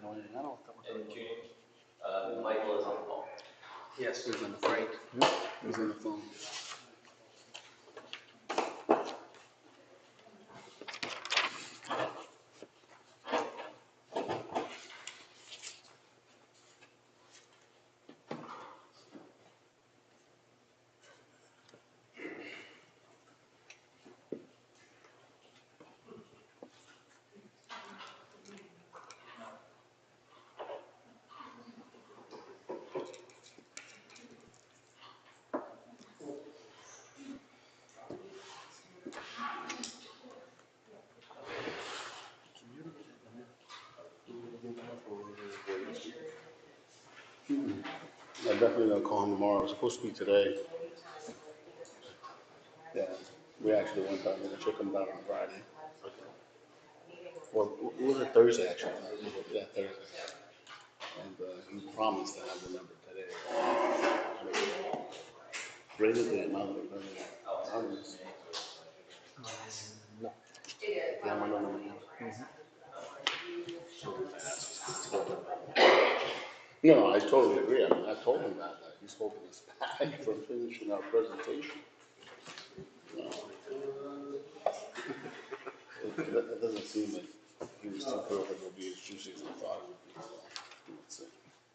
And June, Michael is on the call. Yes, he's on the phone. He's on the phone. I'm definitely gonna call him tomorrow. It's supposed to be today. Yeah, we actually went down there to check him down on Friday. Well, it was a Thursday actually. Yeah, Thursday. And he promised to have the number today. Rated the amount of money. No. Yeah, my number. No, I totally agree. I mean, I told him that he's holding us back from finishing our presentation. No. It doesn't seem like he was too thrilled that it would be as juicy as I thought it would be. So, let's see.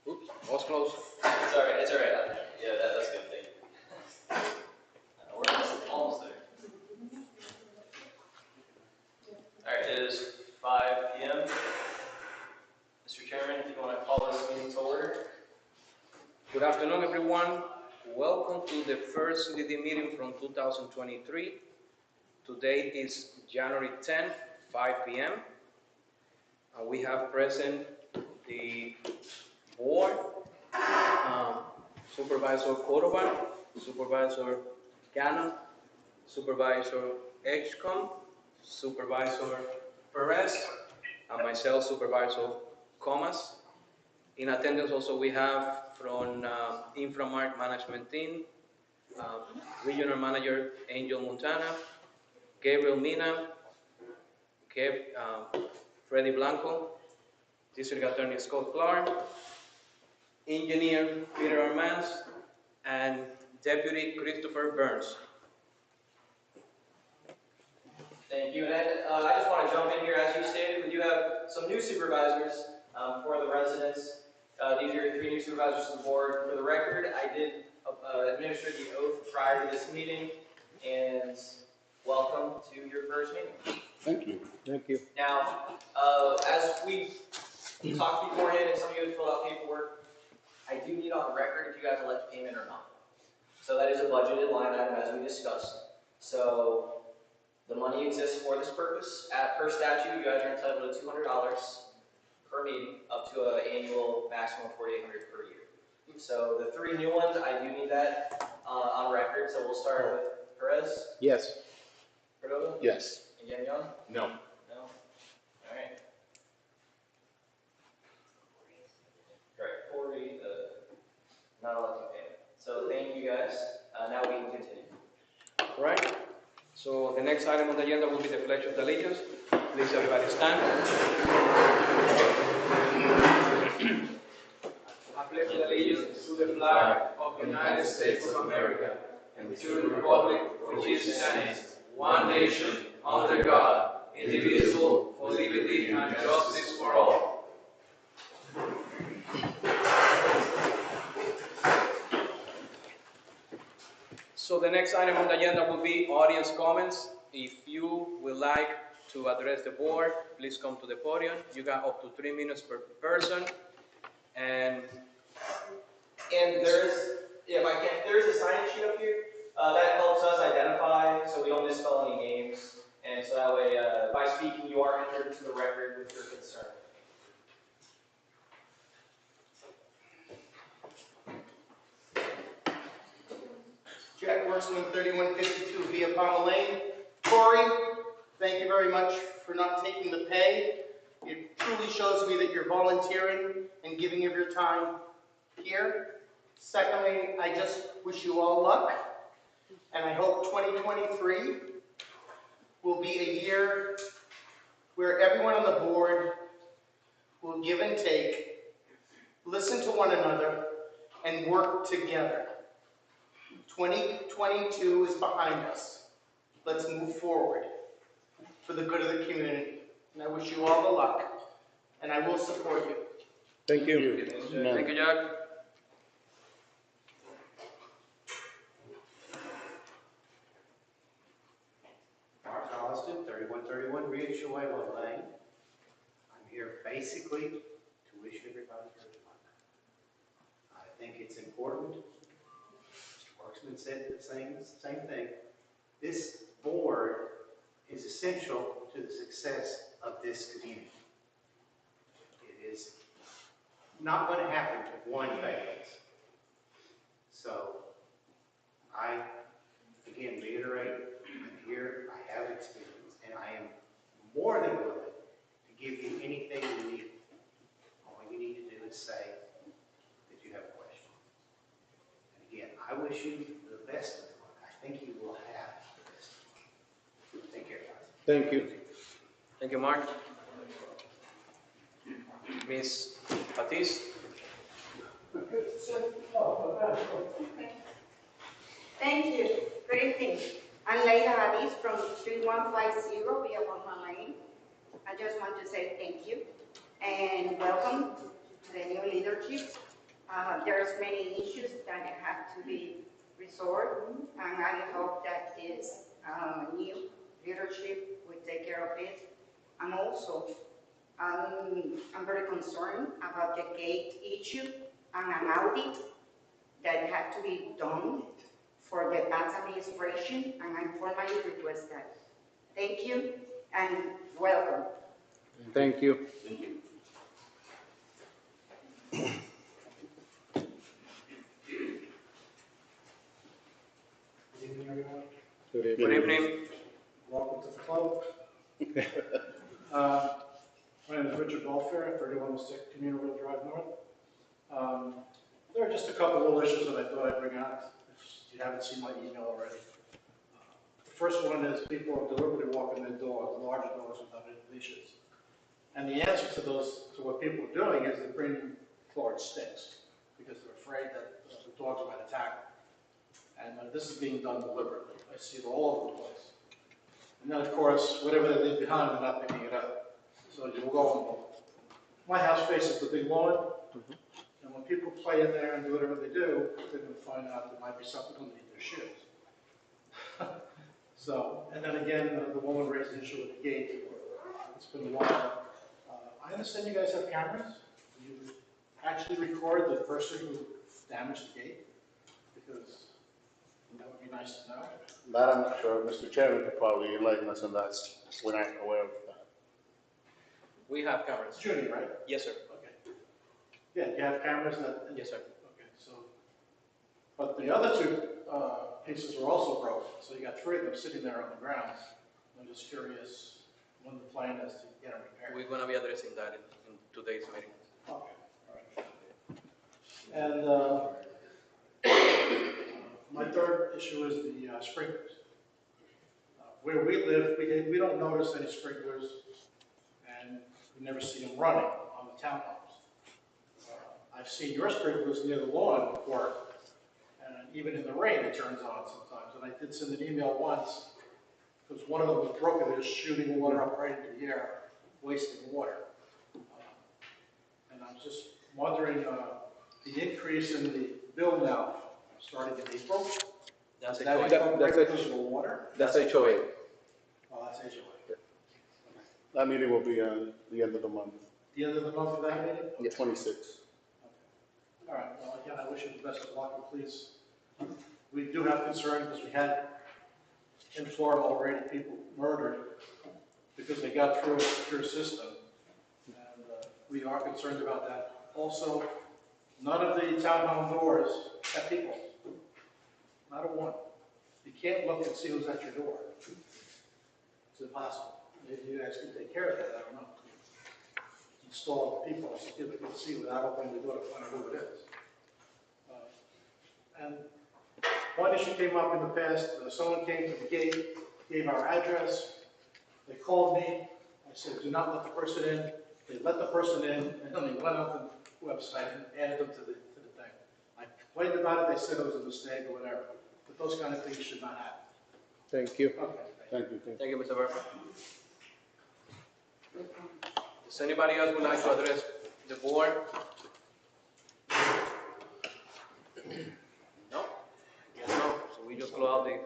Oops, I was close. It's all right. It's all right. Yeah, that's a good thing. We're almost there. All right, it is 5 p.m. Mr. Chairman, if you want to call this meeting to order. Good afternoon, everyone. Welcome to the first CDD meeting from 2023. Today is January 10th, 5 p.m. We have present the board, Supervisor Cordova, Supervisor Gannon, Supervisor Edgecombe, Supervisor Perez, and myself, Supervisor Comas. In attendance also we have from Inframark Management Team, Regional Manager Angel Montana, Gabriel Mina, Freddie Blanco, District Attorney Scott Clark, Engineer Peter Armans, and Deputy Christopher Burns. Thank you. And I just want to jump in here. As you stated, we do have some new supervisors for the residents. These are your 3 new supervisors to the board. For the record, I did administer the oath prior to this meeting, and welcome to your first meeting. Thank you. Thank you. Now, as we talked beforehand, and some of you have filled out paperwork, I do need on record if you guys elect payment or not. So that is a budgeted line item as we discussed. So the money exists for this purpose. Per statute, you guys are entitled to $200 per meeting, up to an annual maximum of $4,800 per year. So the 3 new ones, I do need that on record. So we'll start with Perez. Yes. Cordova? Yes. And Gagnon? No. No? All right. Correct. Corey, not elected payment. So thank you guys. Now we can continue. All right. So the next item on the agenda will be the Pledge of Allegiance. Please everybody stand. I pledge allegiance to the flag of the United States of America and to the republic for which it stands, one nation, under God, indivisible, for liberty and justice for all. So the next item on the agenda will be audience comments. If you would like to address the board, please come to the podium. You got up to 3 minutes per person. And there's, if I can, there's a sign-in sheet up here that helps us identify so we don't misspell any names. And so that way, by speaking, you are entered into the record with your concern. Jack Worksman, 3152 Via Palma Lane. Corey, thank you very much for not taking the pay. It truly shows me that you're volunteering and giving of your time here. Secondly, I just wish you all luck, and I hope 2023 will be a year where everyone on the board will give and take, listen to one another, and work together. 2022 is behind us. Let's move forward for the good of the community. And I wish you all the luck, and I will support you. Thank you. Amen. Thank you, Jack. Mark Holliston, 3131 Riachuelo Lane. I'm here basically to wish everybody good luck. I think it's important. Mr. Worksman said the same thing. This board is essential to the success of this community. It is not going to happen if one fails. So I, again, reiterate, I'm here, I have experience, and I am more than willing to give you anything you need. All you need to do is say that you have a question. And again, I wish you the best of luck. I think you will have the best of luck. Take care, guys. Thank you. Thank you, Mark. Miss Fatis. Thank you. Good evening. I'm Leila Hadis from 3150 Via Palma Lane. I just want to say thank you and welcome to the new leadership. There's many issues that have to be resolved, and I hope that this new leadership will take care of it. And also, I'm very concerned about the gate issue and an audit that had to be done for the past administration, and I formally request that. Thank you and welcome. Thank you. Good evening, everyone. Good evening. Welcome to the club. My name is Richard Welfare, 3106 Communal Drive North. There are just a couple little issues that I thought I'd bring out, if you haven't seen my email already. The first one is people are deliberately walking their dogs, larger dogs without any leashes. And the answer to what people are doing is they're bringing large sticks because they're afraid that the dogs might attack them. And this is being done deliberately. I see it all over the place. And then, of course, whatever they leave behind, they're not picking it up. So you'll go, my house faces the big lawn, and when people play in there and do whatever they do, they're going to find out there might be something underneath their shoes. So, and then again, the woman raised the issue with the gate. It's been a while. I understand you guys have cameras. You actually record the person who damaged the gate, because that would be nice to know. That I'm not sure. Mr. Chairman could probably enlighten us on that. We're not aware of that. We have cameras. It's Judy, right? Yes, sir. Okay. Yeah, you have cameras that? Yes, sir. Okay, so, but the other two pieces were also broken, so you got three of them sitting there on the ground. I'm just curious when the plan is to get them repaired. We're going to be addressing that in today's meeting. Okay, all right. And my third issue is the sprinklers. Where we live, we don't notice any sprinklers, and we never see them running on the townhomes. I've seen your sprinklers near the lawn work, and even in the rain it turns on sometimes. And I did send an email once, because one of them was broken, they're shooting water up right into the air, wasting water. And I'm just wondering, the increase in the bill now, starting in April, That's is that HOA. right because of the water? That's HOA. Oh, that's HOA. That meeting will be on the end of the month, The end of the month for that meeting? the 26th. All right, well, again, I wish you the best of luck, and please, we do have concern, because we had in Florida already people murdered because they got through a secure system, and we are concerned about that. Also, none of the townhome doors have people, not a one. You can't look and see who's at your door. It's impossible. Maybe you guys can take care of that, I don't know. Install people so people can see without opening the door to find out who it is. And one issue came up in the past. Someone came to the gate, gave our address. They called me. I said, do not let the person in They let the person in, and then they went on the website and added them to the thing. I complained about it, they said it was a mistake or whatever, but those kind of things should not happen. Thank you. Okay, thank you. Thank you. Thank you, Mr. Burke. Does anybody else would like to address the board? No? Yes, no. So we just close out the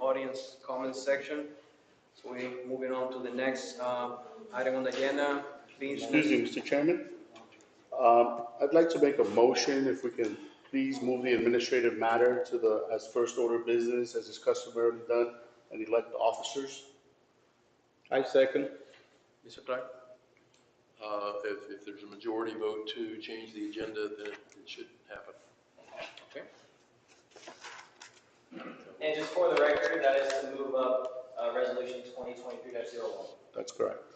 audience comments section. So we're moving on to the next item on the agenda. Please. Excuse me, Mr. Chairman. I'd like to make a motion, if we can please move the administrative matter to the, as first order of business, as is customarily done, and elect the officers. I second. Mr. Clark? If there's a majority vote to change the agenda, then it should happen. Okay. And just for the record, that is to move up resolution 2023-01. That's correct.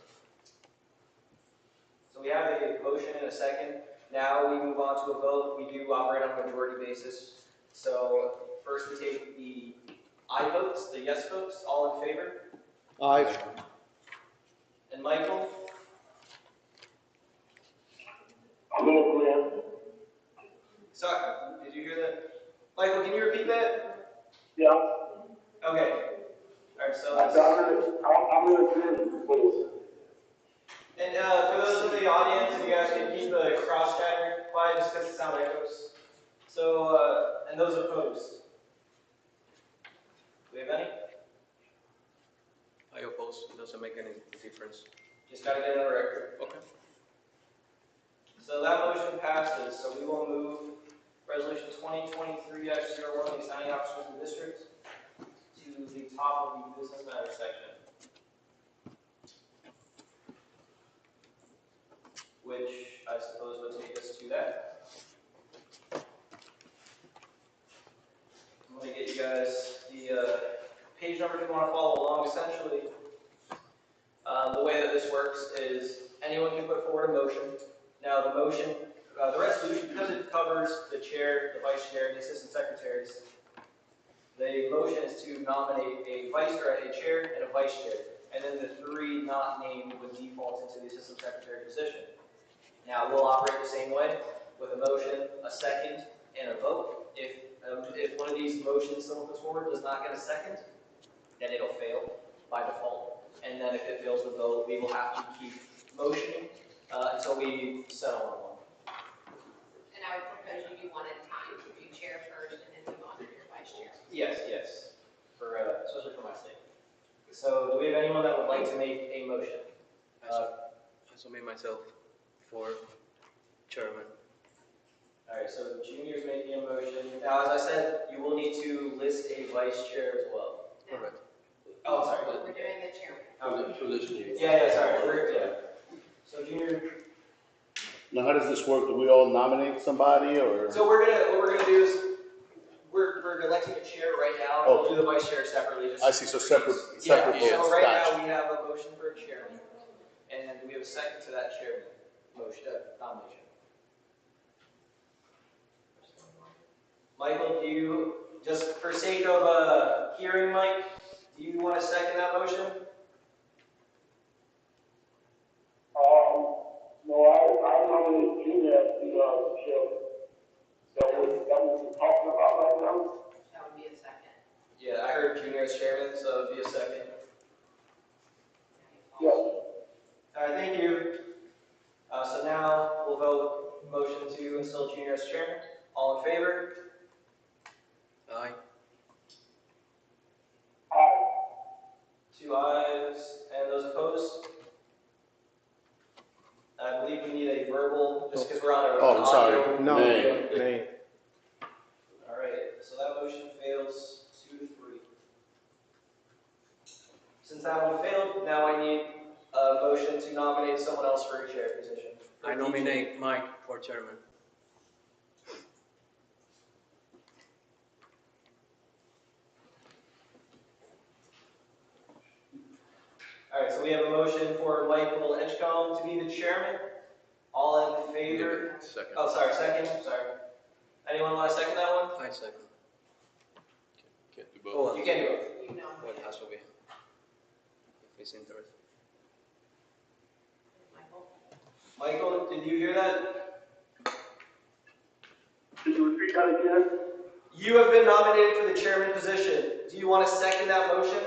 So we have a motion and a second. Now we move on to a vote. We do operate on a majority basis. So first we take the aye votes, the yes votes. All in favor? Aye. And Michael? Sorry, did you hear that? Michael, can you repeat that? Yeah. Okay. All right, so I'm going to agree, please. and for those in the audience, if you guys can keep the cross chatter quiet just because the sound echoes. So, and those opposed? Do we have any? I oppose. It doesn't make any difference. Just got to get it on the record. Okay. So that motion passes. So we will move resolution 2023-01, the assigning officers of the district, to the top of the business matters section, which I suppose would take us to that. I'm going to get you guys the page number if you want to follow along. Essentially, the way that this works is anyone can put forward a motion. Now the motion, the resolution, because it covers the chair, the vice chair, and the assistant secretaries, the motion is to nominate a vice or a chair and a vice chair, and then the three not named would default into the assistant secretary position. Now we'll operate the same way with a motion, a second, and a vote. If one of these motions someone puts forward does not get a second, then it'll fail by default. And then if it fails the vote, we will have to keep motioning until we settle on one. And I would propose you do one at a time, you do chair first and then move on to your vice chair. Yes, for especially for my sake. So, do we have anyone that would like to make a motion? I submit myself for chairman. All right, so Junior's making a motion. Now, as I said, you will need to list a vice chair as well. Correct. Oh, sorry. We're doing the chairman. For this meeting. Yeah, sorry. So, Junior. Now, how does this work? Do we all nominate somebody, or? So what we're gonna do is we're electing a chair right now. And we'll do the vice chair separately. Just I see, so separate votes. So right Gotcha. now we have a motion for a chairman, and we have a second to that chairman motion nomination. Michael, do you, just for sake of hearing, Mike, do you want to second that motion? No, I nominate Junior as the chair. That we're talking about right now. That would be a second. Yeah, I heard Junior as chairman, so it'd be a second. Yes. All right, thank you. So now we'll vote motion to install Junior as chairman. All in favor? Aye. Aye. 2 ayes, and those opposed? I believe we need a verbal, just because we're on a. Oh, sorry. audio. No. Nay. All right, so that motion fails 2-3. Since that one failed, now I need a motion to nominate someone else for a chair position. I nominate Mike for chairman. All right, so we have a motion for Michael Edgecombe to be the chairman. All in favor? Second. Oh, sorry, second, sorry. Anyone want to second that one? I second. Can't do both. You can do it. You know. Well, it has to be. If he's interested. Michael? Michael, did you hear that? Could you repeat that again? You have been nominated for the chairman position. Do you want to second that motion?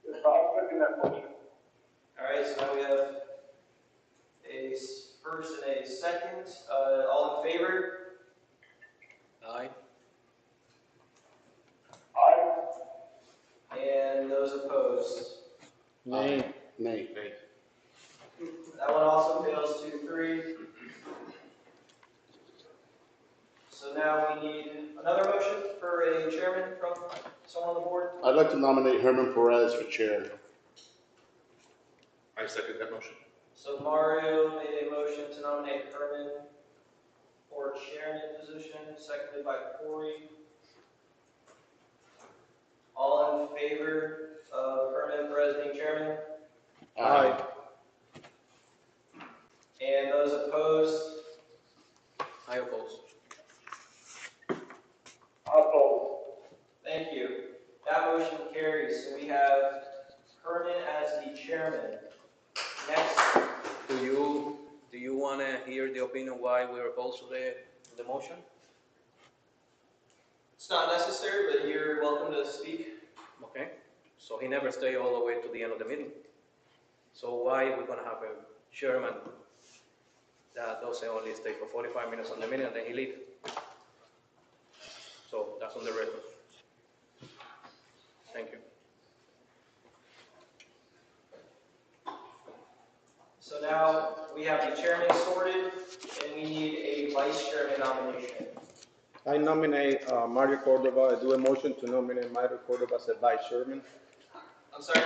Yes, I'll second that motion. All right, so now we have a first and a second. All in favor? Aye. Aye. And those opposed? Nay. Nay. That one also fails 2-3. So now we need another motion for a chairman from someone on the board. I'd like to nominate Herman Perez for chair. I second that motion. So Mario made a motion to nominate Herman for chairman position, seconded by Corey. All in favor of Herman Perez being chairman? Aye. And those opposed? I oppose. I'll vote. Thank you. That motion carries. So we have Herman as the chairman. Next, Do you want to hear the opinion why we're opposed to the motion? it's not necessary, but you're welcome to speak. Okay, so he never stayed all the way to the end of the meeting. So why we're going to have a chairman that doesn't only stay for 45 minutes on the meeting and then he leaves? So that's on the record. Thank you. So now we have the chairman sorted, and we need a vice chairman nomination. I nominate Mario Cordova. I do a motion to nominate Mario Cordova as a vice chairman. I'm sorry?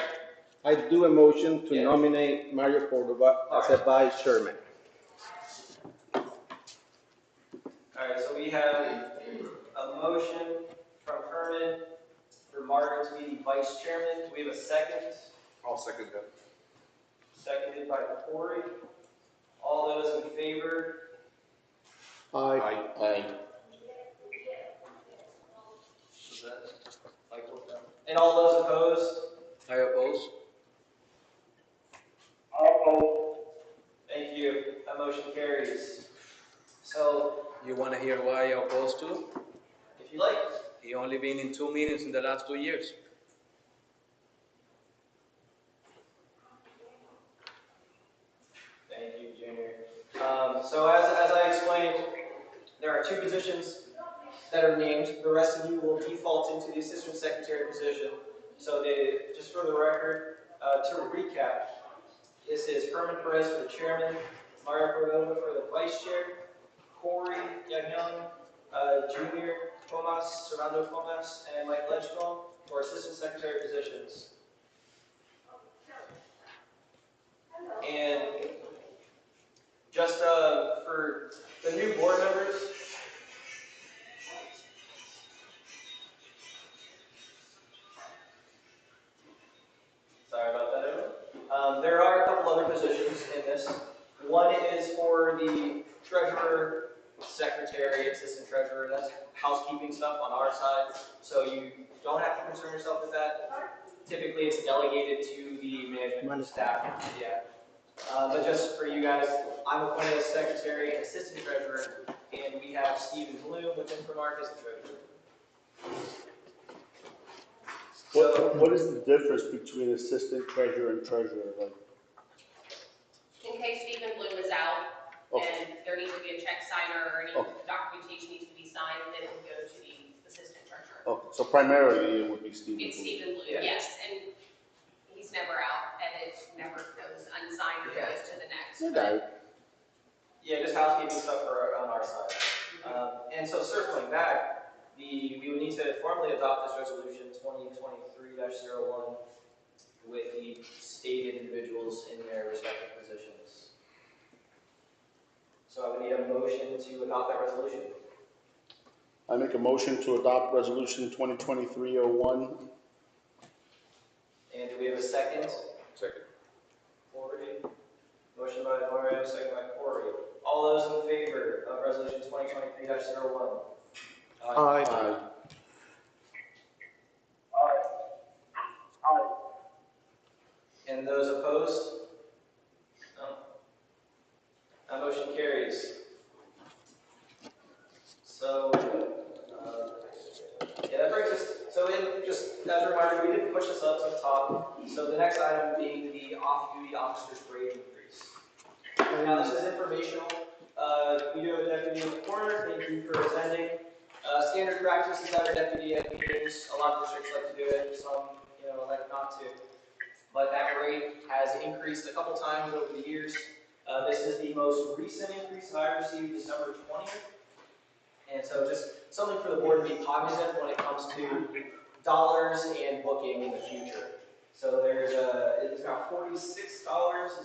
I do a motion to Yeah. nominate Mario Cordova as a vice chairman. All right, so we have a motion from Herman for Margaret to be the vice chairman. Do we have a second? I'll second that. Seconded by Corey. All those in favor? Aye. Aye. Is that Michael? And all those opposed? I oppose. I'll vote. Thank you. That motion carries. So, You want to hear why I oppose to? if you like, He only been in 2 meetings in the last 2 years. thank you, Junior. So as I explained, there are 2 positions that are named. The rest of you will default into the assistant secretary position. So just for the record, to recap, this is Herman Perez for the chairman, Mario Cordova for the vice chair, Corey Gagnon, Junior Tomas, Serrano Tomas, and Mike Ledgecombe for assistant secretary positions. And just for the new board members, sorry about that, everyone. There are a couple other positions in this. One is for the treasurer, secretary, assistant treasurer. That's housekeeping stuff on our side, so you don't have to concern yourself with that. Typically, it's delegated to the management staff. Yeah. But just for you guys, I'm appointed as secretary and assistant treasurer, and we have Stephen Bloom with Infomark as the treasurer. What is the difference between assistant treasurer and treasurer? Like, In case Stephen Bloom is out and there needs to be a check signer or any documentation needs to be signed, then it will go to the assistant treasurer. okay, so primarily it would be Stephen. It's Stephen Bloom, Yeah. yes, and he's never out, and it never goes unsigned or goes to the next. Okay. Yeah, just housekeeping stuff on our side. And so circling back, we would need to formally adopt this resolution 2023-01 with the stated individuals in their respective positions. So I would need a motion to adopt that resolution. I make a motion to adopt resolution 2023-01. And do we have a second? Second. Corey. Motion by Mario, second by Corey. All those in favor of resolution 2023-01? Aye. Aye. Aye. And those opposed? No? Motion carries. So, yeah, that brings us, so just as a reminder, we did push this up to the top. So the next item being the off-duty officers' wage increase. Now, this is informational. We do have a deputy in the corner. Thank you for attending. Standard practice is that our deputy at meetings. A lot of districts like to do it. Some, like not to. But that rate has increased a couple times over the years. This is the most recent increase that I received December 20th. And so just something for the board to be cognizant when it comes to dollars and booking in the future. So it's now $46 is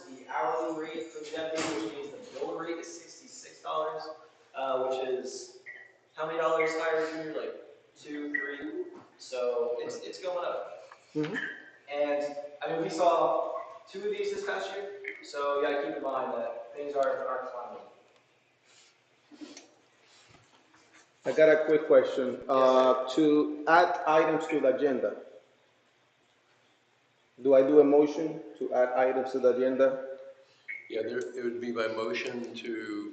the hourly rate for the deputy, which means the bill rate is $66, which is how many dollars higher than year? Like 2, 3. So it's going up. Mm-hmm. And I mean, we saw 2 of these this past year, so you gotta keep in mind that things are climbing. I got a quick question. To add items to the agenda, do I do a motion to add items to the agenda? Yeah, it would be by motion to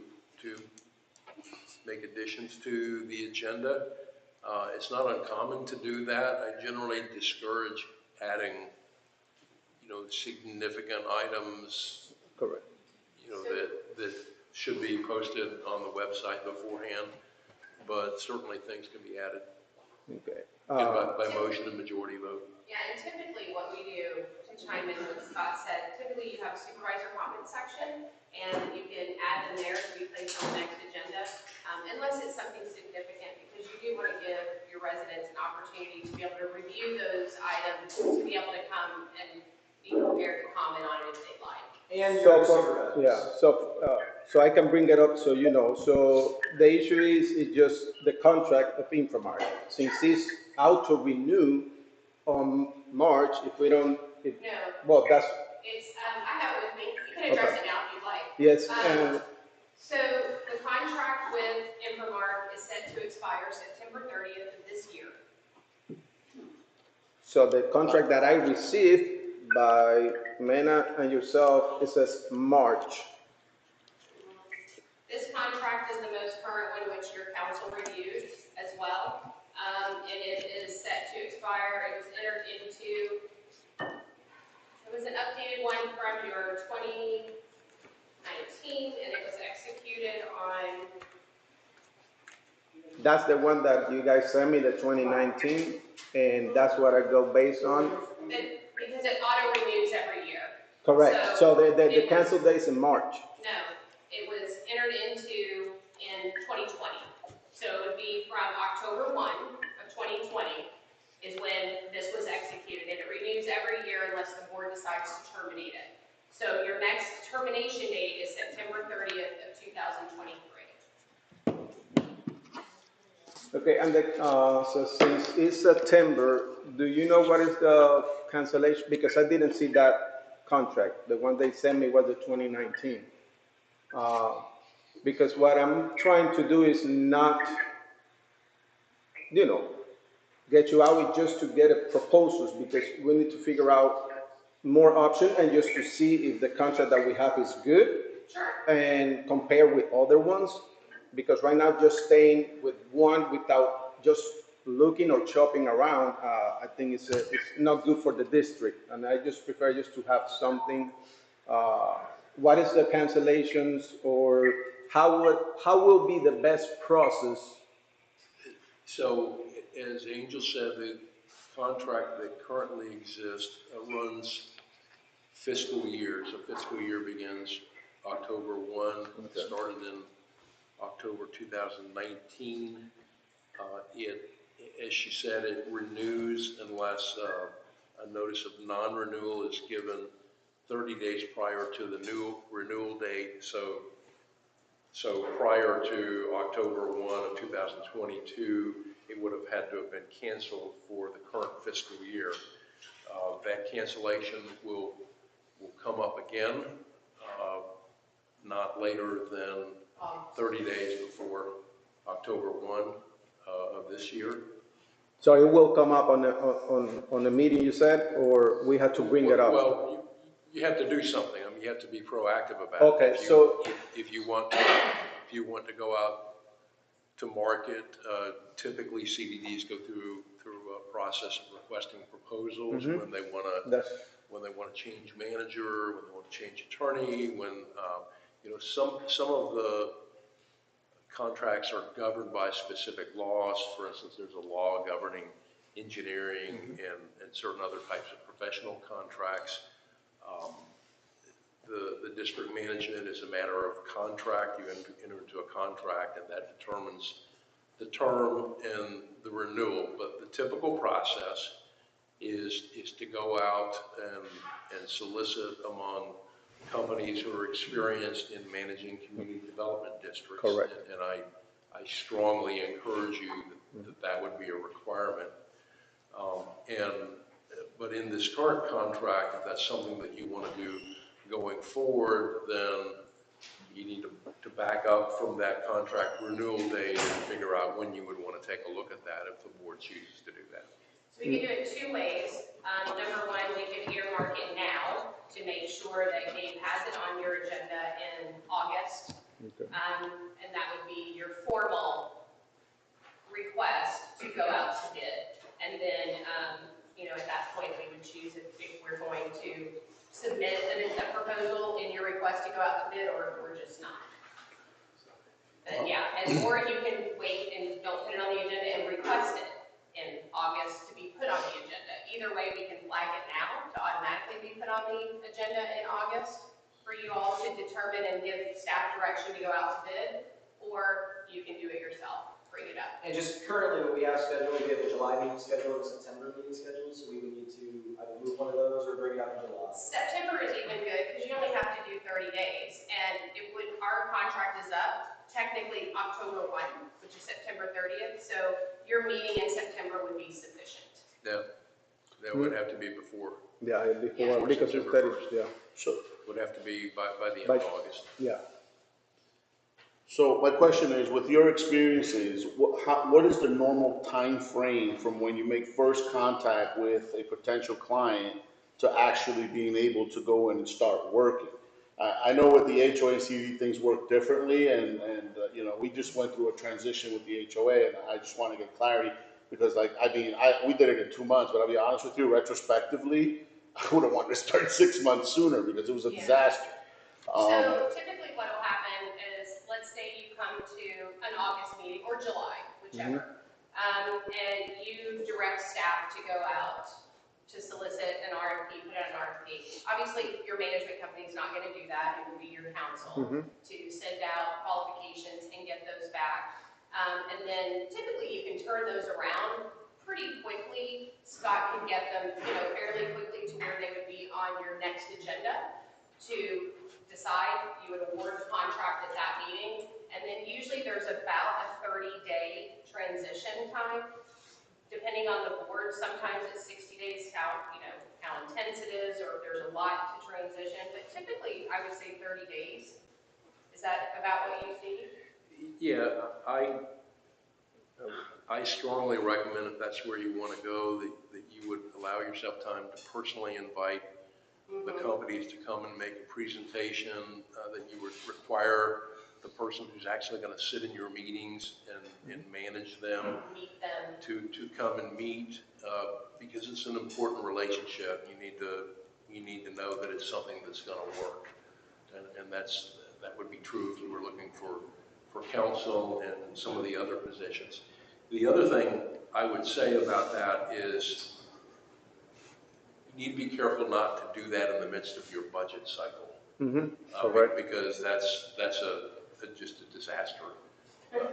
make additions to the agenda. It's not uncommon to do that. I generally discourage adding, significant items. Correct. That should be posted on the website beforehand, but certainly things can be added. Okay. By motion and majority vote. Yeah, and typically what we do, to chime in what Scott said, typically you have a supervisor comment section, and you can add them there to be placed on the next agenda, unless it's something significant, because you do want to give your residents an opportunity to be able to review those items, to be able to come and be prepared to comment on it if they'd like. And so I can bring it up so you know. So the issue is just the contract of Infomart. Since it's auto renew on March, if we don't, No. Well, that's. It's, I have it with me. You can address it now if you'd like. Yes. So the contract with Infomart is set to expire September 30th of this year. So the contract that I received by Mena and yourself, it says March. This contract is the most current one which your council reviewed as well. And it is set to expire. It was entered into, it was an updated one from your 2019, and it was executed on. That's the one that you guys sent me, the 2019, and that's what I go based on. Because it auto renews every year. Correct. So the cancel date is in March. No, it was entered into in 2020. So it would be from October 1 of 2020 is when this was executed, and it renews every year unless the board decides to terminate it. So your next termination date is September 30th of 2023. Okay, and so since it's September, do you know what is the cancellation? Because I didn't see that contract. The one they sent me was the 2019. Because what I'm trying to do is not, get you out just to get a proposals, because we need to figure out more options and just to see if the contract that we have is good. Sure. And compare with other ones. Because right now, just staying with one without just looking or shopping around, I think it's not good for the district. And I just prefer just to have something. What is the cancellations, or how will be the best process? So, as Angel said, the contract that currently exists runs fiscal years. So fiscal year begins October 1, okay. Started in October 2019. As she said, it renews unless a notice of non-renewal is given 30 days prior to the new renewal date. So prior to October 1 of 2022, it would have had to have been canceled for the current fiscal year. That cancellation will come up again, not later than 30 days before October 1 of this year. So it will come up on the meeting, you said, or we have to bring it up? Well, you have to do something. I you have to be proactive about it. Okay, so- If you want to go out to market, typically CDDs go through a process of requesting proposals when they want to That's, change manager, when they want to change attorney, when some of the contracts are governed by specific laws. For instance, there's a law governing engineering and certain other types of professional contracts. The district management is a matter of contract. You enter into a contract, and that determines the term and the renewal. But the typical process is to go out and solicit among companies who are experienced in managing community development districts. Correct. And I strongly encourage you that would be a requirement. But in this current contract, if that's something that you want to do going forward, then you need to back up from that contract renewal date and figure out when you would want to take a look at that if the board chooses to do that. So we can do it two ways. Number one, we could earmark it now to make sure that Gabe has it on your agenda in August. okay. And that would be your formal request to go out to bid. And then, at that point, we would choose if we're going to submit a proposal in your request to go out to bid or just not. Or you can wait and don't put it on the agenda and request it in August to be put on the agenda. Either way, we can flag it now to automatically be put on the agenda in August for you all to determine and give staff direction to go out to bid, or you can do it yourself, bring it up. And just currently what we have scheduled, we have a July meeting scheduled, a September meeting scheduled, so we would need to either move one of those or bring it up in July. September is even good because you only have to do 30 days. And our contract is up technically October 1, which is September 30th. So your meeting in September would be sufficient. Yeah, that would have to be before. Yeah, before, Yeah. because it's 30, yeah, So, Would have to be by the end By- of August. yeah. so my question is, with your experiences, what is the normal time frame from when you make first contact with a potential client to actually being able to go and start working? I know with the HOA CD things work differently, and we just went through a transition with the HOA, and I just want to get clarity because, we did it in 2 months, but I'll be honest with you, retrospectively, I would have wanted to start 6 months sooner because it was a disaster. So typically what will happen is, let's say you come to an August meeting or July, whichever, and you direct staff to go out to solicit an RFP, put out an RFP. Obviously, your management company is not going to do that. It will be your council to send out qualifications and get those back. And then typically you can turn those around pretty quickly. Scott can get them, fairly quickly to where they would be on your next agenda to decide. You would award the contract at that meeting. And then usually there's about a 30-day transition time. Depending on the board, sometimes it's 60 days, how intense it is, or if there's a lot to transition. But typically, I would say 30 days. Is that about what you see? Yeah, I strongly recommend if that's where you want to go, that you would allow yourself time to personally invite the companies to come and make a presentation, that you would require the person who's actually going to sit in your meetings and manage them, Meet them. to come and meet, because it's an important relationship. You need to know that it's something that's going to work, and that would be true if you were looking for counsel and some of the other positions. The other thing I would say about that is you need to be careful not to do that in the midst of your budget cycle. Correct. Because that's just a disaster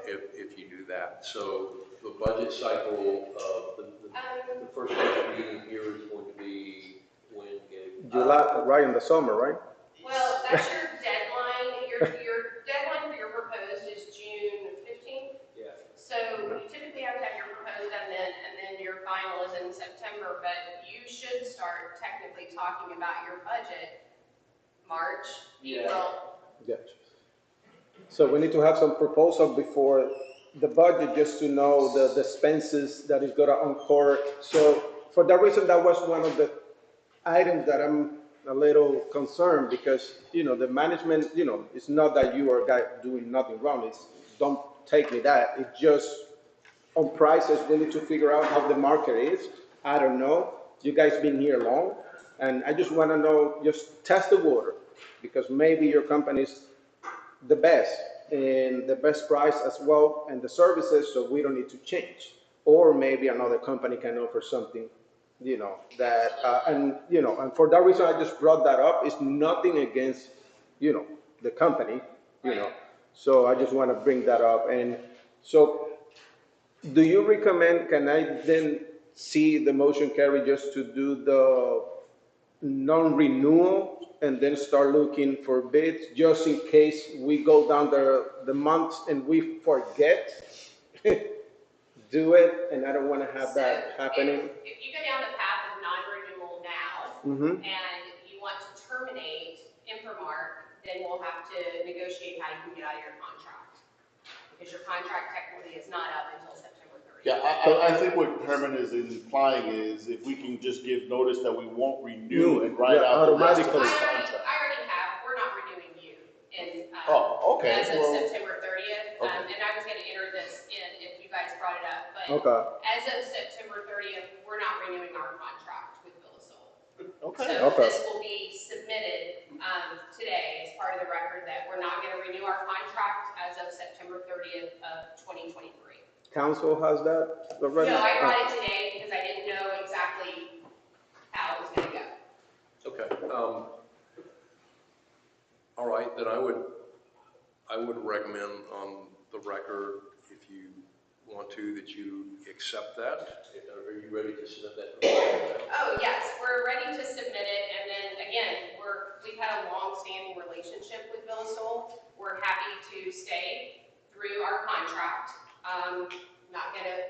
if you do that. So the budget cycle, the first meeting here is going to be when? July, right in the summer, right? Well, that's your deadline. Your deadline for your proposed is June 15th. Yeah. So you typically have to have your proposed and then your final is in September, but you should start technically talking about your budget March, April. Yeah. So we need to have some proposal before the budget, just to know the expenses that is gonna incur. So for that reason, that was one of the items that I'm a little concerned because, the management, it's not that you are guy doing nothing wrong. It's, don't take me that. It's just on prices, we need to figure out how the market is. I don't know. You guys been here long, and I just want to know, just test the water because maybe your company's the best and the best price as well and the services, so we don't need to change. Or maybe another company can offer something, that, and for that reason, I just brought that up. It's nothing against, the company, So I just want to bring that up. And so do you recommend, can I then see the motion carry just to do the non-renewal and then start looking for bids, just in case we go down the months and we forget? Do it, and I don't want to have that happening. If you go down the path of non-renewal now, and you want to terminate Infomark, then we'll have to negotiate how you can get out of your contract. Because your contract technically is not up until September 30th. Yeah, I think what Herman is implying is if we can just give notice that we won't renew and write out the rest of the contract. I already have, we're not renewing you in, okay. as of September 30th. And I was going to enter this in if you guys brought it up, but as of September 30th, we're not renewing our contract with Villasol. So this will be submitted today as part of the record that we're not going to renew our contract as of September 30th of 2023. Council has that already? No, I brought it today because I didn't know exactly how it was going to go. Okay. All right, then I would recommend on the record, if you want to, that you accept that. Are you ready to submit that? Oh, yes, we're ready to submit it, and then again, we've had a long-standing relationship with Villasol. We're happy to stay through our contract. Not gonna,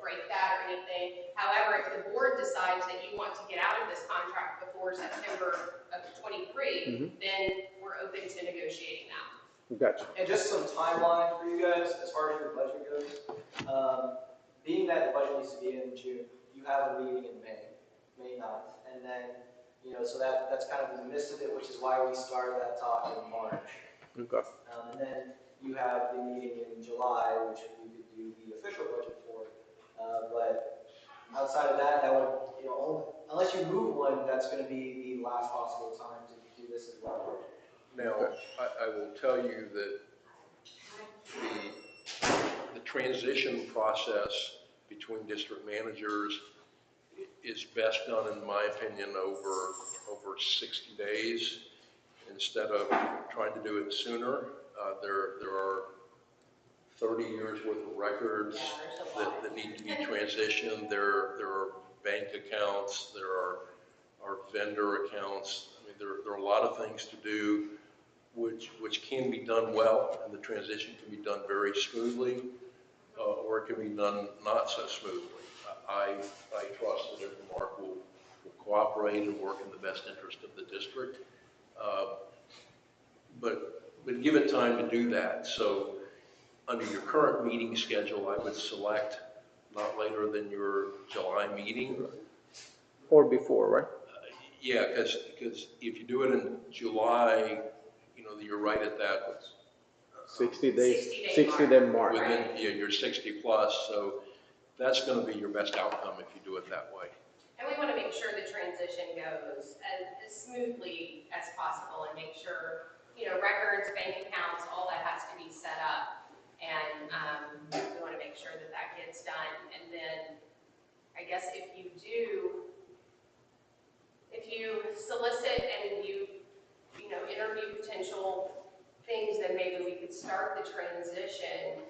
break that or anything. However, if the board decides that you want to get out of this contract before September of 23, then we're open to negotiating that. Gotcha. And just some timeline for you guys as far as your budget goes. Being that the budget needs to be in June, you have a meeting in May 9th, and then, so that's kind of the midst of it, which is why we started that talk in March. Okay. And then you have the meeting in July, which we could do the official budget for. But outside of that, unless you move one, that's going to be the last possible time to do this as well. Now, I will tell you that the transition process between district managers is best done, in my opinion, over 60 days instead of trying to do it sooner. There are 30 years worth of records that need to be transitioned. There are bank accounts, there are vendor accounts. I mean, there are a lot of things to do which can be done well, and the transition can be done very smoothly, or it can be done not so smoothly. I trust that Infomark will cooperate and work in the best interest of the district, but give it time to do that. So under your current meeting schedule, I would select not later than your July meeting. Or before, right? Yeah, because if you do it in July, you're right at that 60 days, 60 day mark. Within, you're 60 plus, so that's going to be your best outcome if you do it that way. And we want to make sure the transition goes as smoothly as possible and make sure, records, bank accounts, all that has to be set up. And we want to make sure that gets done. And then I guess if you solicit and you interview potential things, then maybe we could start the transition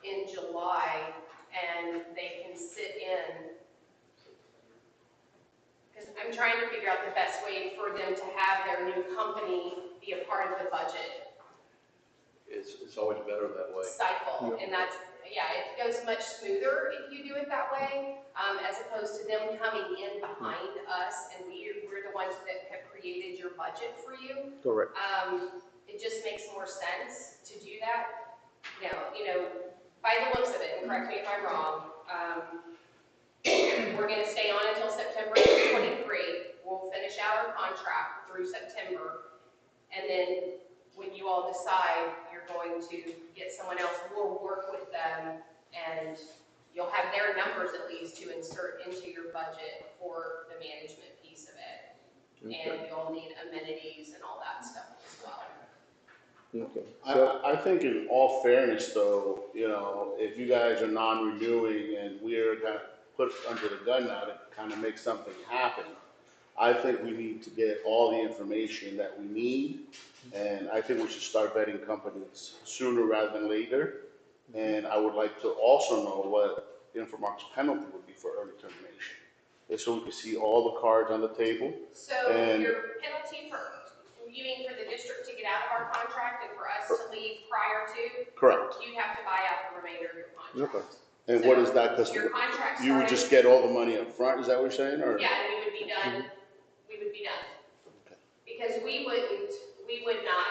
in July and they can sit in. Because I'm trying to figure out the best way for them to have their new company be a part of the budget It's always better that way. cycle. And that's, it goes much smoother if you do it that way, as opposed to them coming in behind us and we're the ones that have created your budget for you. Correct. It just makes more sense to do that. By the looks of it, and correct me if I'm wrong, we're going to stay on until September 23. We'll finish finish out our contract through September, and then when you all decide you're going to get someone else, we'll work with them, and you'll have their numbers at least to insert into your budget for the management piece of it. And you'll need amenities and all that stuff as well. Okay. So, I think in all fairness though, you know, if you guys are non-renewing and we're gonna put under the gun now to kind of make something happen, I think we need to get all the information that we need. And I think we should start vetting companies sooner rather than later. And I would like to also know what Infomark's penalty would be for early termination. So we can see all the cards on the table. So And- your penalty for, you mean for the district to get out of our contract and for us to leave prior to? Correct. You'd have to buy out the remainder of your contract. Okay. And what is that? 'Cause Your contract you would started- just get all the money up front, is that what you're saying, or? Yeah, and we would be done, we would be done. Okay. Because we would not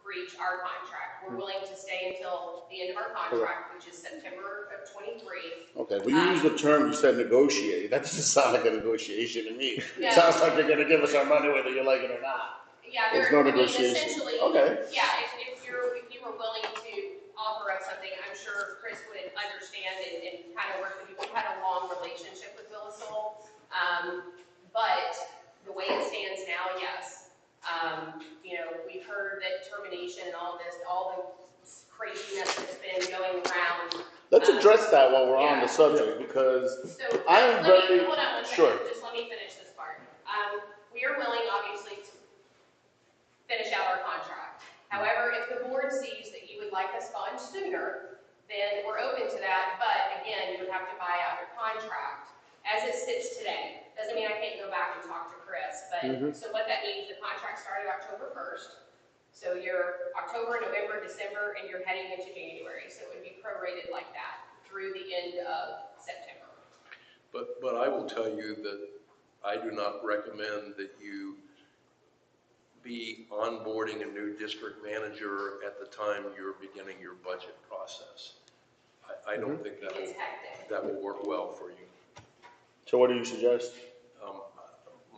breach our contract. We're willing to stay until the end of our contract, which is September of '23. Okay, well, you use the term, you said negotiate, that doesn't sound like a negotiation to me. No. Sounds like you're gonna give us our money whether you like it or not. Yeah, There's there, no I mean, negotiation. essentially, Okay. yeah, if you were willing to offer up something, I'm sure Chris would understand and kind of work with you. We've had a long relationship with Villasol. But the way it stands now, yes. You know, we've heard that termination and all this, all the craziness that's been going around. Let's address that while we're on Yeah. the subject, because So, I am let me, very, hold on one sure. second, just let me finish this part. We are willing, obviously, to finish out our contract. However, if the board sees that you would like us gone sooner, then we're open to that, but again, you would have to buy out your contract as it sits today. Doesn't mean I can't go back and talk to Chris, but, so what that means, the contract started October 1st. So you're October, November, December, and you're heading into January, so it would be prorated like that through the end of September. But I will tell you that I do not recommend that you be onboarding a new district manager at the time you're beginning your budget process. I don't think It's hectic. that will work well for you. So what do you suggest?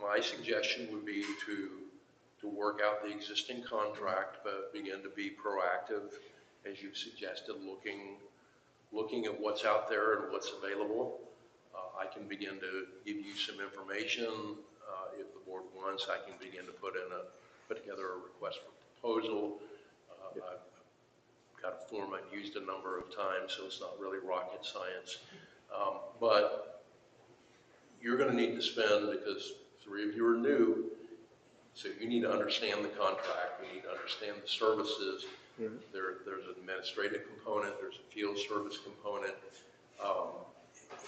My suggestion would be to work out the existing contract, but begin to be proactive, as you've suggested, looking at what's out there and what's available. I can begin to give you some information. If the board wants, I can begin to put together a request for proposal. I've got a form I've used a number of times, so it's not really rocket science. But you're going to need to spend, because 3 of you are new, so you need to understand the contract, you need to understand the services. There's an administrative component, there's a field service component,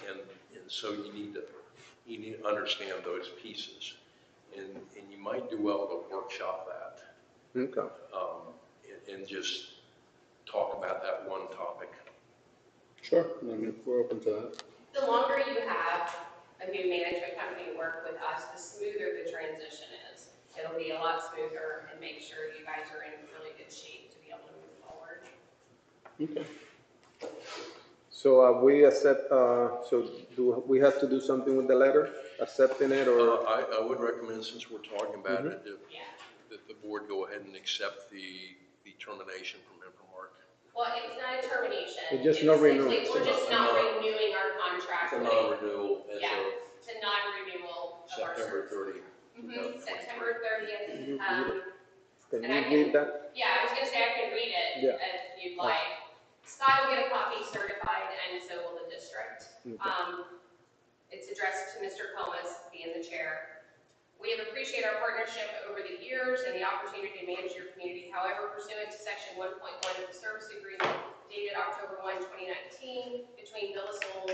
and so you need to understand those pieces. And you might do well to workshop that. okay. And just talk about that one topic. Sure, I mean, we're open to that. The longer you have a new management company work with us, the smoother the transition is. It'll be a lot smoother and make sure you guys are in really good shape to be able to move forward. Okay. So we accept, so do we have to do something with the letter, accepting it, or? I would recommend, since we're talking about it, Yeah. that the board go ahead and accept the termination from Infomark. Well, it's not a termination. It's just no renewal. Essentially, we're just not renewing our contract. It's a non-renewal as Yeah, of it's a non-renewal of our September services. 30th. September 30th. Can you And I read that? Yeah, I was gonna say I can read it Yeah. if you'd like. Scott will get a copy certified, and so will the district. Okay. It's addressed to Mr. Comas, being the chair. We have appreciated our partnership over the years and the opportunity to manage your community. However, pursuant to section 1.1 of the service agreement dated October 1, 2019, between Villasol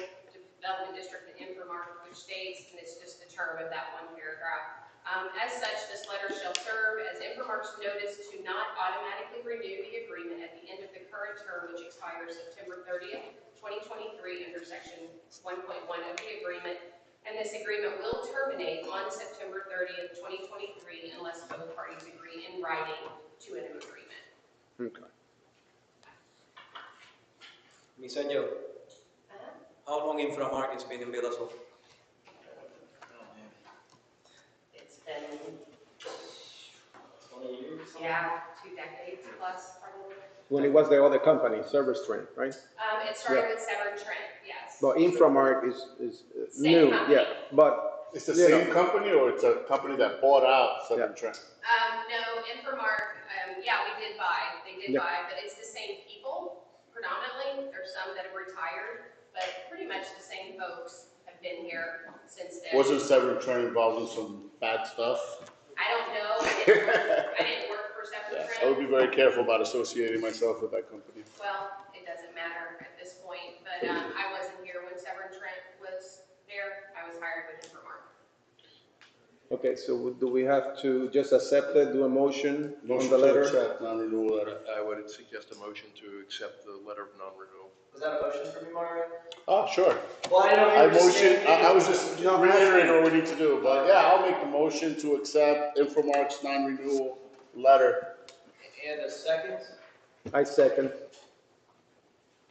Development District and Infomark, which states, and it's just the term of that one paragraph. As such, this letter shall serve as Infomark's notice to not automatically renew the agreement at the end of the current term, which expires September 30th, 2023, under section 1.1 of the agreement. And this agreement will terminate on September 30th, 2023, unless both parties agree in writing to a new agreement. Okay. Ms. Angel, how long Infomark has been in Villasol? It's been Yeah, 2 decades plus probably. When it was the other company, Service Trend, right? It started with Severn Trent, yes. But Inframark is Same new, company. yeah. But It's the you know, same company, or it's a company that bought out Southern Yeah. Trent? No, Infomark, yeah, we did buy, they did Yeah. buy, but it's the same people predominantly. There's some that have retired, but pretty much the same folks have been here since then. Wasn't Severn Trent involved in some bad stuff? I don't know, I didn't work for Severn I would Trent. be very careful about associating myself with that company. Well, it doesn't matter at this point, but I wasn't here when Severn Trent was there. I was hired with Infomark. okay, so do we have to just accept it, do a motion on Motion the to letter? accept non-renewal letter. I would suggest a motion to accept the letter of non-renewal. Was that a motion from you, Mario? Oh, sure. Well, I know you were just saying. I was just reiterating what we need to do, but yeah, I'll make the motion to accept Infomark's non-renewal letter. And a second. I second.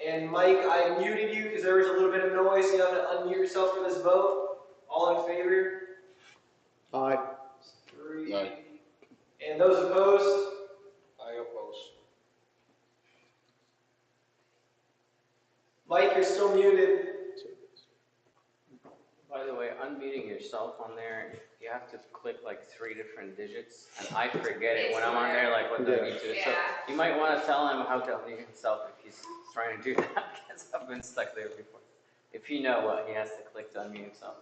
And Mike, I muted you because there was a little bit of noise. You have to unmute yourself for this vote. All in favor? Aye. 3. Aye. And those opposed? I oppose. Mike, you're still muted. By the way, unmuting yourself on there, you have to click like 3 different digits, and I forget it when I'm on there, like what do I need to do. So Yeah. you might want to tell him how to unmute himself if he's trying to do that, because I've been stuck there before. If you know what he has to click to unmute himself.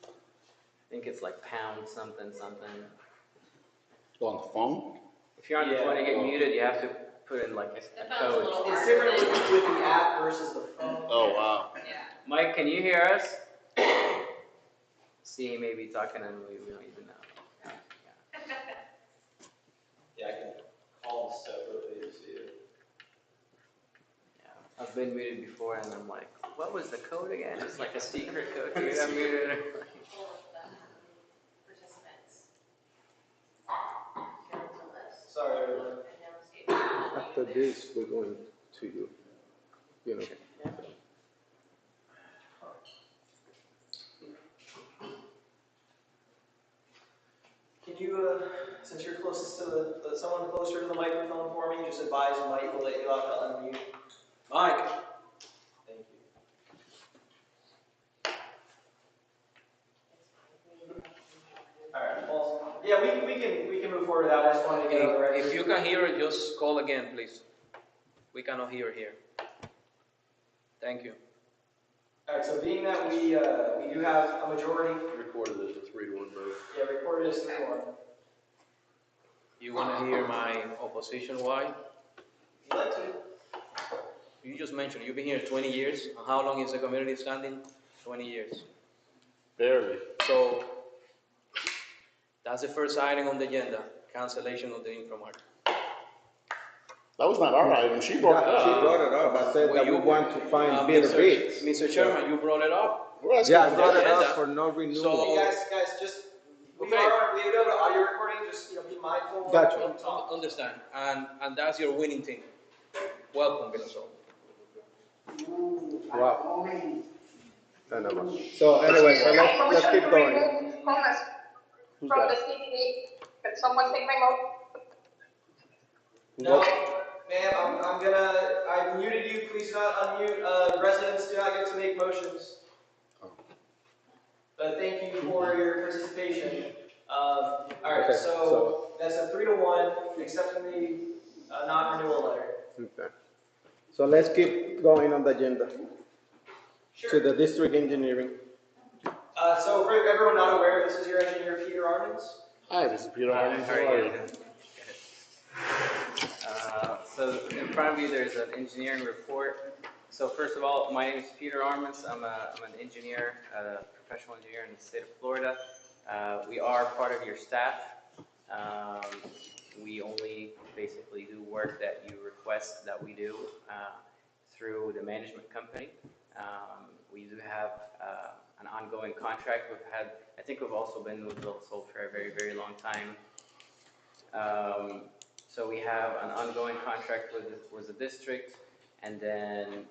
I think it's like pound something something. On the phone? If you're on the Yeah. phone and get muted, you have to put in like a The phone's a code. little It's hard. different with the app versus the phone. Oh, wow. Yeah. Mike, can you hear us? See, he may be talking and we don't even know. Yeah, I can call them separately to see it. Yeah, I've been muted before and I'm like, what was the code again? It's like a secret code to get unmuted. All of the participants. Here's the list. Sorry, everyone. And now see if you can After unmute it. this, we're going to you know. Can you, since you're closest to someone closer to the microphone for me, just advise Mike will let you out to unmute. Mike. Thank you. All right. Well, yeah, we can move forward with that. I just wanted to get on the record. If you can hear it, just call again, please. We cannot hear here. Thank you. All right. So being that we do have a majority, Recorded as a 3-to-1 vote. yeah, recorded as 3-1. You want to hear my opposition why? You'd like to? You just mentioned you've been here 20 years. How long is the community standing? 20 years. Barely. So that's the first item on the agenda, cancellation of the Infomark. That was not our item. She brought it She up. brought it up. I said that we want to find better bids. Mr. Chairman, you brought it up. We're asking Yeah, I for brought it that. up for no renewal. So- Hey guys, just we Okay. have an audio recording. Just be mindful Gotcha. when you talk. Understand, and that's your winning team. Welcome, Minnesota. Wow. I know. So anyway, so let's keep going. Homeless Who's from the that? CDD. Can someone take my vote? No, ma'am, I muted you. Please do not unmute. Residents do not get to make motions. But thank you for your participation. All right, Okay, so that's a 3-1, accepting the non-renewal letter. Okay. So let's keep going on the agenda to Sure. the district engineering. So for everyone not aware, this is your engineer, Peter Armins. Hi, this is Peter Harmon. How are you? So in front of you, there's an engineering report. So first of all, my name is Peter Armins. I'm an engineer, a professional engineer in the state of Florida. We are part of your staff. We only basically do work that you request that we do through the management company. We do have an ongoing contract. I think we've also been with Del Sol for a very, very long time. So we have an ongoing contract with the district, and then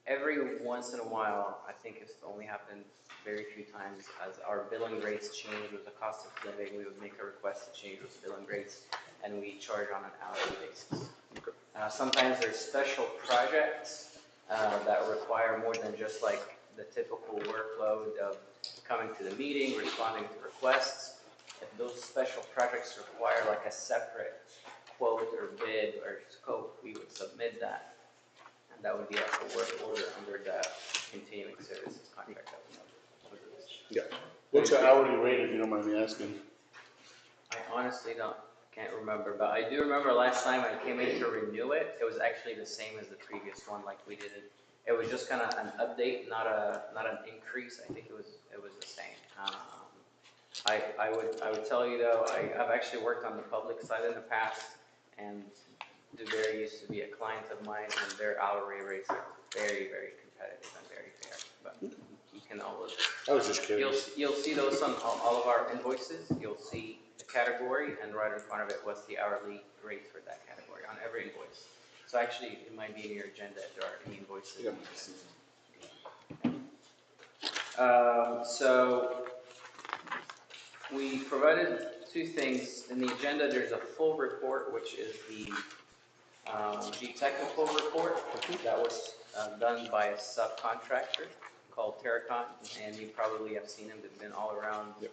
every once in a while, I think it's only happened very few times as our billing rates change with the cost of living, we would make a request to change those billing rates, and we charge on an hourly basis. Sometimes there's special projects that require more than just like the typical workload of coming to the meeting, responding to requests. If those special projects require like a separate quote or bid or scope, we would submit that. And that would be like a work order under the continuing services contract that we have with the district. Yeah. What's the hourly rate, if you don't mind me asking? I honestly can't remember, but I do remember last time I came in to renew it, it was actually the same as the previous one, like we did it. It was just kind of an update, not an increase. I think it was the same. I would tell you though, I've actually worked on the public side in the past, and DuBarry used to be a client of mine, and their hourly rates are very, very competitive and very fair. But you can always. I was just curious. You'll see those on all of our invoices. You'll see the category, and right in front of it was the hourly rate for that category on every invoice. So actually, it might be in your agenda if there are any invoices. Yeah. So we provided two things in the agenda. There's a full report, which is the technical report that was done by a subcontractor called Terracon, and you probably have seen them. They've been all around. Yep.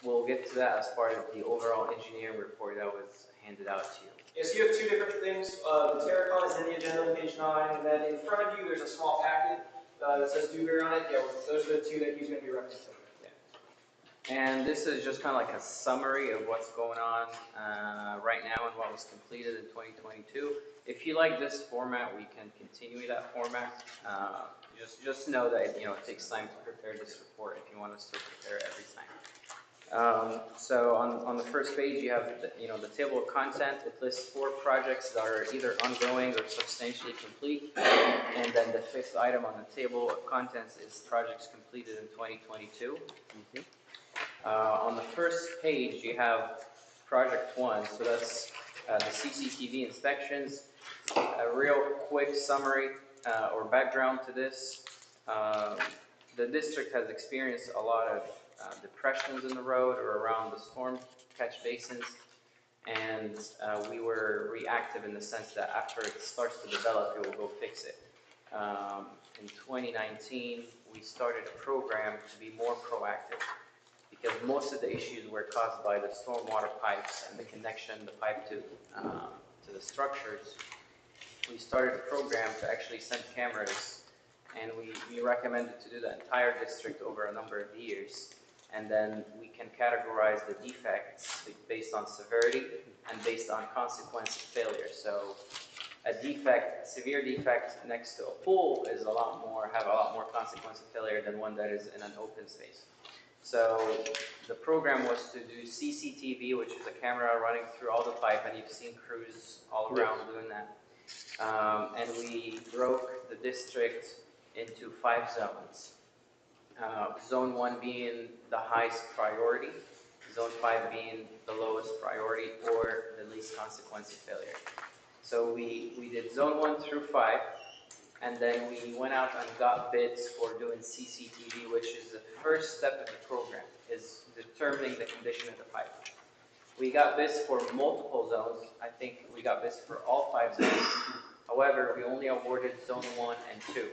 We'll get to that as part of the overall engineering report that was handed out to you. Yes, you have two different things. The Terracon is in the agenda on page 9, and then in front of you there's a small packet that says DuBarry on it. Yeah, those are the two that he's going to be referencing. And this is just kind of like a summary of what's going on right now and what was completed in 2022. If you like this format, we can continue that format. Just know that it takes time to prepare this report if you want us to prepare it every time. So on the first page, you have the table of content. It lists 4 projects that are either ongoing or substantially complete. And then the 5th item on the table of contents is projects completed in 2022. Mm-hmm. On the first page, you have project 1, so that's the CCTV inspections. A real quick summary or background to this. The district has experienced a lot of depressions in the road or around the storm catch basins, and we were reactive in the sense that after it starts to develop, we will go fix it. In 2019, we started a program to be more proactive, because most of the issues were caused by the stormwater pipes and the connection, the pipe to the structures. We started a program to actually send cameras, and we recommended to do the entire district over a number of years. And then we can categorize the defects based on severity and based on consequence of failure. So a defect, severe defect next to a pool is have a lot more consequence of failure than one that is in an open space. So the program was to do CCTV, which is a camera running through all the pipe, and you've seen crews all around doing that. And we broke the district into 5 zones. Zone 1 being the highest priority, Zone 5 being the lowest priority or the least consequence of failure. So we did Zone 1 through 5. And then we went out and got bids for doing CCTV, which is the first step of the program, is determining the condition of the pipe. We got bids for multiple zones. I think we got bids for all 5 zones. However, we only awarded Zone 1 and 2.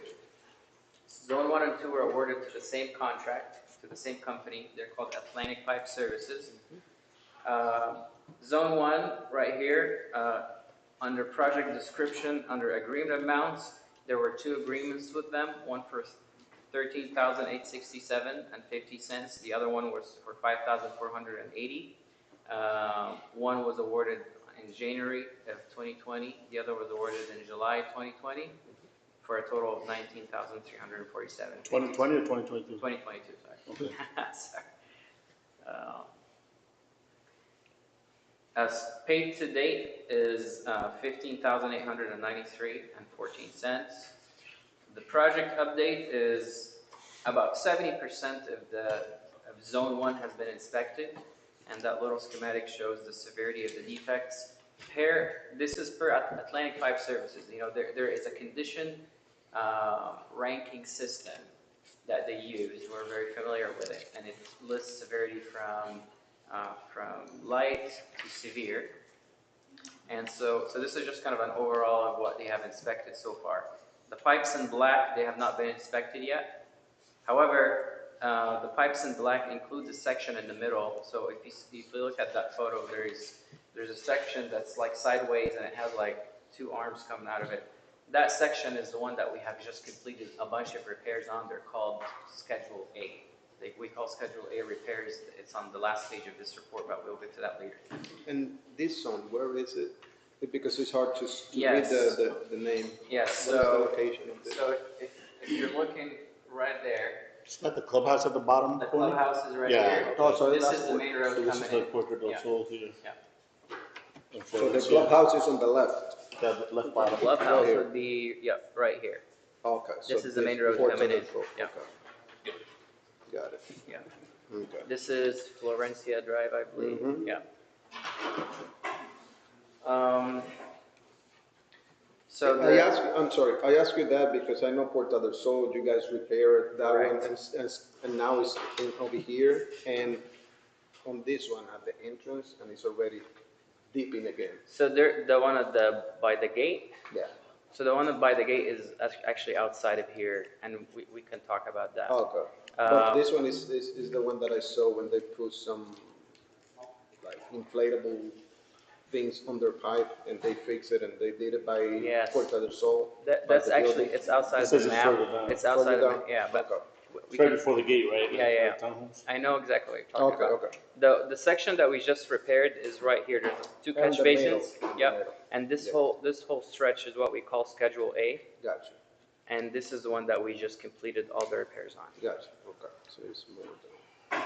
Zone 1 and 2 were awarded to the same contract, to the same company. They're called Atlantic Pipe Services. Zone 1, right here, under project description, under agreement amounts, there were 2 agreements with them, one for $13,867.50. The other one was for $5,480. One was awarded in January of 2020. The other was awarded in July 2020 for a total of $19,347. 2020 or 2022? 2022, sorry. Okay. Sorry. As paid to date is $15,893.14. The project update is about 70% of Zone 1 has been inspected, and that little schematic shows the severity of the defects. This is per Atlantic Pipe Services. There is a condition ranking system that they use. We're very familiar with it, and it lists severity from light to severe. And so this is just kind of an overall of what they have inspected so far. The pipes in black, they have not been inspected yet. However, the pipes in black includes a section in the middle. So if you look at that photo, there's a section that's like sideways and it has like two arms coming out of it. That section is the one that we have just completed a bunch of repairs on. They're called Schedule A. We call Schedule A repairs. It's on the last page of this report, but we'll get to that later. And this one, where is it? Because it's hard to Yes. read the name. Yes, What is the so, location of this? so if you're looking right there, It's not the clubhouse at the bottom the corner? clubhouse is right Yeah. here. Oh, so This that's is the main road So this coming is in. like Puerta del Yeah. Sol here. Yeah. And So the it's here. clubhouse is on the left. That left bottom. Clubhouse Right here. would be, right here. Okay. So This is the main road Puerta coming del in. Sol. Yeah. Okay. Got it. Yeah. Okay. This is Florencia Drive, I believe. Mhm. Yeah. So I'm sorry, I ask you that because I know Puerta del Sol, you guys repaired that one, Correct. and now it's over here, and on this one at the entrance, and it's already dipping again. So the one by the gate. Yeah. So the one by the gate is actually outside of here, and we can talk about that. Okay. But this one is the one that I saw when they put some like inflatable things on their pipe and they fix it and they did it by Yes. Puerta del Sol. That's actually, it's outside It of says the it's map. further down. It's outside Further of down? it, yeah, but we It's right can, before the gate, right? Yeah, yeah. The townhomes? I know exactly what you're talking Okay, about. okay. The section that we just repaired is right here. There's two And catch the middle, basins. in the Yep. middle. And this Yeah. whole stretch is what we call Schedule A, Gotcha, and this is the one that we just completed all the repairs on. gotcha, okay, so it's more than.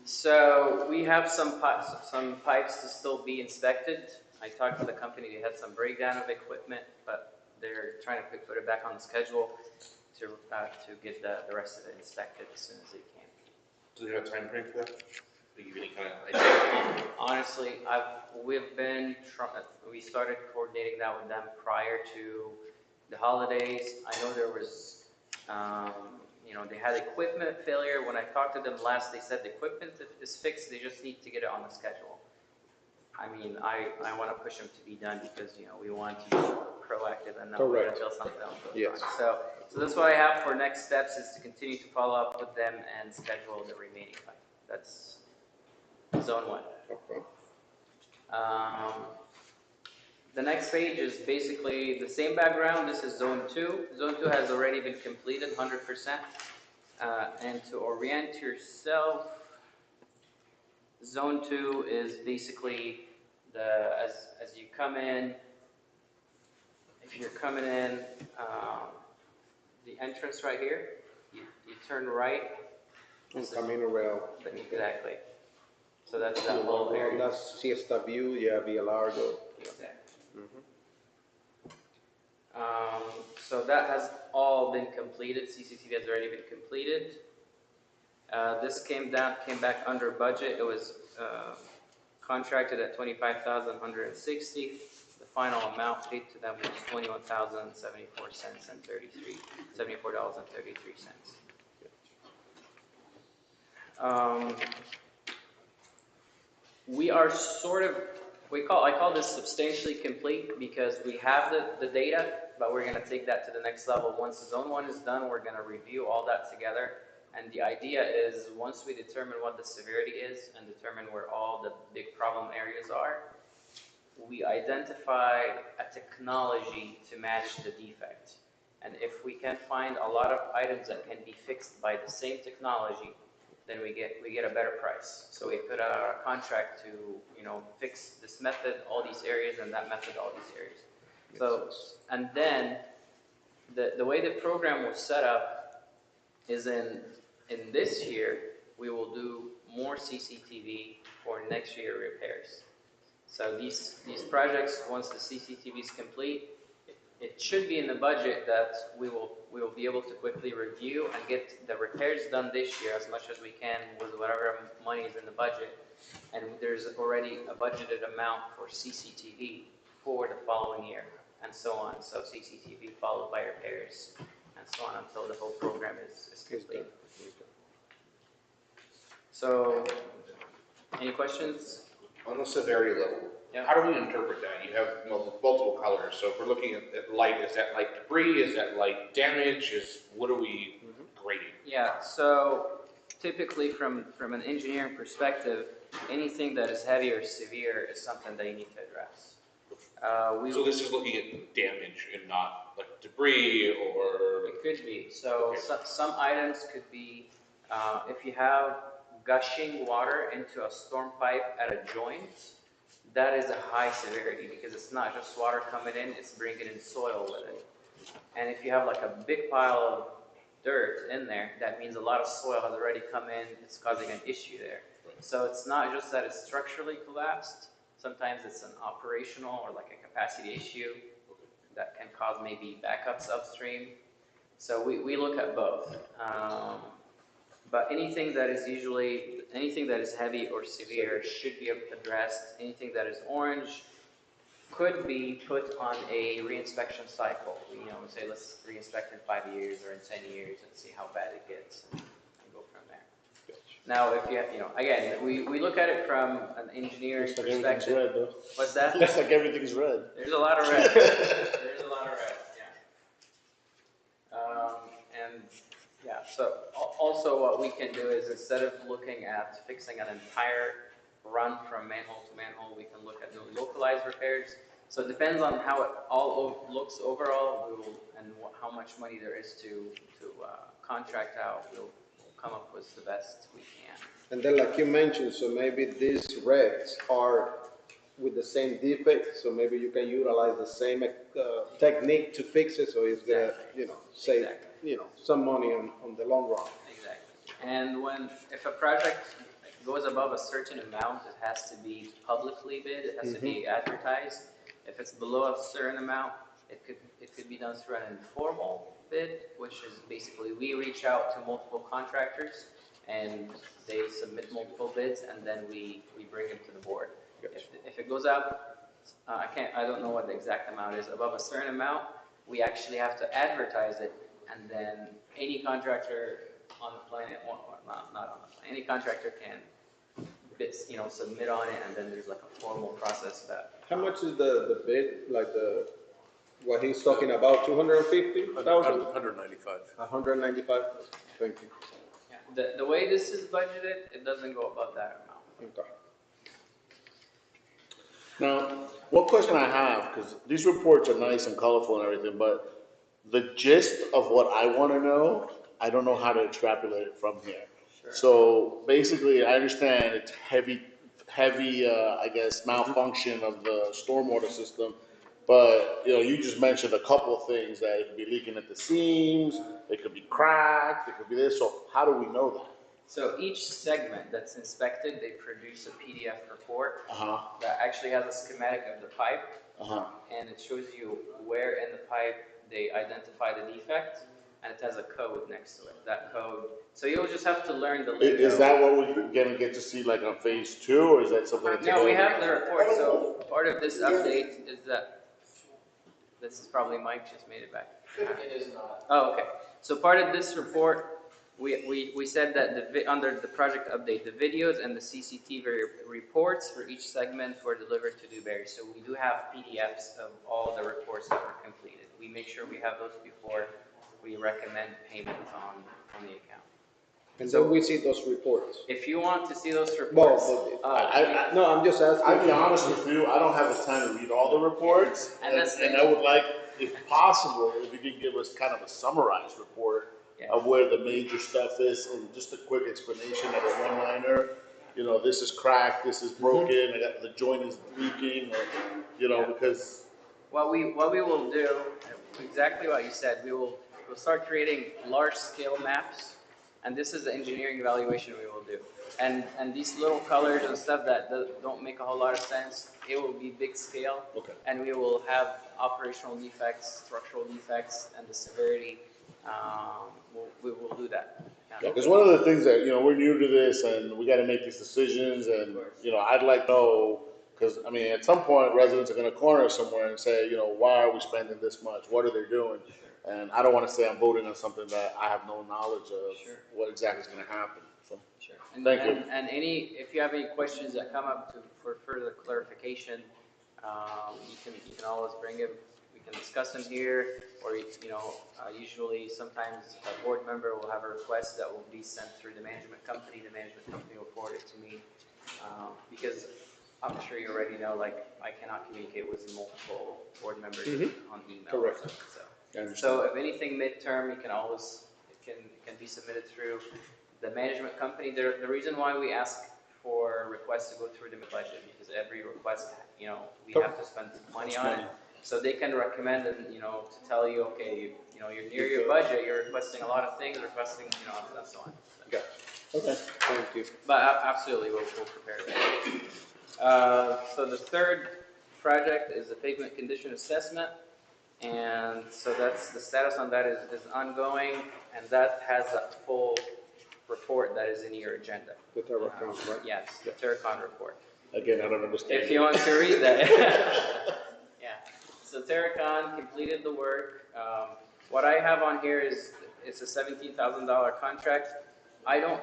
So we have some pipes to still be inspected. I talked to the company, they had some breakdown of equipment, but they're trying to put it back on the schedule to get the rest of it inspected as soon as they can. Do they have a time frame for that? Do you give any kind of idea? Honestly, we started coordinating that with them prior to the holidays. I know there was, they had equipment failure. When I talked to them last, they said the equipment is fixed, they just need to get it on the schedule. I mean, I want to push them to be done because, we want to be proactive and not wait Correct. until something else goes Yes. wrong. So that's what I have for next steps, is to continue to follow up with them and schedule the remaining pipe. That's zone 1. Okay. The next page is basically the same background. This is zone 2. Zone 2 has already been completed 100%. And to orient yourself, zone 2 is basically as you come in, if you're coming in, the entrance right here, you turn right. And Camino Real. Exactly. So that's that whole area. That's Siesta View, yeah, Villa Largo. Exactly. Mhm. So that has all been completed. CCTV has already been completed. This came back under budget. It was contracted at $25,160. The final amount paid to them was $21,074 and $74.33. We are I call this substantially complete because we have the data, but we're going to take that to the next level. Once zone 1 is done, we're going to review all that together. And the idea is, once we determine what the severity is and determine where all the big problem areas are, we identify a technology to match the defect. And if we can find a lot of items that can be fixed by the same technology, then we get a better price. So we put out a contract to fix this method, all these areas, and that method, all these areas. So, and then the way the program was set up is in this year we will do more CCTV for next year repairs. So these projects, once the CCTV is complete, it should be in the budget that we will be able to quickly review and get the repairs done this year as much as we can with whatever money is in the budget. And there's already a budgeted amount for CCTV for the following year, and so on. So CCTV followed by repairs, and so on until the whole program is complete. So, any questions? On the severity level, Yeah. how do we interpret that? You have multiple colors, so if we're looking at light, is that light debris, is that light damage, what are we grading? Yeah, so typically from an engineering perspective, anything that is heavy or severe is something that you need to address. So this is looking at damage and not like debris or? It could be. So some items could be, if you have gushing water into a storm pipe at a joint, that is a high severity because it's not just water coming in, it's bringing in soil with it. And if you have like a big pile of dirt in there, that means a lot of soil has already come in, it's causing an issue there. So it's not just that it's structurally collapsed, sometimes it's an operational or like a capacity issue that can cause maybe backups upstream. So we look at both. But anything that is heavy or severe should be addressed. Anything that is orange could be put on a reinspection cycle. We say let's reinspect in 5 years or in 10 years and see how bad it gets and go from there. Now, if again, we look at it from an engineering perspective. Everything's red, though. What's that? Looks like everything's red. There's a lot of red. There's a lot of red, yeah. So also what we can do is instead of looking at fixing an entire run from manhole to manhole, we can look at localized repairs. So it depends on how it all looks overall, and how much money there is to contract out. We'll come up with the best we can. And then like you mentioned, so maybe these reds are with the same defect, so maybe you can utilize the same technique to fix it, so it's gonna, save, some money on the long run. Exactly. And if a project goes above a certain amount, it has to be publicly bid, it has to be advertised. If it's below a certain amount, it could be done through an informal bid, which is basically we reach out to multiple contractors and they submit multiple bids, and then we bring them to the board. If it goes up, I don't know what the exact amount is, above a certain amount, we actually have to advertise it, and then any contractor on the planet, not on the planet, any contractor can submit on it, and then there's like a formal process that. How much is the bid, like what he's talking about, 250,000? 195. 195, thank you. Yeah. The way this is budgeted, it doesn't go above that amount. Okay. Now, one question I have, because these reports are nice and colorful and everything, but the gist of what I want to know, I don't know how to extrapolate it from here. Sure. So basically, I understand it's heavy, I guess, malfunction of the stormwater system. But, you just mentioned a couple of things, that it could be leaking at the seams, it could be cracked, it could be this. So how do we know that? So each segment that's inspected, they produce a PDF report that actually has a schematic of the pipe, and it shows you where in the pipe they identify the defect, and it has a code next to it. That code. So you'll just have to learn the lingo. Is that what we're gonna get to see like on phase 2, or is that something? No, we have the report. So part of this update is that this is probably Mike just made it back. It is not. Oh, okay. So part of this report, we said that under the project update, the videos and the CCTV reports for each segment were delivered to Dewberry. So we do have PDFs of all the reports that were completed. We make sure we have those before we recommend payment on the account. And so we see those reports. If you want to see those reports, no, I'm just asking. I'll be honest with you, I don't have the time to read all the reports, and I would like, if possible, if you could give us kind of a summarized report of where the major stuff is, and just a quick explanation of a one-liner. This is cracked, this is broken, the joint is leaking, or, because. What we will do, exactly what you said, we'll start creating large-scale maps. And this is the engineering evaluation we will do. And these little colors and stuff that don't make a whole lot of sense, it will be big scale. Okay. And we will have operational defects, structural defects, and the severity. We will do that. Because one of the things that, we're new to this and we got to make these decisions, and, I'd like to know, because, at some point residents are going to corner somewhere and say, why are we spending this much? What are they doing? And I don't want to say I'm voting on something that I have no knowledge of Sure. what exactly is going to happen. So, Sure. Thank you. And if you have any questions that come up for further clarification, you can always bring them. We can discuss them here, or usually sometimes a board member will have a request that will be sent through the management company. The management company will forward it to me, because I'm sure you already know, like, I cannot communicate with multiple board members on email. Correct. So if anything midterm, it can be submitted through the management company. The reason why we ask for requests to go through the budget, because every request, we have to spend money on it. So they can recommend and, to tell you, okay, you're near your budget, you're requesting a lot of things, requesting, and so on. yeah. Okay. Thank you. But absolutely, we'll prepare it. So the third project is the pavement condition assessment. And so that's the status on that is ongoing, and that has a full report that is in your agenda. The Terracon, right? Yes, the Terracon report. Again, I don't understand. If you want to read that. Yeah. So Terracon completed the work. What I have on here is it's a $17,000 contract. I don't.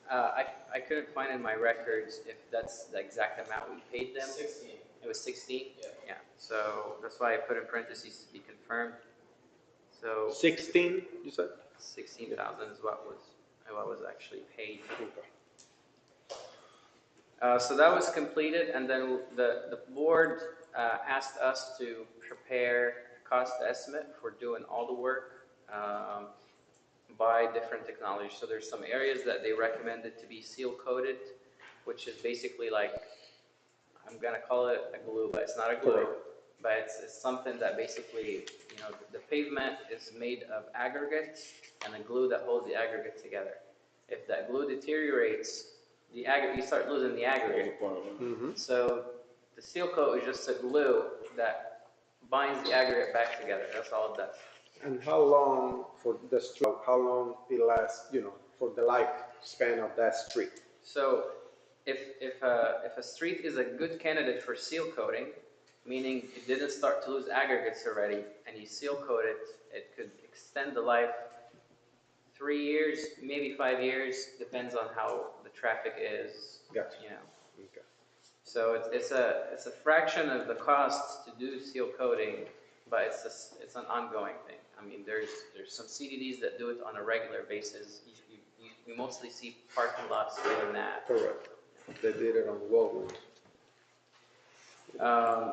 I couldn't find in my records if that's the exact amount we paid them. 16. It was 16? Yeah. Yeah. So that's why I put in parentheses to be confirmed. So 16, you said? 16,000 is what was actually paid. So that was completed, and then the board asked us to prepare a cost estimate for doing all the work by different technologies. So there's some areas that they recommended to be seal coated, which is basically like, I'm gonna call it a glue, but it's not a glue. Correct. But it's something that basically, the pavement is made of aggregates and a glue that holds the aggregate together. If that glue deteriorates, you start losing the aggregate. So the seal coat is just a glue that binds the aggregate back together. That's all it does. And how long for the street, how long it lasts, for the lifespan of that street? So if a street is a good candidate for seal coating, meaning it didn't start to lose aggregates already, and you seal coat it, it could extend the life 3 years, maybe 5 years, depends on how the traffic is. Gotcha. Okay. So it's a fraction of the cost to do seal coating, but it's an ongoing thing. I mean, there's some CDDs that do it on a regular basis. You mostly see parking lots doing that. Correct. They did it on Walgreens.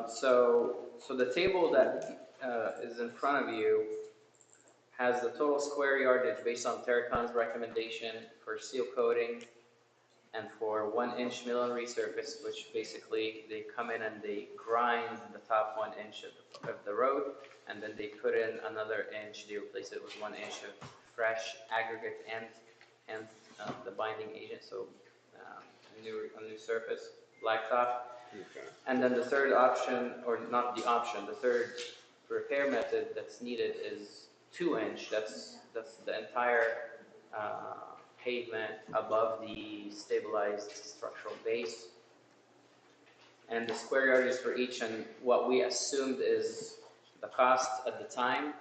So the table that is in front of you has the total square yardage based on Terracon's recommendation for seal coating and for 1-inch mill and resurface, which basically they come in and they grind the top 1 inch of the road, and then they put in another inch. They replace it with 1 inch of fresh aggregate and the binding agent, so a new surface, blacktop. Okay. And then the third option, or not the option, the third repair method that's needed is 2-inch. That's the entire pavement above the stabilized structural base. And the square yardage for each, and what we assumed is the cost at the time.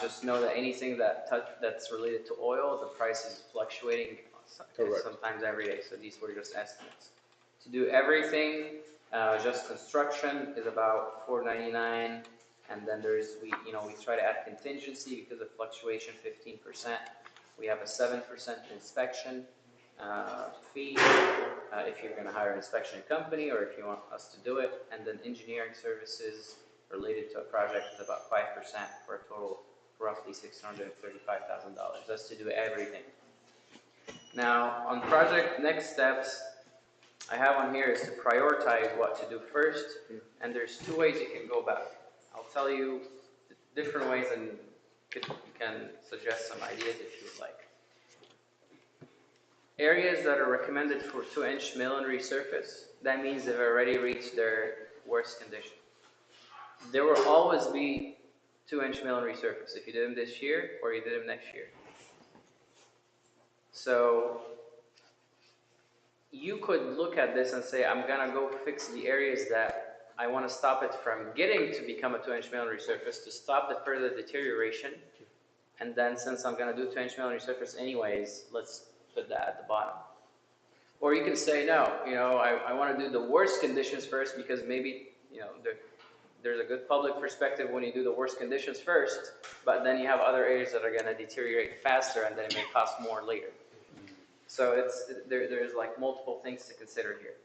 Just know that anything that's related to oil, the price is fluctuating sometimes every day. So these were just estimates. To do everything, just construction is about $499, and then we try to add contingency because of fluctuation, 15%. We have a 7% inspection fee if you're going to hire an inspection company or if you want us to do it, and then engineering services related to a project is about 5% for a total roughly $635,000. That's to do everything. Now, on project next steps, I have on here is to prioritize what to do first, and there's 2 ways you can go about it. I'll tell you different ways, and you can suggest some ideas if you'd like. Areas that are recommended for 2-inch mill and resurface, that means they've already reached their worst condition. There will always be 2-inch mill and resurface if you did them this year or you did them next year. So you could look at this and say, I'm gonna go fix the areas that I want to stop it from getting to become a 2-inch mill and resurface to stop the further deterioration. And then since I'm going to do 2-inch mill and resurface anyways, let's put that at the bottom. Or you can say, no, I want to do the worst conditions first because maybe, there's a good public perspective when you do the worst conditions first, but then you have other areas that are going to deteriorate faster and then it may cost more later. So there's like multiple things to consider here.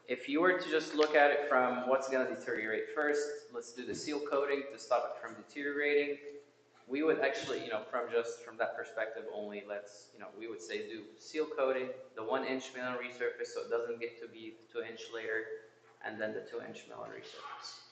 If you were to just look at it from what's going to deteriorate first, let's do the seal coating to stop it from deteriorating. We would actually, from that perspective only, we would say do seal coating, the 1-inch mill and resurface so it doesn't get to be 2-inch later, and then the 2-inch mill and resurface.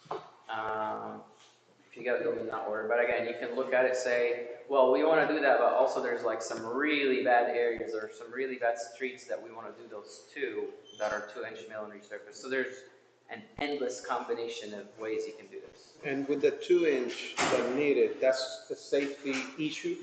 If you got to do them in that order. But again, you can look at it, say, well, we want to do that, but also there's like some really bad areas or some really bad streets that we want to do those two that are 2-inch mill and resurface. So there's an endless combination of ways you can do this. And with the 2-inch that needed, that's a safety issue?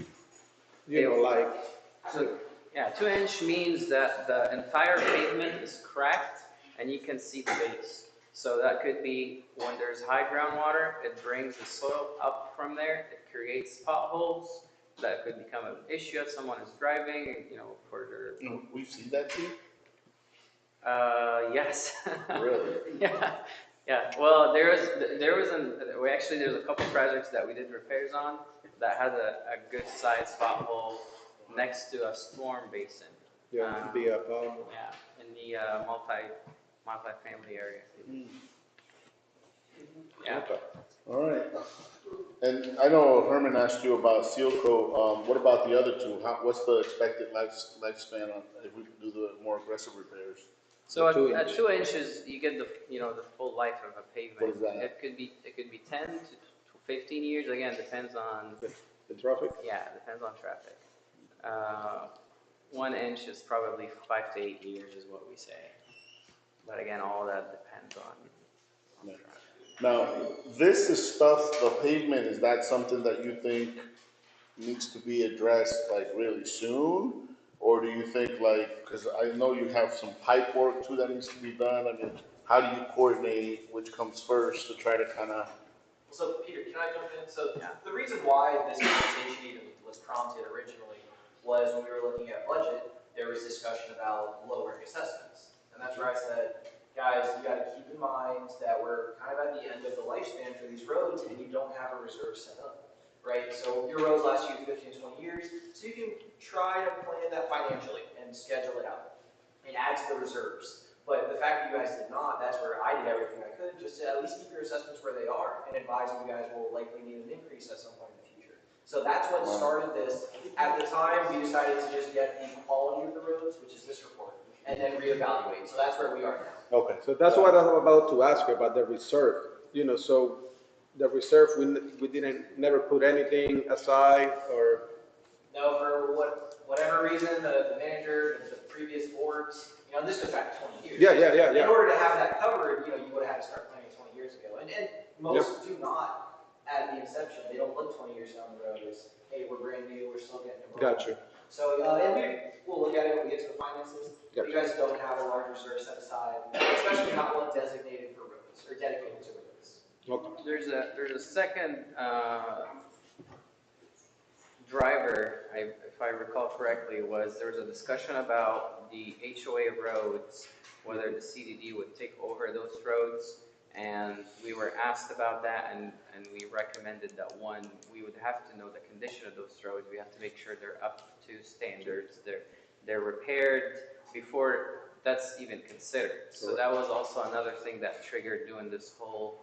So, yeah, 2-inch means that the entire pavement is cracked and you can see the base. So that could be when there's high groundwater, it brings the soil up from there, it creates potholes. That could become an issue if someone is driving, for their... We've seen that too? Yes. Really? Yeah. Well, there's a couple projects that we did repairs on that had a good sized pothole next to a storm basin. Yeah, in the multi-family area. Yeah. Okay. All right. And I know Herman asked you about seal coat. What about the other two? What's the expected lifespan on if we do the more aggressive repairs? So at 2 inches, you get the full life of a pavement. What is that? It could be 10 to 15 years. Again, depends on the traffic. Yeah, depends on traffic. 1 inch is probably 5 to 8 years, is what we say. But again, all that depends on traffic. Now, this is stuff. The pavement, is that something that you think needs to be addressed like really soon? Or do you think because I know you have some pipe work too that needs to be done. I mean, how do you coordinate which comes first to try to kind of... So Peter, can I jump in? So the reason why this conversation even was prompted originally was when we were looking at budget, there was discussion about lowering assessments. And that's where I said, guys, you got to keep in mind that we're kind of at the end of the lifespan for these roads and you don't have a reserve set up. Right, so your roads last you 15 to 20 years, so you can try to plan that financially and schedule it out and add to the reserves. But the fact that you guys did not, that's where I did everything I could just to at least keep your assessments where they are and advise you guys will likely need an increase at some point in the future. So that's what started this. At the time, we decided to just get the quality of the roads, which is this report, and then reevaluate. So that's where we are now. Okay, so that's what I'm about to ask you about the reserve. So the reserve, we never put anything aside, or? No, for whatever reason, the manager, the previous boards, this goes back to 20 years. Yeah. In order to have that covered, you would have had to start planning 20 years ago. And most do not at the inception. They don't look 20 years down the road as, hey, we're brand new, we're still getting involved. Gotcha. So, and we'll look at it when we get to the finances. Gotcha. You guys don't have a large reserve set aside, especially not one designated for roads or dedicated to roads. Okay. There's a second driver, if I recall correctly, there was a discussion about the HOA roads, whether the CDD would take over those roads, and we were asked about that, and we recommended that we would have to know the condition of those roads. We have to make sure they're up to standards, they're repaired before that's even considered. So that was also another thing that triggered doing this whole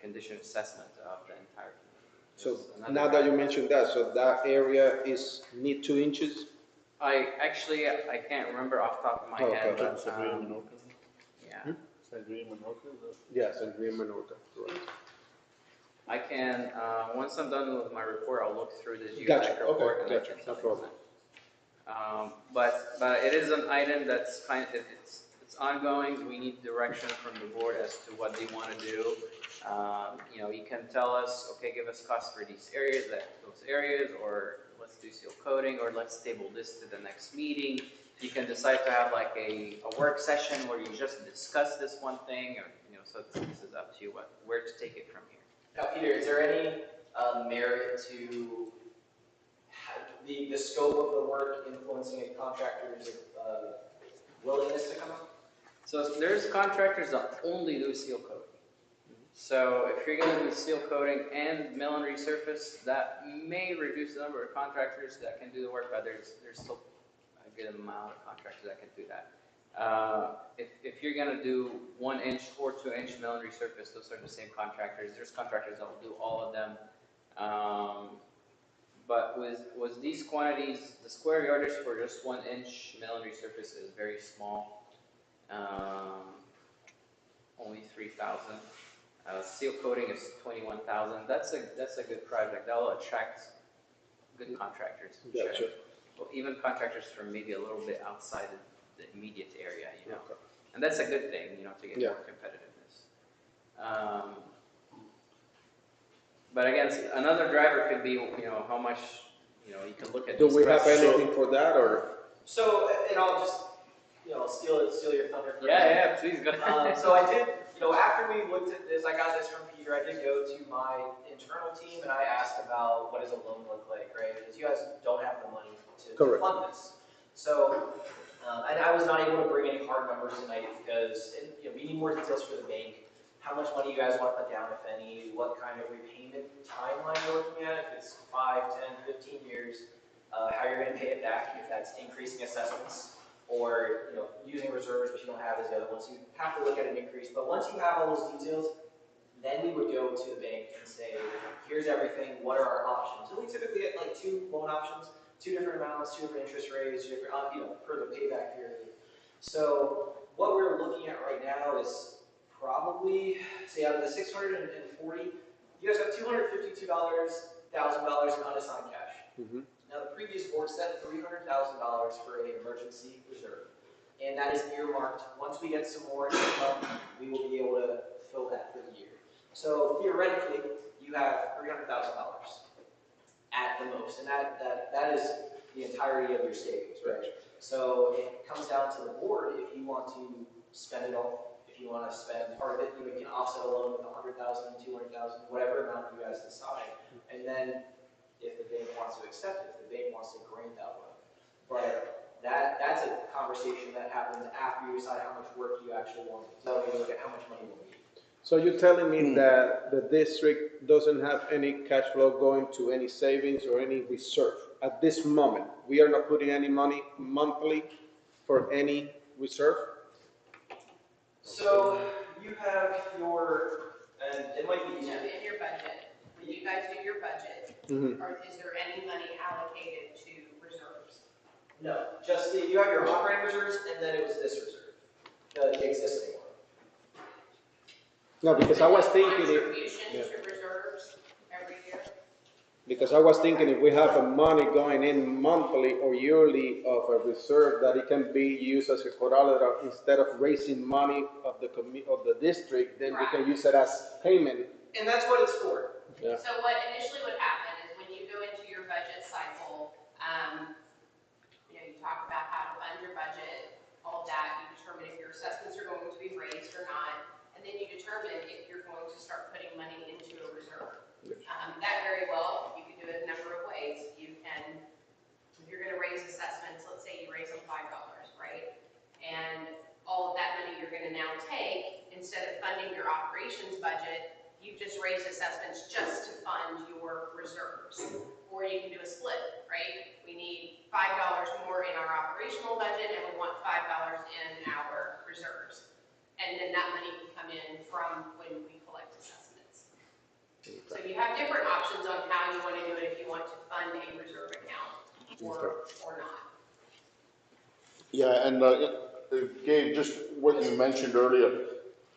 condition assessment of the entire community. So now that you mentioned that, so that area need 2 inches? I can't remember off the top of my head, but yeah. Yes, Sangria Menorca, correct. I can, once I'm done with my report, I'll look through the geotech Gotcha. report. Okay, And gotcha, no problem. But it is an item that's it's ongoing. We need direction from the board as to what they want to do. You can tell us, okay, give us costs for those areas, or let's do seal coating, or let's table this to the next meeting. You can decide to have like a work session where you just discuss this one thing, or so this is up to you where to take it from here. Now, Peter, is there any merit to the scope of the work influencing a contractor's willingness to come out? So there's contractors that only do seal coating. So if you're going to do seal coating and mill and resurface, that may reduce the number of contractors that can do the work, but there's still a good amount of contractors that can do that. If you're going to do 1 inch or 2 inch mill and resurface, those are the same contractors. There's contractors that will do all of them. But with these quantities, the square yardage for just 1 inch mill and resurface is very small. Only 3,000. Seal coating is 21,000. That's a good project. That will attract good contractors. Gotcha. Well, even contractors from maybe a little bit outside of the immediate area, Okay. And that's a good thing, to get more competitiveness. But again, another driver could be, how much, you can look at. Do we have anything for that, or? So, and I'll just, steal your thunder. Yeah, please go. So I did, after we looked at this, I got this from Peter. I did go to my internal team and I asked about what does a loan look like, right? Because you guys don't have the money to fund this. So, and I was not able to bring any hard numbers tonight because we need more details for the bank. How much money you guys want to put down, if any, what kind of repayment timeline you're looking at, if it's 5, 10, 15 years, how you're going to pay it back, if that's increasing assessments, or using reserves, which you don't have as the other ones. So you have to look at an increase. But once you have all those details, then we would go to the bank and say, here's everything, what are our options? And we typically get like 2 loan options, 2 different amounts, 2 different interest rates, 2 different, per the payback period. So what we're looking at right now is probably, say out of the 640, you guys have $252,000 in unassigned cash. Mm-hmm. Now the previous board set $300,000 for an emergency reserve, and that is earmarked. Once we get some more income, we will be able to fill that for the year. So theoretically, you have $300,000 at the most, and that is the entirety of your savings, right? So it comes down to the board if you want to spend it all. If you want to spend part of it, you can offset a loan with $100,000, $200,000, whatever amount you guys decide, and then if the bank wants to accept it, if the bank wants to grant that loan. But that's a conversation that happens after you decide how much work you actually want. So we look at how much money we'll need. So you're telling me that the district doesn't have any cash flow going to any savings or any reserve at this moment? We are not putting any money monthly for any reserve? So you have and it might be easier. In your budget, when you guys do your budget, or is there any money allocated to reserves? No, just you have your operating reserves, and then it was this reserve, the existing one. No, because I was thinking Contribution to reserves every year? Because I was thinking if we have a money going in monthly or yearly of a reserve, that it can be used as a collateral instead of raising money of the district, then we can use it as payment. And that's what it's for. Yeah. So what initially would happen is when you go into your budget cycle, you talk about how to fund your budget, all that, you determine if your assessments are going to be raised or not, and then you determine if you're going to start putting money into a reserve. That very well, you can do it a number of ways. You can, if you're going to raise assessments, let's say you raise them $5, right? And all of that money you're going to now take, instead of funding your operations budget, you just raise assessments just to fund your reserves. Or you can do a split, right? We need $5 more in our operational budget and we want $5 in our reserves. And then that money can come in from when we collect assessments. So you have different options on how you want to do it if you want to fund a reserve account or not. Yeah, and Gabe, just what you mentioned earlier,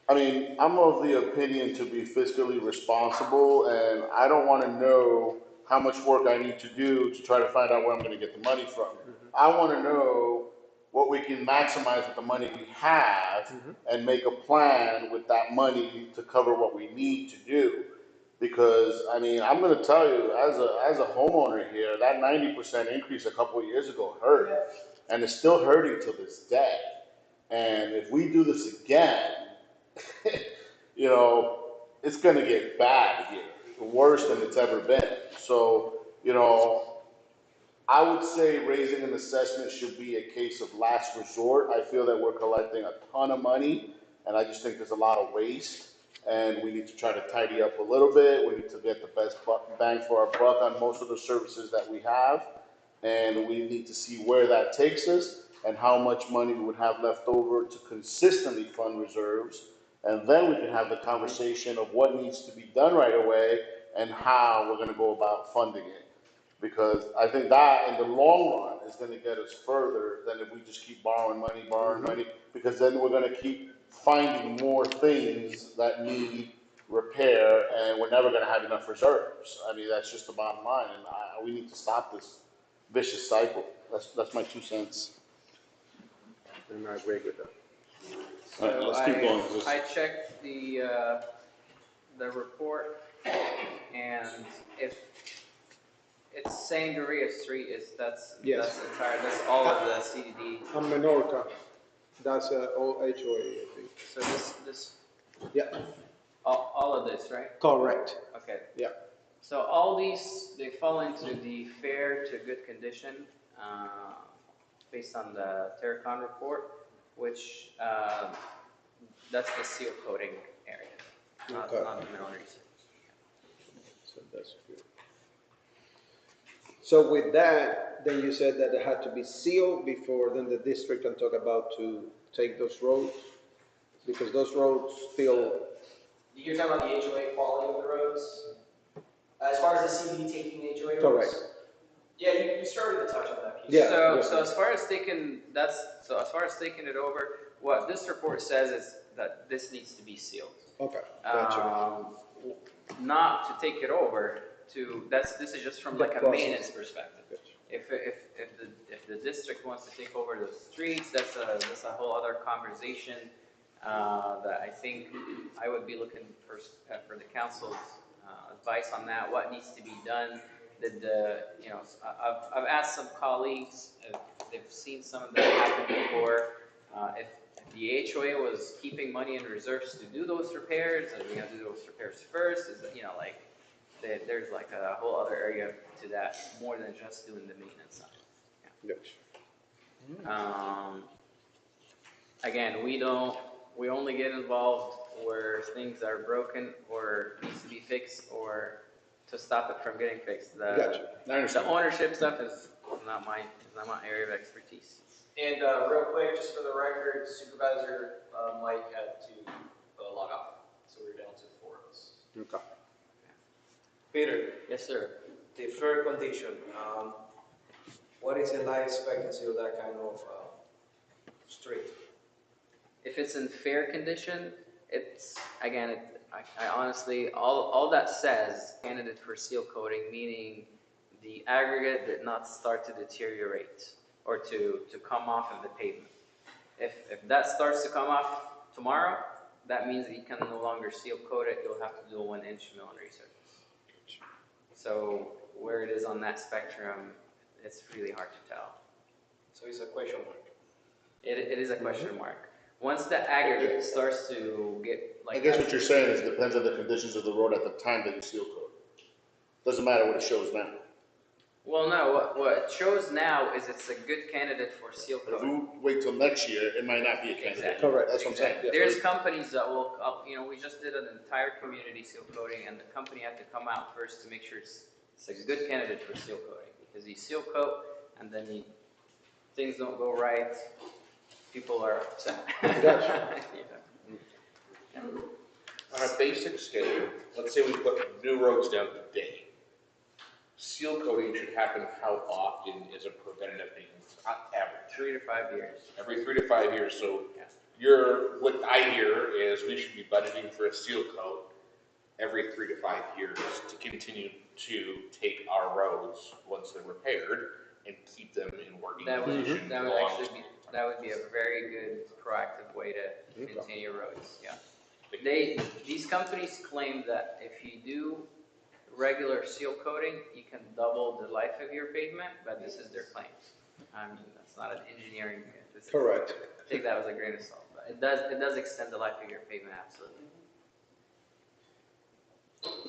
I mean, I'm of the opinion to be fiscally responsible, and I don't want to know how much work I need to do to try to find out where I'm going to get the money from. I want to know what we can maximize with the money we have and make a plan with that money to cover what we need to do. Because, I mean, I'm going to tell you, as a homeowner here, that 90% increase a couple of years ago hurt. And it's still hurting to this day. And if we do this again, you know, it's gonna get bad here, worse than it's ever been. So, you know, I would say raising an assessment should be a case of last resort. I feel that we're collecting a ton of money, and I just think there's a lot of waste, and we need to try to tidy up a little bit. We need to get the best bang for our buck on most of the services that we have, and we need to see where that takes us and how much money we would have left over to consistently fund reserves. And then we can have the conversation of what needs to be done right away and how we're gonna go about funding it. Because I think that in the long run is gonna get us further than if we just keep borrowing money, because then we're gonna keep finding more things that need repair, and we're never gonna have enough reserves. I mean, that's just the bottom line, and we need to stop this vicious cycle. That's my 2 cents. And I agree with that. All right, let's keep going. I checked the report, and if it's Sangria Street, that's Yes. that's all of the CDD. On Menorca, that's all HOA, I think. So this Yeah, all of this, right? correct. Okay. Yeah. So all these, they fall into the fair to good condition, based on the Terracon report, which, that's the seal coating area, not Okay. the mineral research. So that's good. So with that, then you said that it had to be sealed before then the district can talk about to take those roads? Because those roads still, You're talking about the HOA quality of the roads? As far as the CDD taking the HOA roads? correct. Yeah, you started to touch on that piece. Yeah. So as far as taking it over, what this report says is that this needs to be sealed. Okay, gotcha. Not to take it over this is just from The like a process. maintenance perspective. If the district wants to take over the streets, that's a whole other conversation, that I think I would be looking for the council's advice on that. What needs to be done? I've asked some colleagues if they've seen some of that happen before. If the HOA was keeping money in reserves to do those repairs, and we have to do those repairs first, is that, there's like a whole other area to that, more than just doing the maintenance side. Gotcha. Again, we only get involved where things are broken or needs to be fixed, or to stop it from getting fixed. Gotcha. The ownership stuff is not my area of expertise. And real quick, just for the record, Supervisor Mike had to log off, so we're down to the 4 of us. Okay. Peter, Yes, sir. the fair condition, what is the life expectancy of that kind of street? If it's in fair condition, it's, again, I honestly, all that says, candidate for seal coating, meaning the aggregate did not start to deteriorate or to come off of the pavement. If that starts to come off tomorrow, that means that you can no longer seal coat it, you'll have to do a 1-inch millimetry surface. So where it is on that spectrum, it's really hard to tell. So it's a question mark. Mm-hmm. It is a question mark. Once the aggregate starts to get like. I guess what you're saying is it depends on the conditions of the road at the time that you seal coat. Doesn't matter what it shows now. Well, no, what it shows now is it's a good candidate for seal But if coating. we wait till next year, it might not be a candidate. Exactly. Correct. That's what I'm saying. There's companies that will, we just did an entire community seal coating, and the company had to come out first to make sure it's a good candidate for seal coating, because you seal coat and then things don't go right, people are upset. Gotcha. On a basic scale, let's say we put new roads down today. Seal coating should happen how often is a preventative maintenance, average? 3 to 5 years. Every 3 to 5 years, so what I hear is we should be budgeting for a seal coat every 3 to 5 years to continue to take our roads once they're repaired and keep them in working condition. That would be a very good proactive way to maintain your roads, yeah. These companies claim that if you do regular seal coating, you can double the life of your pavement, but this is their claims. I mean, that's not an engineering. Correct. I think that was a grain of salt, but it does extend the life of your pavement, absolutely.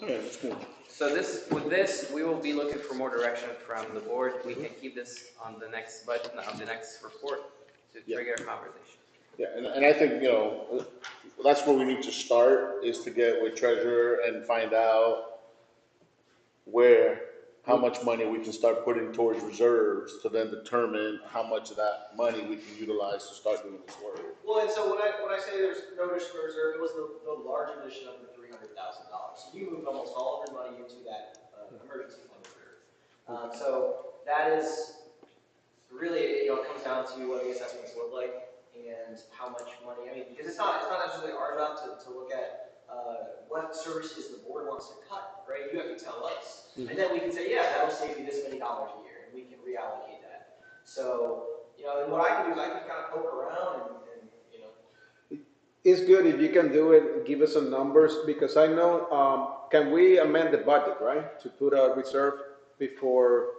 Yeah, that's cool. So with this, we will be looking for more direction from the board. We can keep this on the next budget, on the next report to trigger a conversation. Yeah, and I think, that's where we need to start, is to get with treasurer and find out how much money we can start putting towards reserves to then determine how much of that money we can utilize to start doing this work. Well, and so when I say there's no additional reserve, it was the large addition of the $300,000. So you moved almost all of your money into that emergency fund reserve. So that is really, it comes down to what the assessments look like and how much money. I mean, because it's not necessarily our job to look at what services the board wants to cut, right? You have to tell us, and then we can say, yeah, that'll save you this many dollars a year, and we can reallocate that. So, and what I can do is I can kind of poke around and It's good if you can do it, give us some numbers, because I know, can we amend the budget, right? To put a reserve before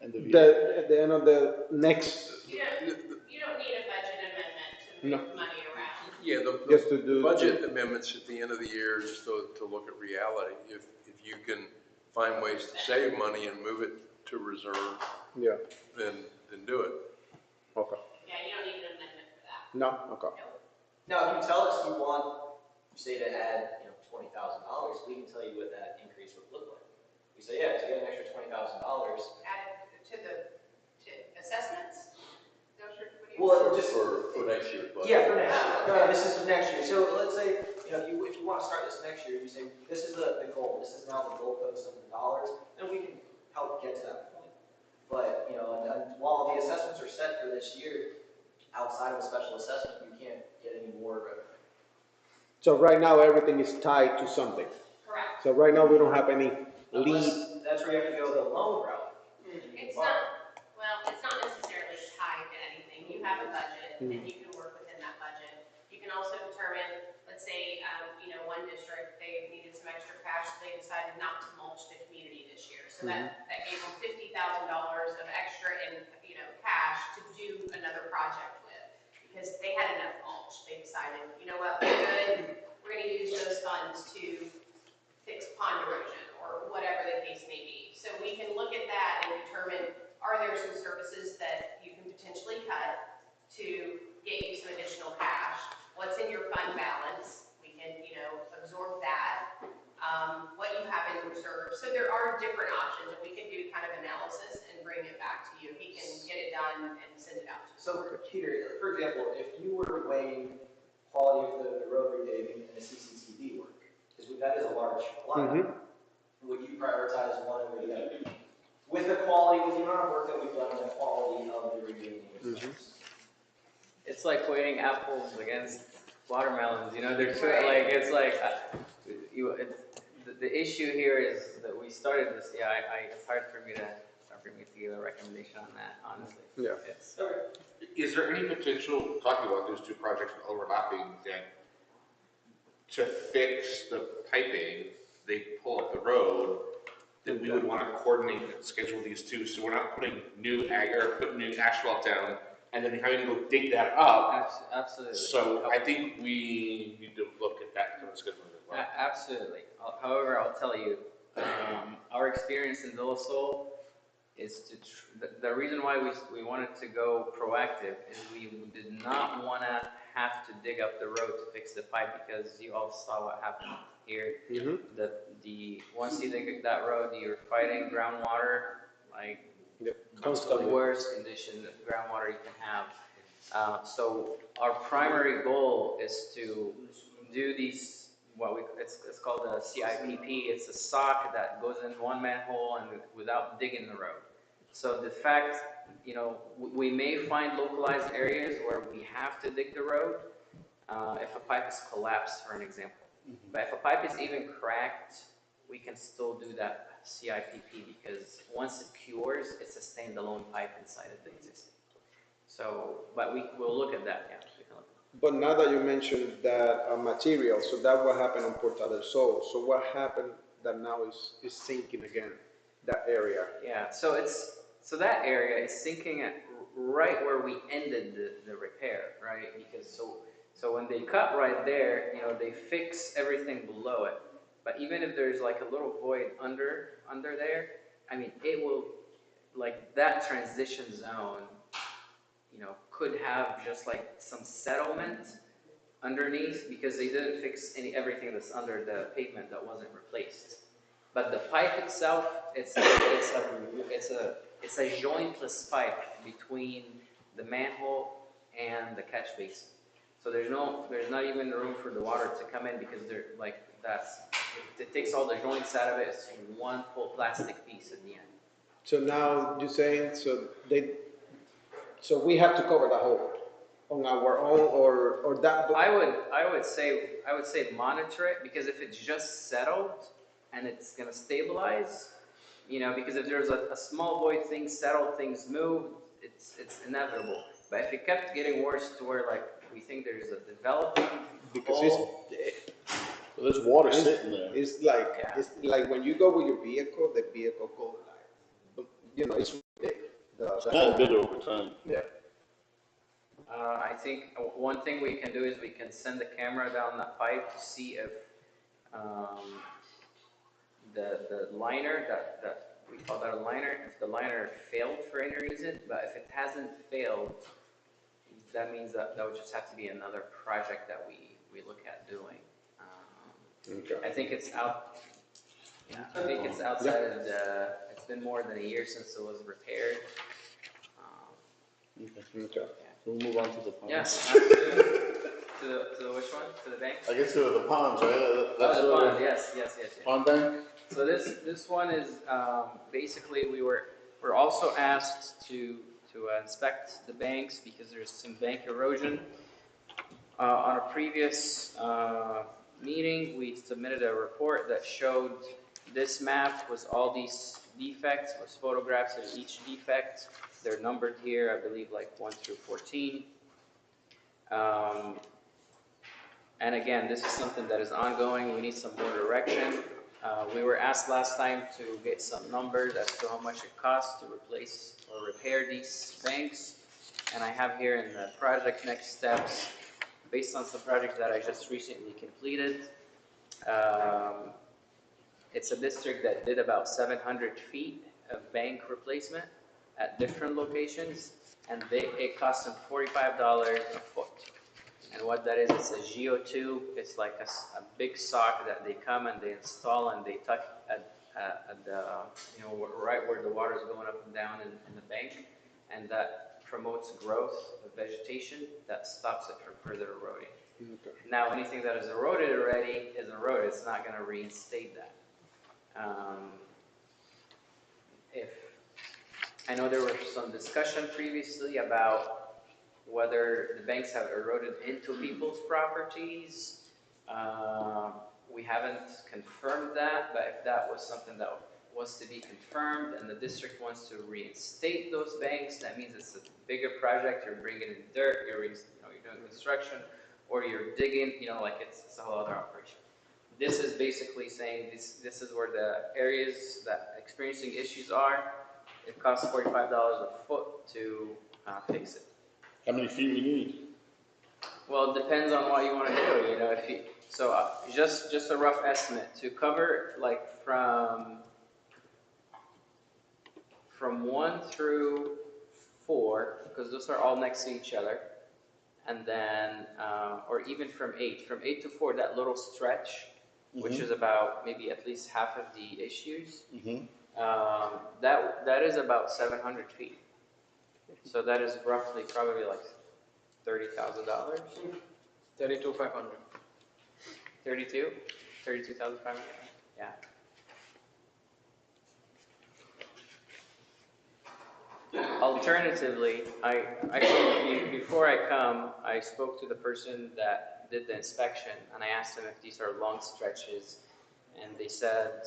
the end of the next. You don't need a budget amendment to move money around. Yeah, Just to do the budget amendments at the end of the year, just to look at reality. If you can find ways to save money and move it to reserve, Yeah. then do it. Okay. Yeah, you don't need an amendment for that. No? Okay. now if you tell us you want, say, to add, $20,000, we can tell you what that increase would look like. We say, yeah, to get an extra $20,000. Add to assessments? Well, just For next year's budget. Yeah, for next year. No, this is for next year. So let's say, if you want to start this next year, you say, this is the goal. This is now the goalpost of the dollars, and we can help get to that point. But, and while the assessments are set for this year, outside of a special assessment, you can't get any more revenue. So right now, everything is tied to something. Correct. So right now, we don't have any lead. That's where you have to go the loan route. It's not necessarily tied to anything. You have a budget, and you can work within that budget. You can also determine, let's say, one district, they needed some extra cash, so they decided not to mulch the community this year. So that gave them $50,000 of extra in, cash to do another project with, because they had enough mulch. They decided, you know what, we're good. We're going to use those funds to fix pond erosion or whatever the case may be. So we can look at that and determine, are there some services that you can potentially cut to get you some additional cash? What's in your fund balance? We can, absorb that. What you have in reserve. So there are different options, and we can do kind of analysis and bring it back to you. He can get it done and send it out to you. So, Peter, for example, if you were weighing quality of the road repaving and the CCTV work, because that is a large line, would you prioritize one over the other? With the amount of work that we've done and the quality of the repaving results. It's like weighing apples against watermelons. They're two, it's like the issue here is that we started this. Yeah, it's hard for me to give a recommendation on that, honestly. Yeah. Is there any potential, talking about those two projects overlapping, that to fix the piping, they pull up the road, that we would want to coordinate and schedule these two, so we're not putting new asphalt down and then having to go dig that up. Absolutely. So I think we need to look at that kind of scheduling as well. Absolutely. However, I'll tell you, our experience in Del Sol is the reason why we wanted to go proactive is we did not want to have to dig up the road to fix the pipe, because you all saw what happened here. Once you dig that road, you're fighting groundwater, the worst condition of groundwater you can have. So our primary goal is to do these, it's called a CIPP. It's a sock that goes in one manhole and without digging the road. So the fact, we may find localized areas where we have to dig the road if a pipe is collapsed, for an example. But if a pipe is even cracked, we can still do that CIPP, because once it cures, it's a standalone pipe inside of the existing. So, but we'll look at that, yeah. But now that you mentioned that material, so that what happened on Puerta del Sol. So what happened that now is sinking again, that area? Yeah, so that area is sinking at right where we ended the repair, right? Because so when they cut right there, they fix everything below it. But even if there's like a little void under there, I mean, it will, like that transition zone, you know, could have just like some settlement underneath because they didn't fix everything that's under the pavement that wasn't replaced. But the pipe itself, it's a jointless pipe between the manhole and the catch basin. So there's not even room for the water to come in because it takes all the joints out of it. It's one full plastic piece at the end. So now you're saying, so we have to cover the hole on our own or that? I would say monitor it, because if it's just settled and it's gonna stabilize, you know, because if there's a small void, things settle, things move, it's inevitable. But if it kept getting worse to where like we think there's a developing hole, there's water sitting there. It's like when you go with your vehicle, the vehicle goes like, you know, it's big. It's gotten bigger over time. Yeah. I think one thing we can do is we can send the camera down that pipe to see if the liner, that we call that a liner, if the liner failed for any reason. But if it hasn't failed, that means that would just have to be another project that we look at doing. Okay. I think it's out. Yeah, I think it's outside of the. It's been more than a year since it was repaired. Okay. So we'll move on to the ponds. Yes. To the which one? To the bank? I guess to the ponds, right? That's the pond. Yes. Pond bank. So this one is basically we're also asked to inspect the banks because there's some bank erosion. On a previous meeting, we submitted a report that showed this map was all these defects, was photographs of each defect. They're numbered here, I believe, like 1 through 14. And again, this is something that is ongoing. We need some more direction. We were asked last time to get some numbers as to how much it costs to replace or repair these banks. And I have here in the project next steps, based on some projects that I just recently completed. It's a district that did about 700 feet of bank replacement at different locations, and it cost them $45 a foot. And what that is, it's a geotube. It's like a big sock that they come and they install and they tuck at the, you know, right where the water is going up and down in the bank, and that promotes growth of vegetation that stops it from further eroding. Okay. Now, anything that is eroded already is eroded. It's not going to reinstate that. I know there was some discussion previously about whether the banks have eroded into people's properties. We haven't confirmed that, but if that was something that was to be confirmed and the district wants to reinstate those banks, that means it's a bigger project. You're bringing in dirt, you're doing construction, or you're digging, you know, like it's a whole other operation. This is basically saying this is where the areas that experiencing issues are. It costs $45 a foot to fix it. How many feet we need? Well, it depends on what you want to do. You know, just a rough estimate to cover like from 1 through 4, because those are all next to each other, and then or even from 8 to 4, that little stretch, which is about maybe at least half of the issues. That is about 700 feet. So that is roughly probably like $30,000. 32,500. 32,500. Yeah. Alternatively, before I come, I spoke to the person that did the inspection, and I asked them if these are long stretches, and they said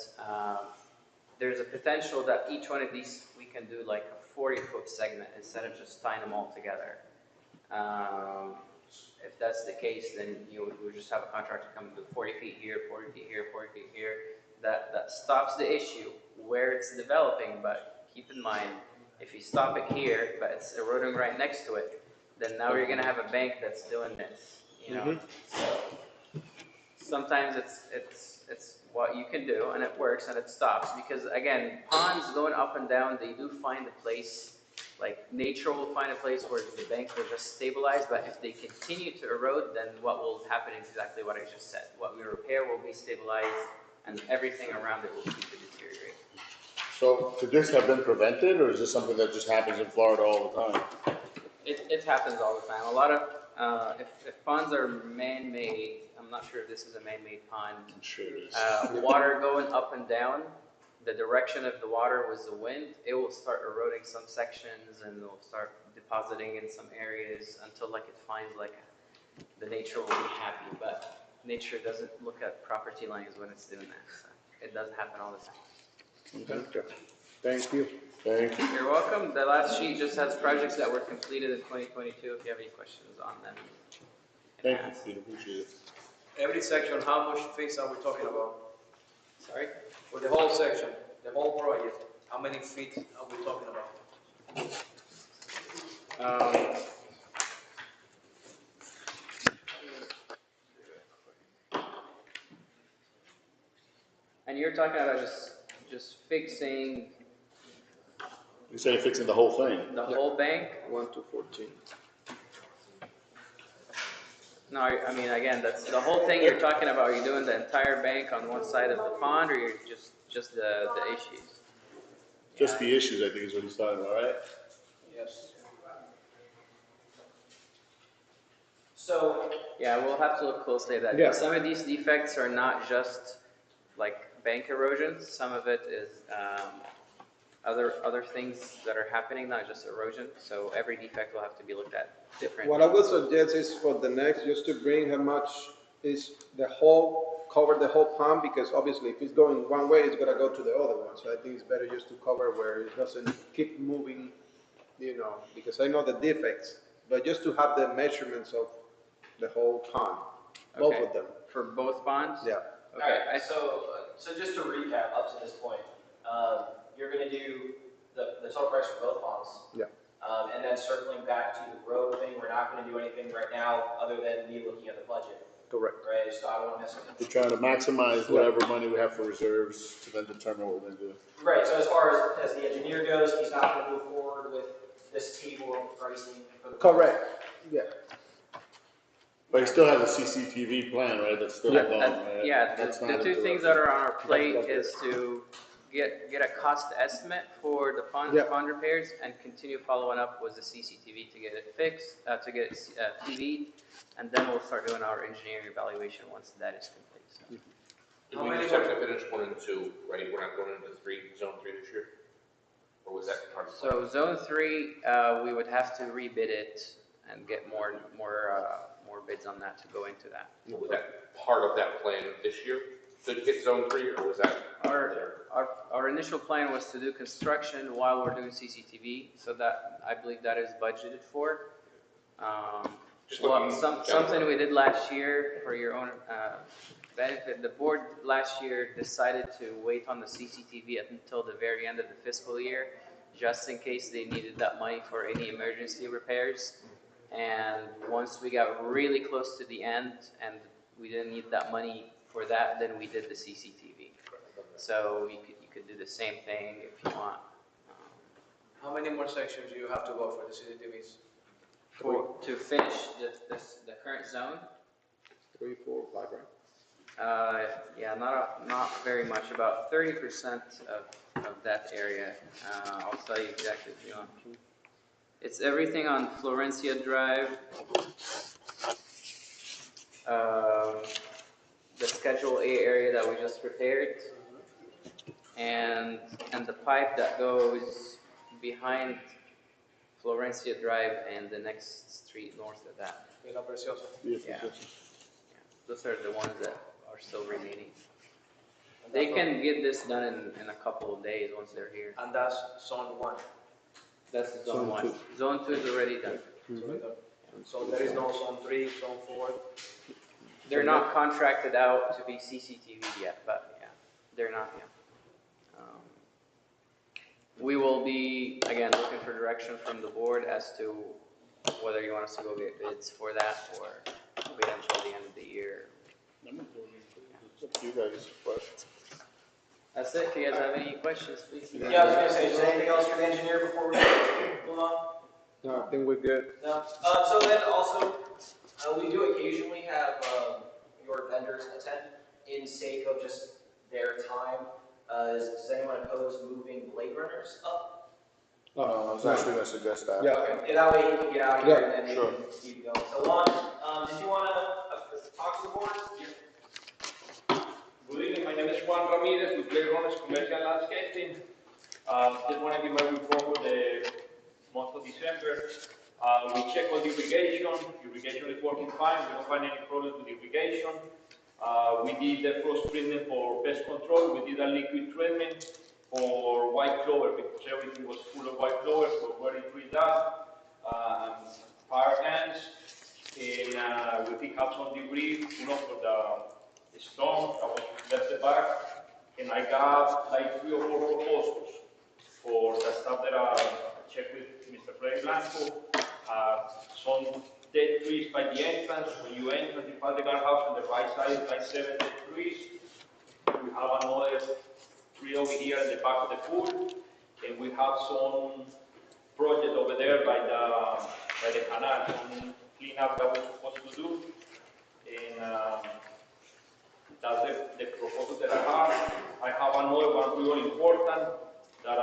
there's a potential that each one of these we can do like a 40-foot segment instead of just tying them all together. If that's the case, then we would just have a contractor come and do 40 feet here, 40 feet here, 40 feet here. That stops the issue where it's developing, but keep in mind, if you stop it here, but it's eroding right next to it, then now you're going to have a bank that's doing this. You know, so sometimes it's what you can do, and it works and it stops, because again, ponds going up and down, they do find a place, like nature will find a place where the bank will just stabilize, but if they continue to erode, then what will happen is exactly what I just said. What we repair will be stabilized, and everything around it will keep to deteriorate. So could this have been prevented, or is this something that just happens in Florida all the time? It happens all the time. A lot of, if ponds are man-made, I'm not sure if this is a man-made pond. I'm sure it is. Water going up and down, the direction of the water was the wind, it will start eroding some sections and it'll start depositing in some areas until like it finds like the nature will be happy, but nature doesn't look at property lines when it's doing that. So it does happen all the time. Okay. Thank you. Thank you. You're welcome. The last sheet just has projects that were completed in 2022. If you have any questions on them. Thank you, Peter, appreciate it. Every section, how much feet are we talking about? Sorry? For the whole section, the whole project, how many feet are we talking about? And you're talking about just fixing You say fixing the whole thing? the whole bank? 1 to 14. No, I mean, again, that's the whole thing you're talking about. Are you doing the entire bank on one side of the pond, or you're just the issues? Just the issues, I think is what he's talking about, right? Yes. So, Yeah, we'll have to look closely at that. Yeah. Some of these defects are not just like bank erosion. Some of it is other things that are happening, not just erosion. So every defect will have to be looked at differently. What I would suggest is for the next, just to bring how much is cover the whole pond, because obviously if it's going one way, it's gonna go to the other one. So I think it's better just to cover where it doesn't keep moving, because I know the defects, but just to have the measurements of the whole pond, both Okay. of them. For both bonds? Yeah. Okay. alright, so just to recap up to this point, you're gonna do the total price for both bonds. Yeah. And then circling back to the road thing, we're not gonna do anything right now other than me looking at the budget, Correct. right? So I don't wanna mess with We're it. trying to maximize whatever money we have for reserves to then determine what we're gonna do. Right, so as far as the engineer goes, he's not gonna move forward with this table of pricing for the. Correct. Yeah. But he still has a CCTV plan, right? That's still going, right? Yeah, That's the not two a things that are on our plate is to get a cost estimate for the pond repairs and continue following up with the CCTV to get it fixed, to get it TV'd, and then we'll start doing our engineering evaluation once that is complete. So. Did we just have to finish 1 and 2, right? We're not going into zone 3 this year? Or was that part of the plan? So zone 3, we would have to rebid it and get more bids on that to go into that. Was that part of that plan this year to hit zone 3, or was that? Our initial plan was to do construction while we're doing CCTV, so that, I believe that is budgeted for. Something we did last year for your own benefit, the board last year decided to wait on the CCTV until the very end of the fiscal year, just in case they needed that money for any emergency repairs. And once we got really close to the end and we didn't need that money for that, then we did the CCTV. So you could do the same thing if you want. How many more sections do you have to go for the CCTVs? To finish the current zone? 3, 4, 5, right? Yeah, not very much. About 30% of that area. I'll tell you exactly if you want. It's everything on Florencia Drive, the Schedule A area that we just repaired, and the pipe that goes behind Florencia Drive and the next street north of that. Villa Preciosa. Yeah. Those are the ones that are still remaining. They can get this done in a couple of days once they're here. And that's zone 1. That's zone 1. 2. Zone 2 is already done. So there is no zone 3, zone 4. They're not contracted out to be CCTV yet, but yeah, they're not yet. We will be, again, looking for direction from the board as to whether you want us to go get bids for that or wait until the end of the year. It's up to you guys, but. That's it. If you guys have any questions, please. Yeah, I was gonna say, is there anything else for the engineer before we move on? No, I think we're good. No. So then also, we do occasionally have your vendors attend in sake of just their time. Does anyone oppose moving Blade Runners up? I was actually gonna suggest that. Yeah. Okay, that way you can get out of here and then we sure. can keep going. So Juan, did you wanna talk to the board? Good evening, my name is Juan Ramirez with Blade Runners Commercial Landscaping. Just want to give my report for the month of December. We checked all the irrigation. Irrigation is working fine. We don't find any problems with irrigation. We did the frost treatment for pest control. We did a liquid treatment for white clover because everything was full of white clover, so very treated up. Fire ants, and we pick up some debris, for the storm that was left the back. And I got like 3 or 4 proposals for the stuff that I checked with Mr. Freddy Blanco. Some dead trees by the entrance. When you enter the Puerta Del house on the right side, like 7 dead trees. We have another 3 over here in the back of the pool. And we have some project over there by the canal, some cleanup that we're supposed to do. And that's the proposal that I have. I have another one really important that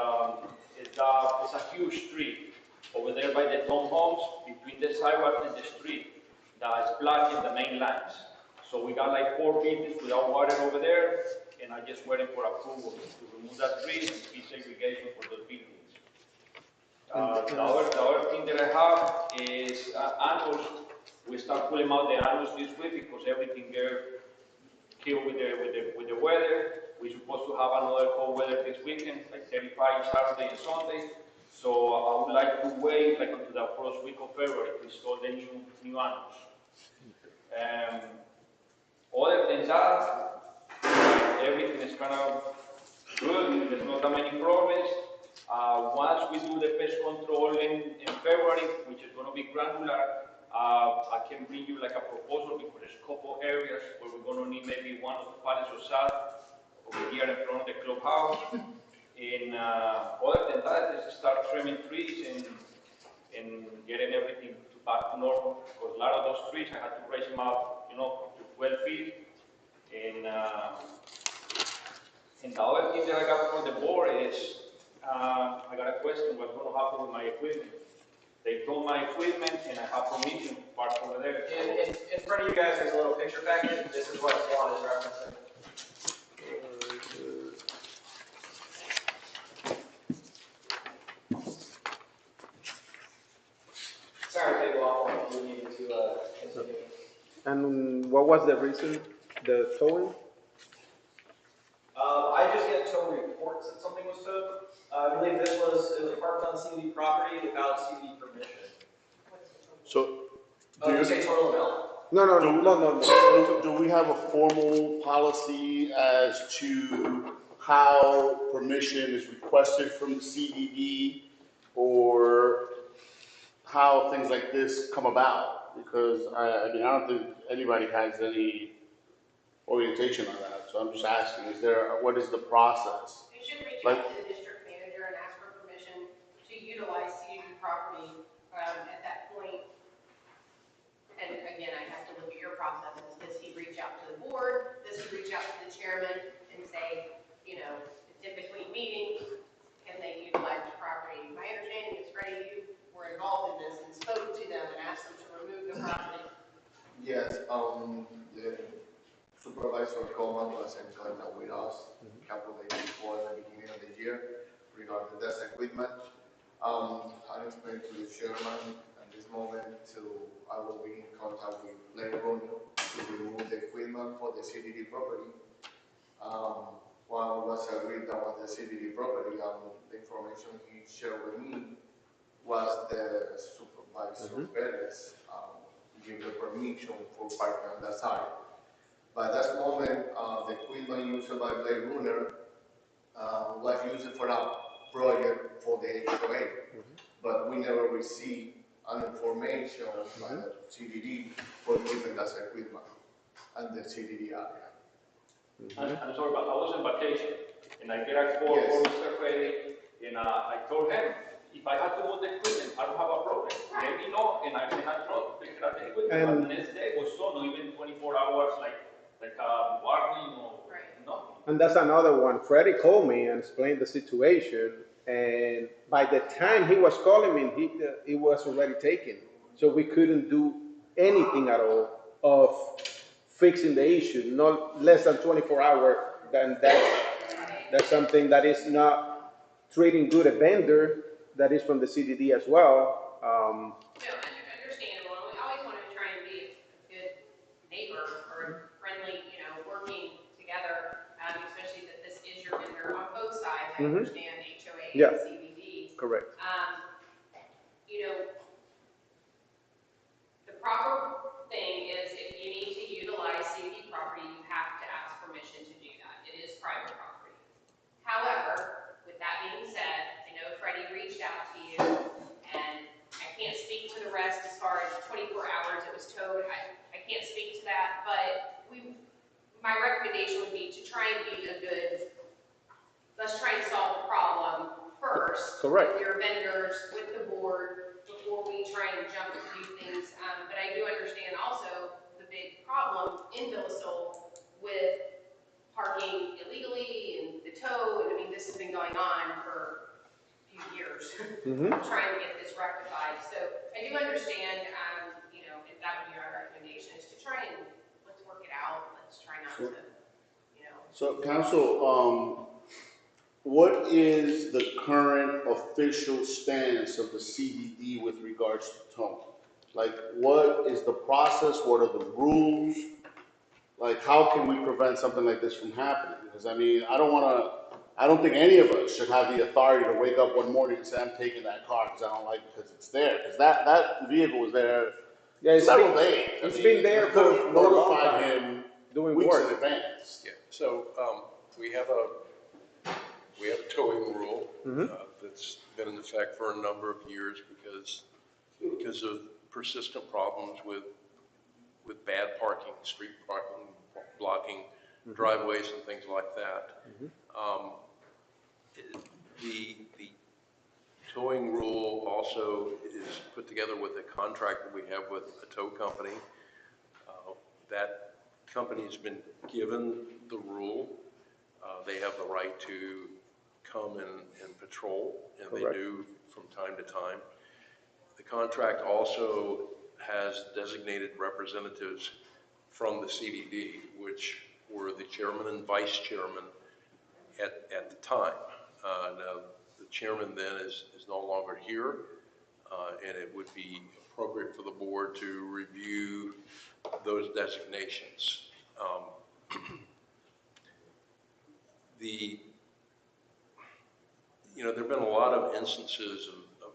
is a huge tree over there by the townhomes between the sidewalk and the street that is blocking the main lines. So we got like 4 buildings without water over there, and I just waiting for approval to remove that tree and keep segregation for those buildings. The other thing that I have is annuals. We start pulling out the annuals this week because everything there killed with the weather. We're supposed to have another cold weather this weekend, like 35 Saturday and Sunday. So I would like to wait like until the first week of February to install the new annuals. Other than that, everything is kind of good. There's not that many problems. Once we do the pest control in February, which is going to be granular, I can bring you like a proposal because there's a couple areas where we're going to need maybe 1 or 2 pallets of salt over here in front of the clubhouse. And other than that, just start trimming trees and getting everything back to normal. Because a lot of those trees, I had to raise them up, to 12 feet. And the other thing that I got from the board is, I got a question, what's going to happen with my equipment? They told my equipment, and I have permission to park over there. In front of you guys, there's a little picture packet. This is what Juan is referencing. Sorry to take off when we needed to continue. And what was the reason, the towing? I just get tow reports that something was towed. I believe it was parked on CDD property without CDD permission. So, You say total amount? No. Do we have a formal policy as to how permission is requested from the CDD or how things like this come about? Because I don't think anybody has any orientation on that. So I'm just asking, what is the process? You should reach out to the district manager and ask for permission to utilize CDD property at that point. And again, I have to look at your processes. Does he reach out to the board? Does he reach out to the chairman and say, typically meeting, can they utilize the property? My understanding is, Freddie, you were involved in this and spoke to them and asked them to remove the property. Yes, the supervisor Coleman was in contact with us a couple of days before the beginning of the year regarding this equipment. I explained to the chairman at this moment I will be in contact with Larry Romeo to remove the equipment for the CDD property. One was agreed that was the CDD property, the information he shared with me was the supervisor Perez give the permission for parking on that side. By that moment, the equipment used by Blade Runner was used for a project for the HOA, but we never received an information by the CDD for using that equipment and the CDD area. I'm sorry, but I was on vacation, and I get a call from Mr. Freddy, and I told him, if I have to move the equipment, I don't have a problem. Let me know, and I can truck, pick up the equipment, but the next day or so, not even 24 hours, like warning or nothing. And that's another one. Freddie called me and explained the situation, and by the time he was calling me, it was already taken. So we couldn't do anything at all of fixing the issue. Not less than 24 hours. Then that's something that is not treating good a vendor that is from the CDD as well. No, understandable. We always want to try and be a good neighbor or a friendly, working together, especially that this is your vendor on both sides. I understand HOA and CDD. Correct. The proper thing is if you need to utilize CDD property, you have to ask permission to do that. It is private property. However, with that being said, I know Freddie reached out to you, and I can't speak to the rest as far as 24 hours it was towed. I can't speak to that, but my recommendation would be to try and be let's try and solve the problem first. Correct. With your vendors, with the board, before we try and jump to do things. But I do understand also the big problem in Villa Sol with parking illegally and the tow. I mean, this has been going on for a few years, trying to get this rectified. So I do understand, if that would be our recommendation, is to try and let's work it out. Let's try not to, So, council, what is the current official stance of the CDD with regards to towing? Like, what is the process? What are the rules? Like, how can we prevent something like this from happening? Because, I mean, I don't think any of us should have the authority to wake up one morning and say, I'm taking that car because I don't like it because it's there. Because that vehicle was there several days. It's been there for a long time. Him doing weeks work in advance. Yeah, so we have a towing rule that's been in effect for a number of years because of persistent problems with bad parking, street parking, blocking driveways and things like that. The towing rule also is put together with a contract that we have with a tow company. That company has been given the rule. They have the right to come and patrol, and Correct. they do from time to time. The contract also has designated representatives from the CDD, which were the chairman and vice chairman at the time. Now, the chairman then is no longer here, and it would be appropriate for the board to review those designations. There have been a lot of instances of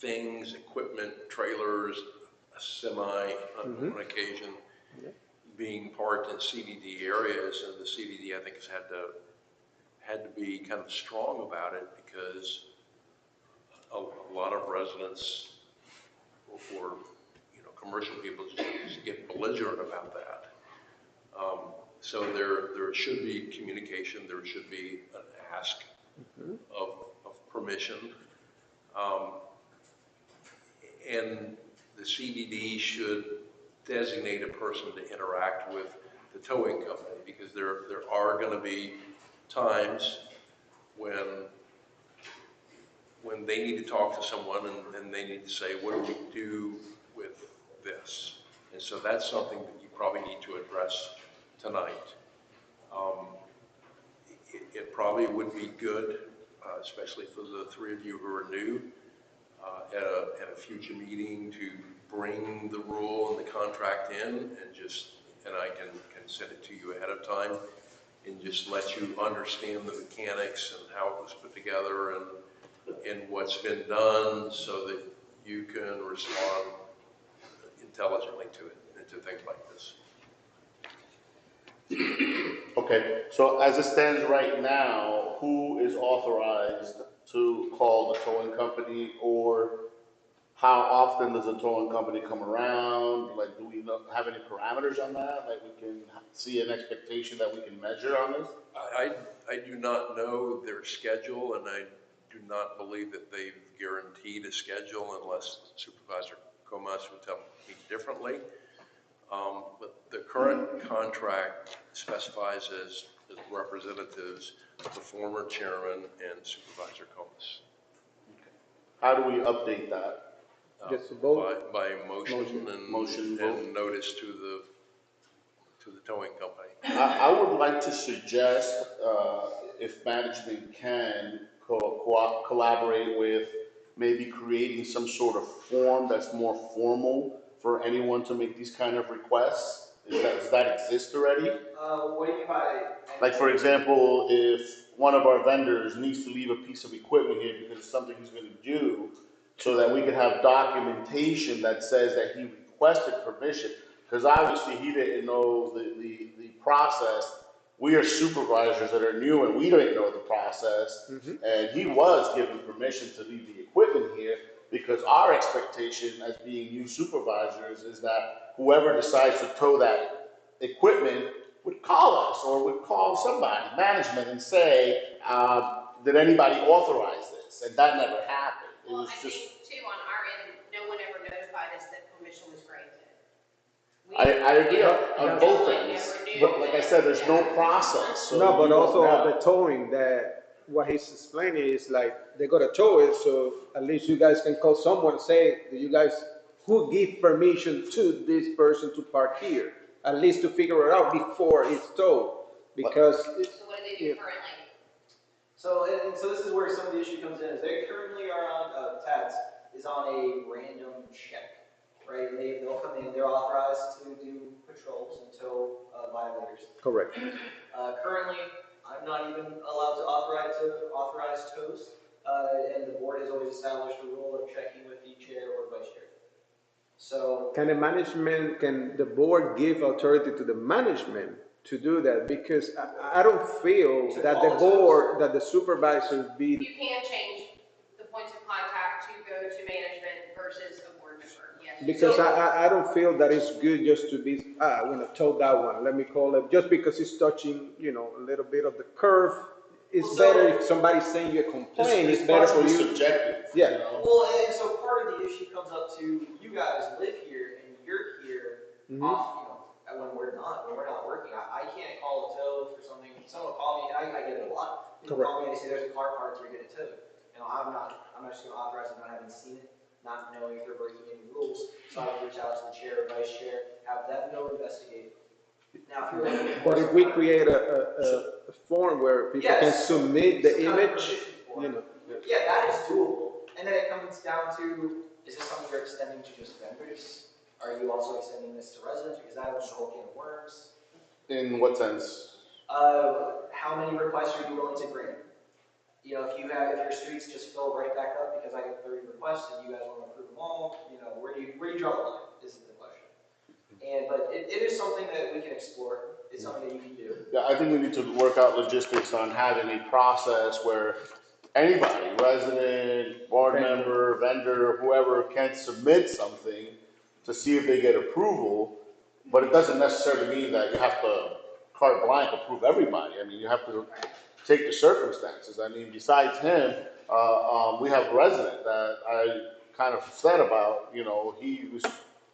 things, equipment, trailers, a semi on occasion being parked in CDD areas, and the CDD I think has had to be kind of strong about it because a lot of residents or commercial people just get belligerent about that. So there should be communication. There should be an ask of permission, and the CDD should designate a person to interact with the towing company because there are going to be times when they need to talk to someone and they need to say, what do we do with this? And so that's something that you probably need to address tonight. It probably would be good, especially for the three of you who are new, at a future meeting to bring the rule and the contract in and I can send it to you ahead of time and just let you understand the mechanics and how it was put together and what's been done so that you can respond intelligently to it and to things like this. Okay, so as it stands right now, who is authorized to call the towing company or how often does the towing company come around? Like, do we have any parameters on that? Like, we can see an expectation that we can measure on this? I do not know their schedule, and I do not believe that they've guaranteed a schedule unless Supervisor Comas would tell me differently. But the current contract specifies as representatives the former chairman and Supervisor Comas. How do we update that? Just a vote? By motion and notice to the towing company. I would like to suggest, if management can collaborate with maybe creating some sort of form that's more formal for anyone to make these kind of requests. Does that exist already? What do you mean by? Like, for example, if one of our vendors needs to leave a piece of equipment here because it's something he's going to do, so that we can have documentation that says that he requested permission, because obviously he didn't know the process. We are supervisors that are new and we don't know the process, and he was given permission to leave the equipment here, because our expectation as being new supervisors is that whoever decides to tow that equipment would call us or would call somebody, management, and say, did anybody authorize this? And that never happened. It was I just. think too, on our end, no one ever notified us that permission was granted. I agree on both ends, but like I said, there's no process. So no, but also the towing, that what he's explaining is like, they got to tow it, so at least you guys can call someone and say, do you guys, who give permission to this person to park here? At least to figure it out before it's towed, because. So what do they do currently? So this is where some of the issue comes in, is they currently are on, TADS is on a random check, right? And they'll come in, they're authorized to do patrols and tow violators. Correct. Currently, I'm not even allowed to authorize tows, and the board has always established a rule of checking with the chair or vice chair. So. Can the board give authority to the management to do that? Because I don't feel that the board, that the supervisors be. You can change the points of contact to go to management versus a board member, yes. Because I don't feel that it's good just to be, I'm gonna tow that one, let me call it, just because it's touching, a little bit of the curve. It's better if somebody's saying you a complaint, it's better for you. Subjective. Yeah. Well, and so part of the issue comes up to, you guys live here and you're here off, when we're not working. I can't call a tow for something. Someone will call me, and I get it a lot. People call me and they say there's a car parked, so we get it towed. I'm not just going to authorize it, not having seen it, not knowing if they're breaking any rules. So I would reach out to the chair or vice chair, have them go investigate. Now, if you're looking for. But if we create a form where people can submit the image, Yeah, that is doable. And then it comes down to, is this something you're extending to just vendors? Are you also extending this to residents? Because that opens a whole can of worms. In what sense? How many requests are you willing to grant? If your streets just fill right back up because I get 30 requests and you guys want to approve them all, where do you draw the line? Is the question. But it is something that we can explore. It's something that you can do. Yeah, I think we need to work out logistics on having a process where anybody, resident, board member, vendor, whoever, can submit something to see if they get approval, but it doesn't necessarily mean that you have to carte blanche approve everybody. I mean, you have to take the circumstances. I mean, besides him, we have a resident that I kind of said about, he was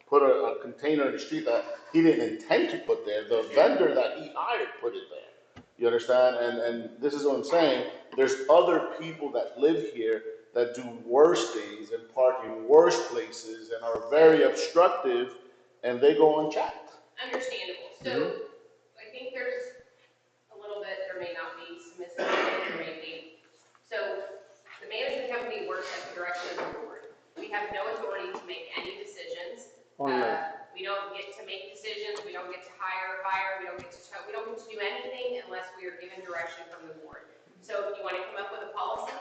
put a container in the street that he didn't intend to put there. The vendor that he hired put it there. You understand? And this is what I'm saying. There's other people that live here that do worse things and park in worse places and are very obstructive, and they go unchecked. Understandable. So I think there's a little bit, there may not be some misunderstanding, there may be. So the management company works at the direction of the board. We have no authority to make any decisions. We don't get to make decisions. We don't get to hire, we don't get to tow. We don't get to do anything unless we are given direction from the board. So if you want to come up with a policy,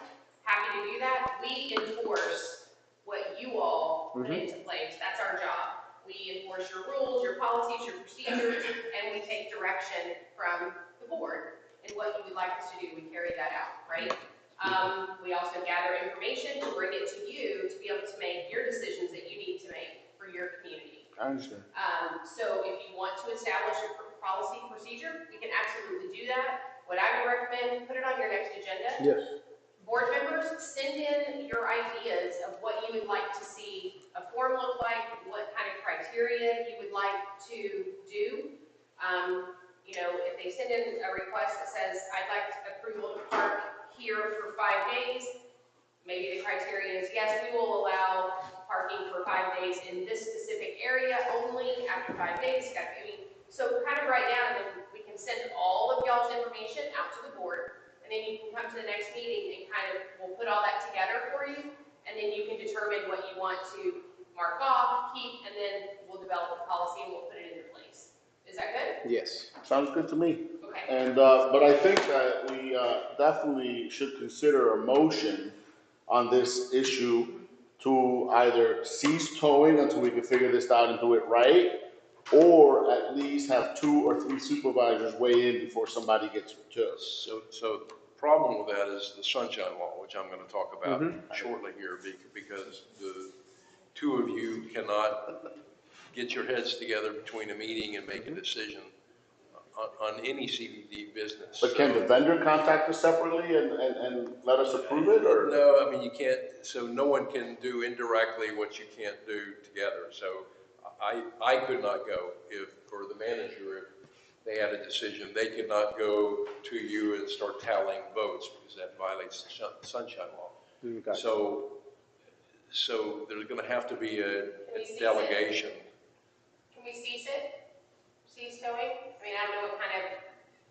happy to do that. We enforce what you all put into place. That's our job. We enforce your rules, your policies, your procedures, and we take direction from the board and what you would like us to do. We carry that out, right? We also gather information to bring it to you to be able to make your decision I understand. So if you want to establish a policy procedure, we can absolutely do that. What I would recommend, put it on your next agenda. Yes. Board members, send in your ideas of what you would like to see a form look like, what kind of criteria you would like to do. You know, if they send in a request that says, I'd like approval to park here for 5 days, maybe the criteria is, yes, we will allow parking for 5 days in this specific area only. After 5 days, I mean, so kind of write down, and then we can send all of y'all's information out to the board. And then you can come to the next meeting and kind of, we'll put all that together for you, and then you can determine what you want to mark off, keep, and then we'll develop a policy and we'll put it into place. Is that good? Yes. Sounds good to me. Okay. And, but I think that we definitely should consider a motion on this issue to either cease towing until we can figure this out and do it right, or at least have 2 or 3 supervisors weigh in before somebody gets killed. So the problem with that is the sunshine law, which I'm going to talk about shortly here, because the 2 of you cannot get your heads together between a meeting and make a decision on any CDD business. But can the vendor contact us separately and let us approve it, or? No, I mean, you can't, so no one can do indirectly what you can't do together. So I could not go or the manager, if they had a decision, they could not go to you and start tallying votes because that violates the sunshine law. Okay. So there's going to have to be a delegation. Can we cease it? Cease towing? I mean, I don't know what kind of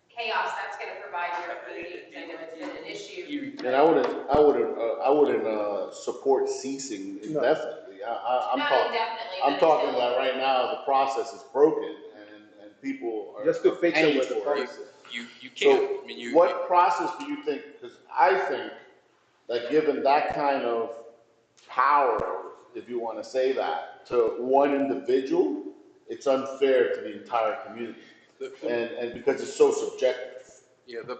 chaos that's going to provide your community. I know it's been an issue. And I wouldn't support ceasing indefinitely. I'm talking that right now the process is broken and people are Just to fix it with the for it. policy. You can't. So I mean, what process do you think? Because I think that given that kind of power, if you want to say that, to one individual, it's unfair to the entire community, and because it's so subjective. Yeah, the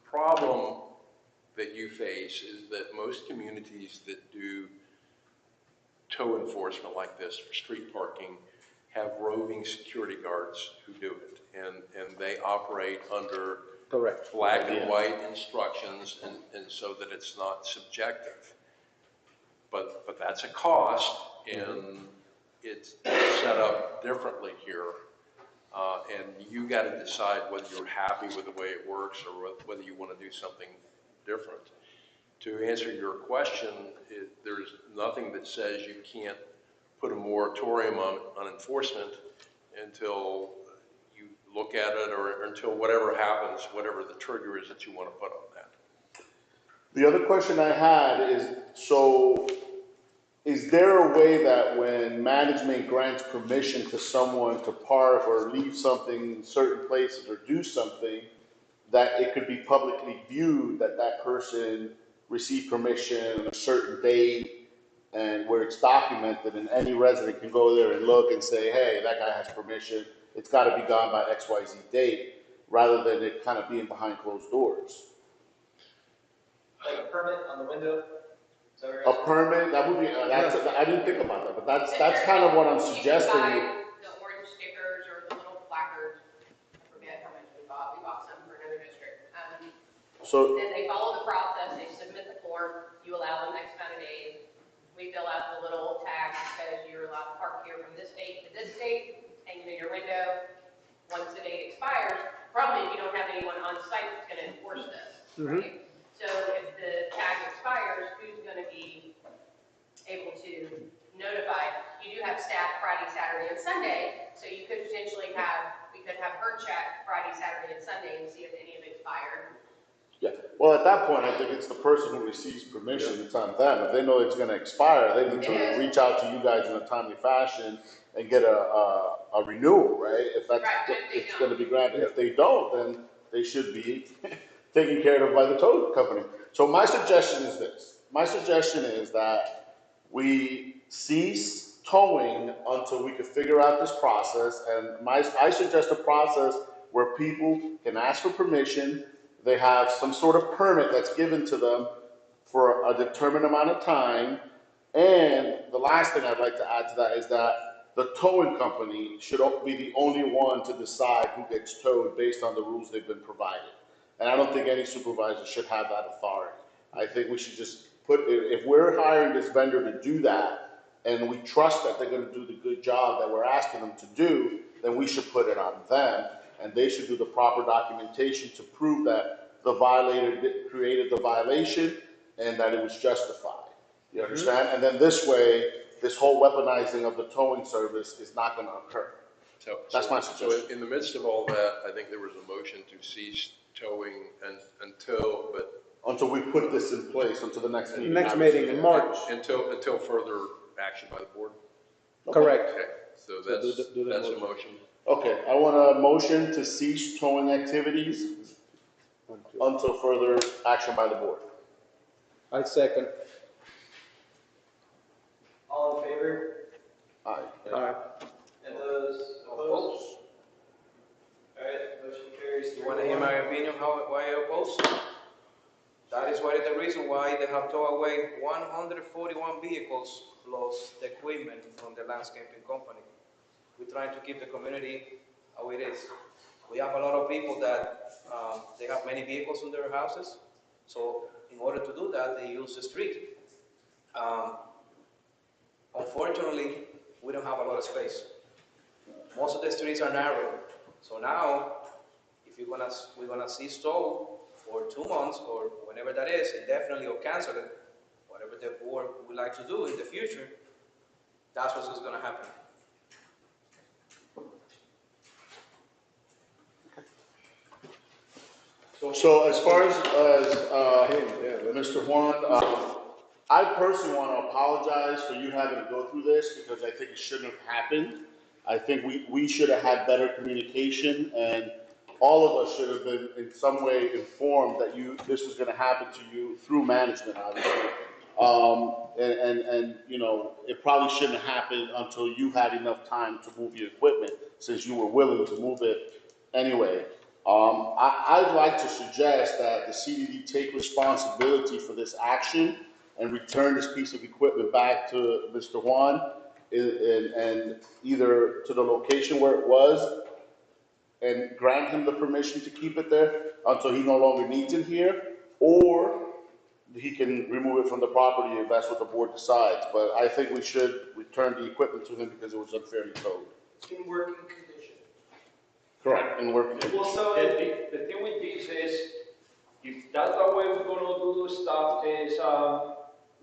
problem that you face is that most communities that do tow enforcement like this for street parking have roving security guards who do it, and they operate under Correct. black and white instructions, and so that it's not subjective. But that's a cost, and it's set up differently here. And you got to decide whether you're happy with the way it works or whether you want to do something different. To answer your question, there's nothing that says you can't put a moratorium on enforcement until you look at it or until whatever happens, whatever the trigger is that you want to put on that. The other question I had is, so is there a way that when management grants permission to someone to park or leave something in certain places or do something, that it could be publicly viewed that that person received permission on a certain date and where it's documented and any resident can go there and look and say, hey, that guy has permission, it's got to be gone by XYZ date, rather than it kind of being behind closed doors? Like a permit on the window? A permit, that would be, I didn't think about that, but that's kind of what I'm suggesting. You can buy the orange stickers or the little placards. I forget how much we bought. We bought some for another district. Then they follow the process. They submit the form. You allow them X amount of days. We fill out the little tag that says you're allowed to park here from this date to this date, hang it in your window. Once the date expires, probably if you don't have anyone on site that's going to enforce this, right? So if the tag expires, who's going to be able to notify? You do have staff Friday, Saturday, and Sunday, so you could potentially we could have her check Friday, Saturday, and Sunday and see if any of it expired. Yeah, well, at that point, I think it's the person who receives permission, it's on them. If they know it's gonna expire, they need to reach out to you guys in a timely fashion and get a renewal, right? If that's, it's gonna be granted. If they don't, then they should be taken care of by the tow company. So my suggestion is this. My suggestion is that we cease towing until we can figure out this process. And I suggest a process where people can ask for permission. They have some sort of permit that's given to them for a determined amount of time. And the last thing I'd like to add to that is that the towing company should be the only one to decide who gets towed based on the rules they've been provided. And I don't think any supervisor should have that authority. I think we should just put, if we're hiring this vendor to do that, and we trust that they're gonna do the good job that we're asking them to do, then we should put it on them, and they should do the proper documentation to prove that the violator created the violation and that it was justified. You understand? And then this way, this whole weaponizing of the towing service is not gonna occur. That's my suggestion. So in the midst of all that, I think there was a motion to cease towing until we put this in place, until the next meeting. Next meeting in March. Until further action by the board? Correct. Okay, so that's a motion. Okay, I want a motion to cease towing activities until further action by the board. I second. All in favor? Aye. Aye. And those opposed? Alright, motion carries. You wanna hear my opinion why I oppose? That is what is the reason why they have towed away 141 vehicles plus the equipment from the landscaping company. We're trying to keep the community how it is. We have a lot of people that they have many vehicles in their houses, so in order to do that, they use the street. Unfortunately, we don't have a lot of space. Most of the streets are narrow, so now, if we're gonna cease tow for 2 months or whenever that is, indefinitely or cancel it, whatever the board would like to do in the future, that's what's going to happen. So as far as Mr. Juan, I personally want to apologize for you having to go through this because I think it shouldn't have happened. I think we should have had better communication, and all of us should have been in some way informed that this was going to happen to you through management, obviously. And you know, it probably shouldn't have happened until you had enough time to move your equipment, since you were willing to move it anyway. I'd like to suggest that the CDD take responsibility for this action and return this piece of equipment back to Mr. Juan, and either to the location where it was, and grant him the permission to keep it there until he no longer needs it here, or he can remove it from the property if that's what the board decides. But I think we should return the equipment to him because it was unfairly towed. In working condition. Correct, in working condition. Well, so the thing with this is, if that's the way we're gonna do stuff, is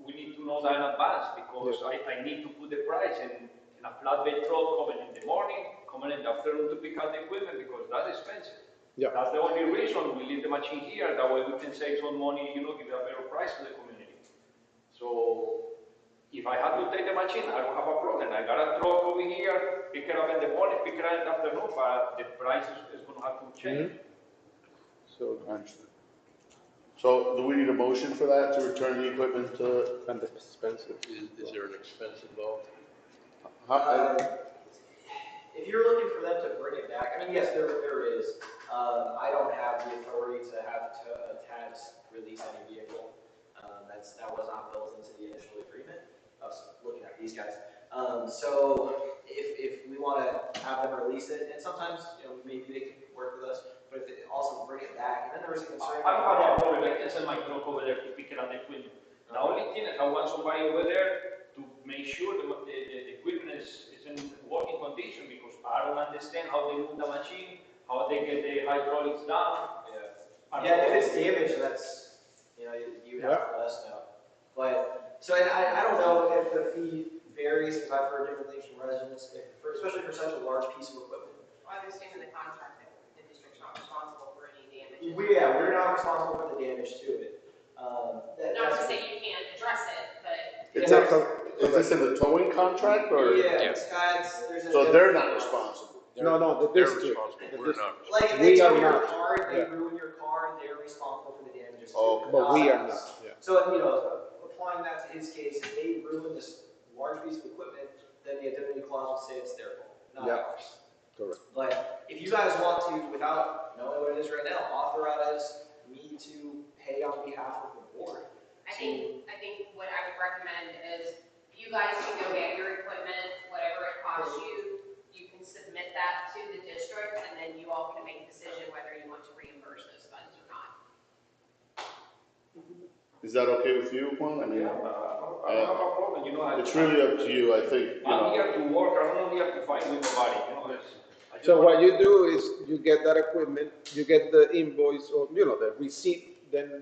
we need to know that in advance, because I need to put the price in a flatbed truck coming in the morning, coming in the afternoon to pick up the equipment, because that's expensive. Yeah. That's the only reason we leave the machine here. That way we can save some money, you know, give a better price to the community. So if I had to take the machine, I don't have a problem. I got a truck over here, pick it up in the morning, pick it up in the afternoon, but the price is going to have to change. So, so do we need a motion for that, to return the equipment to? And it's expensive. Is there an expense involved? If you're looking for them to bring it back, I mean, yes, there is. I don't have the authority to have tax release any vehicle. That was not built into the initial agreement. I was looking at these guys. So if we want to have them release it, and sometimes, you know, maybe they can work with us, but if they also bring it back, and then there was a concern. I don't have a problem. I can send my truck over there to pick it up the equipment. The only thing is I want somebody over there to make sure the equipment is in working condition, because I don't understand how they move the machine, how they get the hydraulics down. Yeah, if it's damaged, that's, you know, you have to let us know. But, so I don't know if the fee varies, because I've heard different things from residents, especially for such a large piece of equipment. I understand in the contract that the district's not responsible for any damage. We're not responsible for the damage to it. Not to say you can't address it, but. Is this in the towing contract, or? Yeah, So they're not responsible? No, the They're district. responsible, we're not. Like, if they We are tow your not. car, they Yeah. ruin your car, they're responsible for the damages. Oh, to it, But we are us. not, yeah. So, you know, applying that to his case, if they ruin this large piece of equipment, then the indemnity clause will say it's their fault, not Yeah. ours. Correct. But if you guys want to, without knowing what it is right now, authorize me to pay on behalf of the board. I think what I would recommend is you You guys can go get your equipment, whatever it costs you, you can submit that to the district, and then you all can make a decision whether you want to reimburse those funds or not. Is that okay with you, Juan? I mean, Yeah, I don't have a problem, you know. it's really up to you, I think. I'm here to work, I'm not here to fight with nobody, you know, So what you do is you get that equipment, you get the invoice or, the receipt, then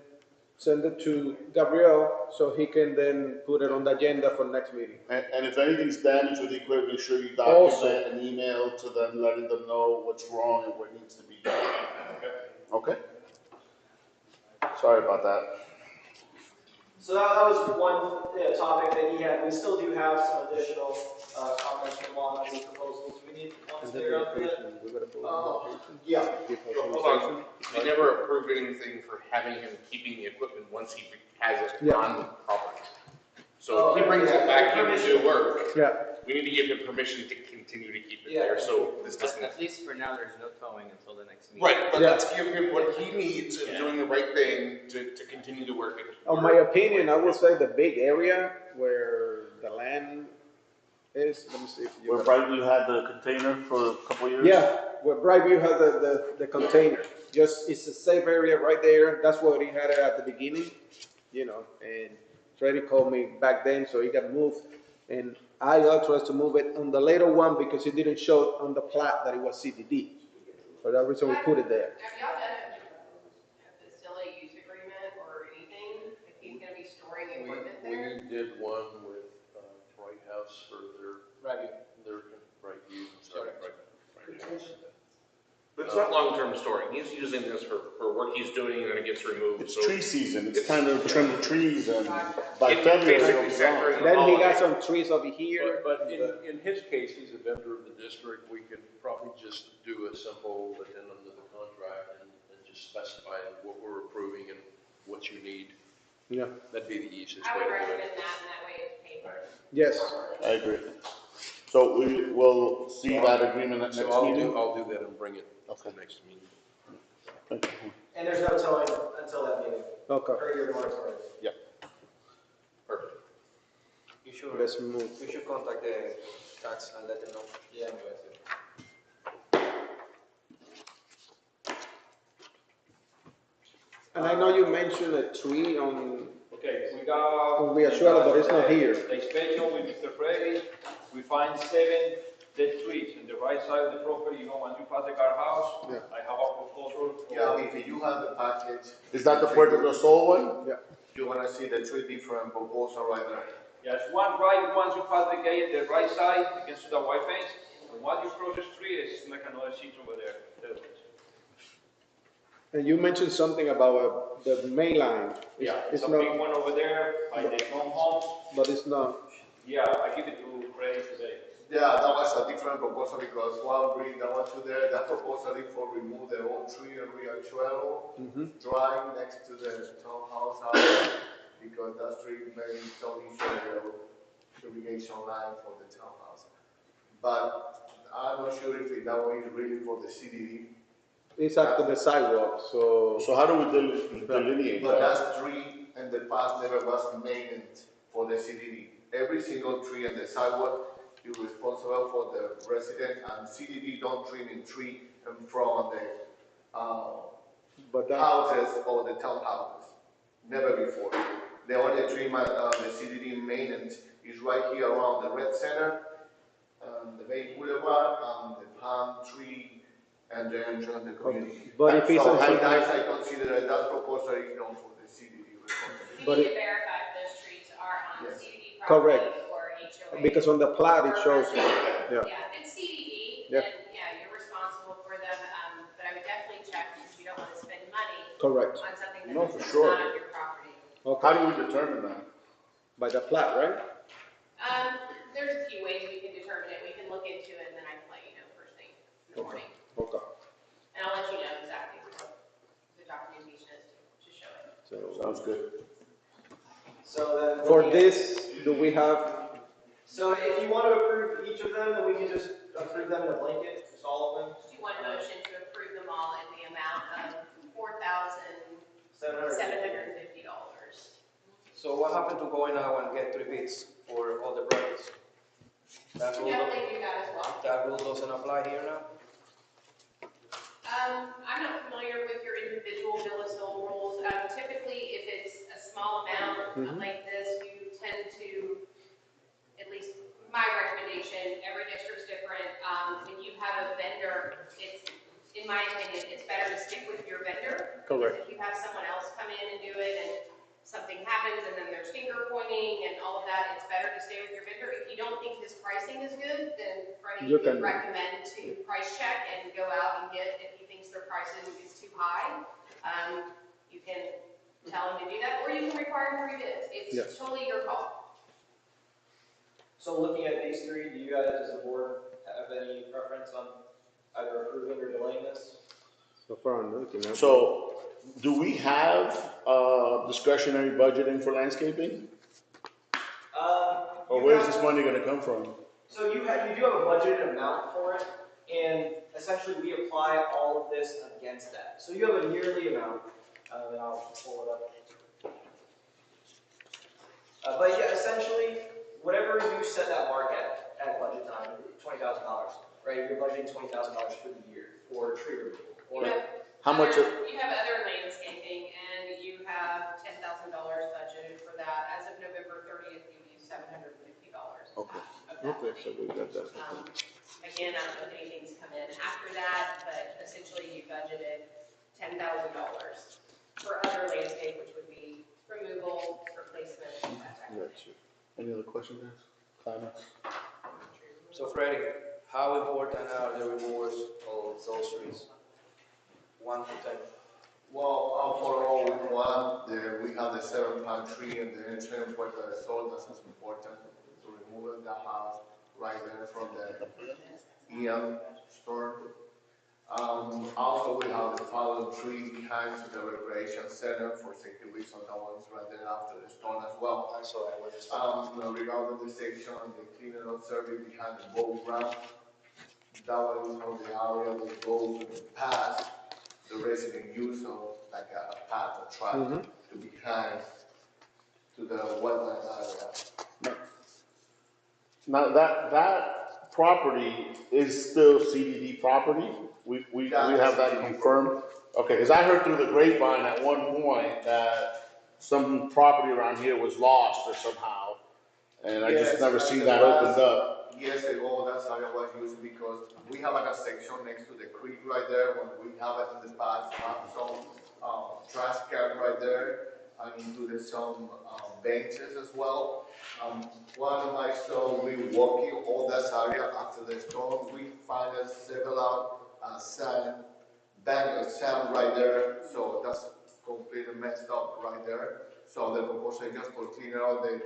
send it to Gabriel so he can then put it on the agenda for next meeting. And if anything's damaged with the equipment, make sure you Also- document an email to them, letting them know what's wrong and what needs to be done. Okay? Sorry about that. So that was one topic that he had. We still do have some additional comments from Juan on these proposals. We need one clear up yet. Yeah. Hold on, we never approved anything for having him keeping the equipment once he has it on the property. So if he brings it back here to do work, we need to give him permission to continue to keep it there, so this doesn't. At least for now, there's no towing until the next meeting. Right, but let's give him what he needs and doing the right thing to continue to work it. In my opinion, I would say the big area where the land is, let me see if you. Where Brightview had the container for a couple of years? Yeah, where Brightview has the container. Just, it's a safe area right there. That's what he had it at the beginning, and Freddie called me back then, so he got moved. And I authorized to move it on the later one because it didn't show on the plat that it was CDD. For that reason, we put it there. Have y'all done a facility use agreement or anything? If he's gonna be storing equipment there? We did one with Bright House for their Bright View, sorry, Bright House. But it's not long-term storing, he's using this for work he's doing and then it gets removed, It's so. tree season, it's time to trim the trees and by It's February it'll basically be factoring gone. Then he got holiday. some trees over here. But in his case, he's a vendor of the district, we could probably just do a simple addendum to the contract and just specify what we're approving and what you need. Yeah. That'd be the easiest I way would to do recommend it. that, and that way it's paid for. Yes. I agree. So we will see that agreement at So next meeting? I'll do that and bring it to the next meeting. And there's no towing until that meeting. Okay. Per your moratorium. Yeah. Perfect. You should, Let's move. you should contact the tax and let them know. Yeah. And I know you mentioned a tree on Okay, we got. Riachuelo, but it's not here. The inspection with Mr. Freddy, we find 7 dead trees in the right side of the property, once you pass the guardhouse. Yeah. I have a proposal. Yeah, if you have the package. Is that the Puerta del Sol one? Yeah. You're gonna see the three different proposals right there. Yes, one right, once you pass the gate, the right side, against the white fence, and once you cross the street, it's like another seat over there. That way. And you mentioned something about the main line. Yeah, It's it's a not, big one over there, by the homes. but it's not. Yeah, I give it to Freddy today. Yeah, that was a different proposal because one bring that one to there, that proposal is for remove the old tree in Riachuelo, drive next to the townhouse house, because that tree may only show the irrigation line for the townhouse. But I'm not sure if that one is really for the CDD. It's after the sidewalk, so. So how do we delineate But that? that tree in the past never was maintained for the CDD. Every single tree in the sidewalk is responsible for the resident, and CDD don't trim in tree in front of the houses or the townhouses. Never before. The only tree the CDD maintenance is right here around the Red Center, the main boulevard, and the palm tree, and the entrance of the community. But if it's so on I something- consider that proposal is known for the CDD. You But need it- to verify if those trees are on Yes. CDD property Correct. or HOA. Because on the plat it shows, yeah. Yeah, if it's CDD, Yeah. then yeah, you're responsible for them, but I would definitely check because you don't want to spend money Correct. on something No, that's for sure. not on your property. Okay. How do we determine that? By the plat, right? There's a few ways we can determine it. We can look into it and then I can let you know first thing in the morning. Okay. And I'll let you know exactly what the documentation is to show it. So Sounds good. So then. for this, do we have, So if you want to approve each of them, then we can just approve them in a blanket, just all of them. Do you want a motion to approve them all in the amount of $4,750? So what happened to going out and get 3 bids for all the brackets? That You rule, definitely do that as well. that rule doesn't apply here now? I'm not familiar with your individual bill of sale rules. Typically, if it's a small amount like this, you tend to, at least my recommendation, every district's different. When you have a vendor, it's, in my opinion, it's better to stick with your vendor. Correct. If you have someone else come in and do it and something happens and then there's finger pointing and all of that, it's better to stay with your vendor. If you don't think his pricing is good, then Freddie You would can- recommend to price check and go out and get, if he thinks their pricing is too high, you can tell him to do that, or you can require 3 bids. It's Yes. totally your call. So looking at these three, do you guys as a board have any preference on either approving or delaying this? So far, I'm looking at. So, do we have discretionary budgeting for landscaping? Or where's this money gonna come from? So you do have a budgeted amount for it, and essentially we apply all of this against that. So you have a yearly amount, and I'll pull it up. But yeah, essentially, whatever you set that mark at budget time, $20,000, right? You're budgeting $20,000 for the year for tree removal. Or How much of, You have other landscaping, and you have $10,000 budgeted for that. As of November 30th, you used $750. okay, of that Okay, so we got that. Again, I don't know if anything's come in after that, but essentially you budgeted $10,000 for other landscape, which would be removal, replacement, that type of thing. any other questions, guys? Comments? So Freddie, how important are the removals of those trees? 1 to 10. Well, for all with one, we have the 7-pine tree and the entrance Puerta Del Sol. That's as important to remove the house right there from the EM store. Also, we have the fallen tree behind the recreation center for safety reasons. That one's right there after the storm as well. So I was Regarding the section on the cleaning up service behind the boat ramp, that one is on the area that goes past the resident use of like a path or track to behind to the wetland area. Now, that property is still CDD property? We have that confirmed? Okay, because I heard through the grapevine at one point that some property around here was lost or somehow, and I just Yes, never and seen the that last- opened up. Years ago, that's how it was used because we have like a section next to the creek right there. When we have it in the past, have some trash can right there, and included some benches as well. One of my son, we walking all that area after the storm. We find several sand, bank of sand right there. So that's completely messed up right there. So the proposal just for cleaning out the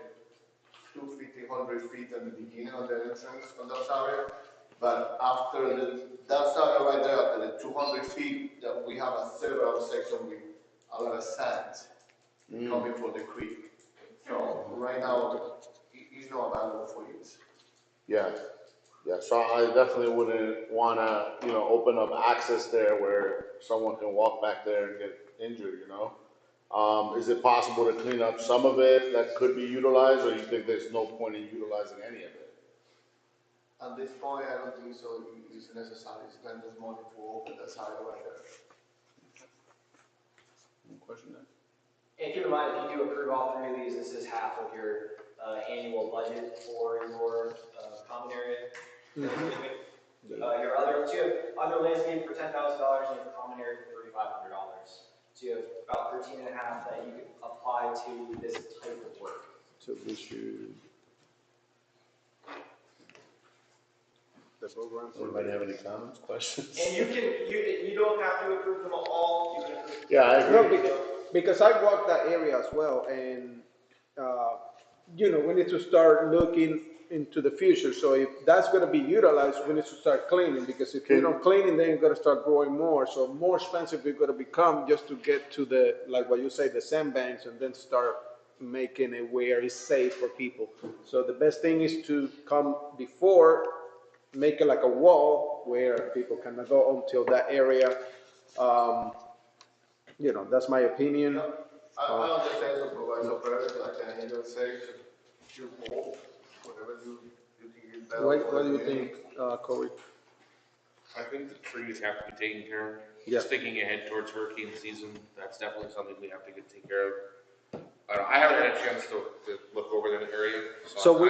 250 feet in the beginning of the entrance on that area, but after that area right there, after the 200 feet, that we have a several section with a lot of sand coming from the creek. So right now, it's not available for use. Yeah, so I definitely wouldn't wanna, open up access there where someone can walk back there and get injured, Is it possible to clean up some of it that could be utilized, or you think there's no point in utilizing any of it? At this point, I don't think so. It's necessary to spend this money to open that area right there. Any question there? And keep in mind, if you do approve all three of these, this is half of your annual budget for your common area. Your other, so you have other landscape for $10,000 and you have common area for $3,500. So you have about 13 and a half that you can apply to this type of work. So we should. The program. Anybody have any comments, questions? And you don't have to approve them all. You can approve. Yeah, I agree. No, because I walked that area as well, and we need to start looking into the future. So if that's going to be utilized, we need to start cleaning, because if we don't clean it, then it's going to start growing more. So more expensive it's going to become just to get to the, like what you say, the sandbanks, and then start making it where it's safe for people. So the best thing is to come before, make it like a wall where people cannot go until that area. That's my opinion. I understand Supervisor Perez, like let's say, shoot more, whatever you think is better. What do you think, Corey? I think the trees have to be taken care of. Yeah. Just thinking ahead towards hurricane season, that's definitely something we have to get taken care of. I haven't had a chance to look over that area. So we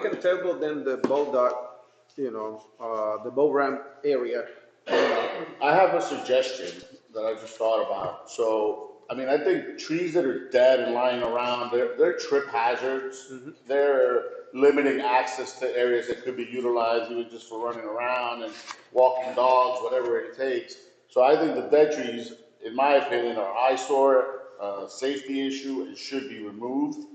can table then the boat dock, the boat ramp area. I have a suggestion that I just thought about. So, I mean, I think trees that are dead and lying around, they're trip hazards. Mm-hmm. They're limiting access to areas that could be utilized even just for running around and walking dogs, whatever it takes. So I think the dead trees, in my opinion, are eyesore, safety issue, and should be removed.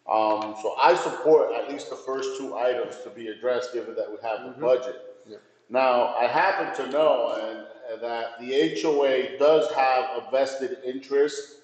So I support at least the first two items to be addressed, given that we have the budget. Yeah. Now, I happen to know that the HOA does have a vested interest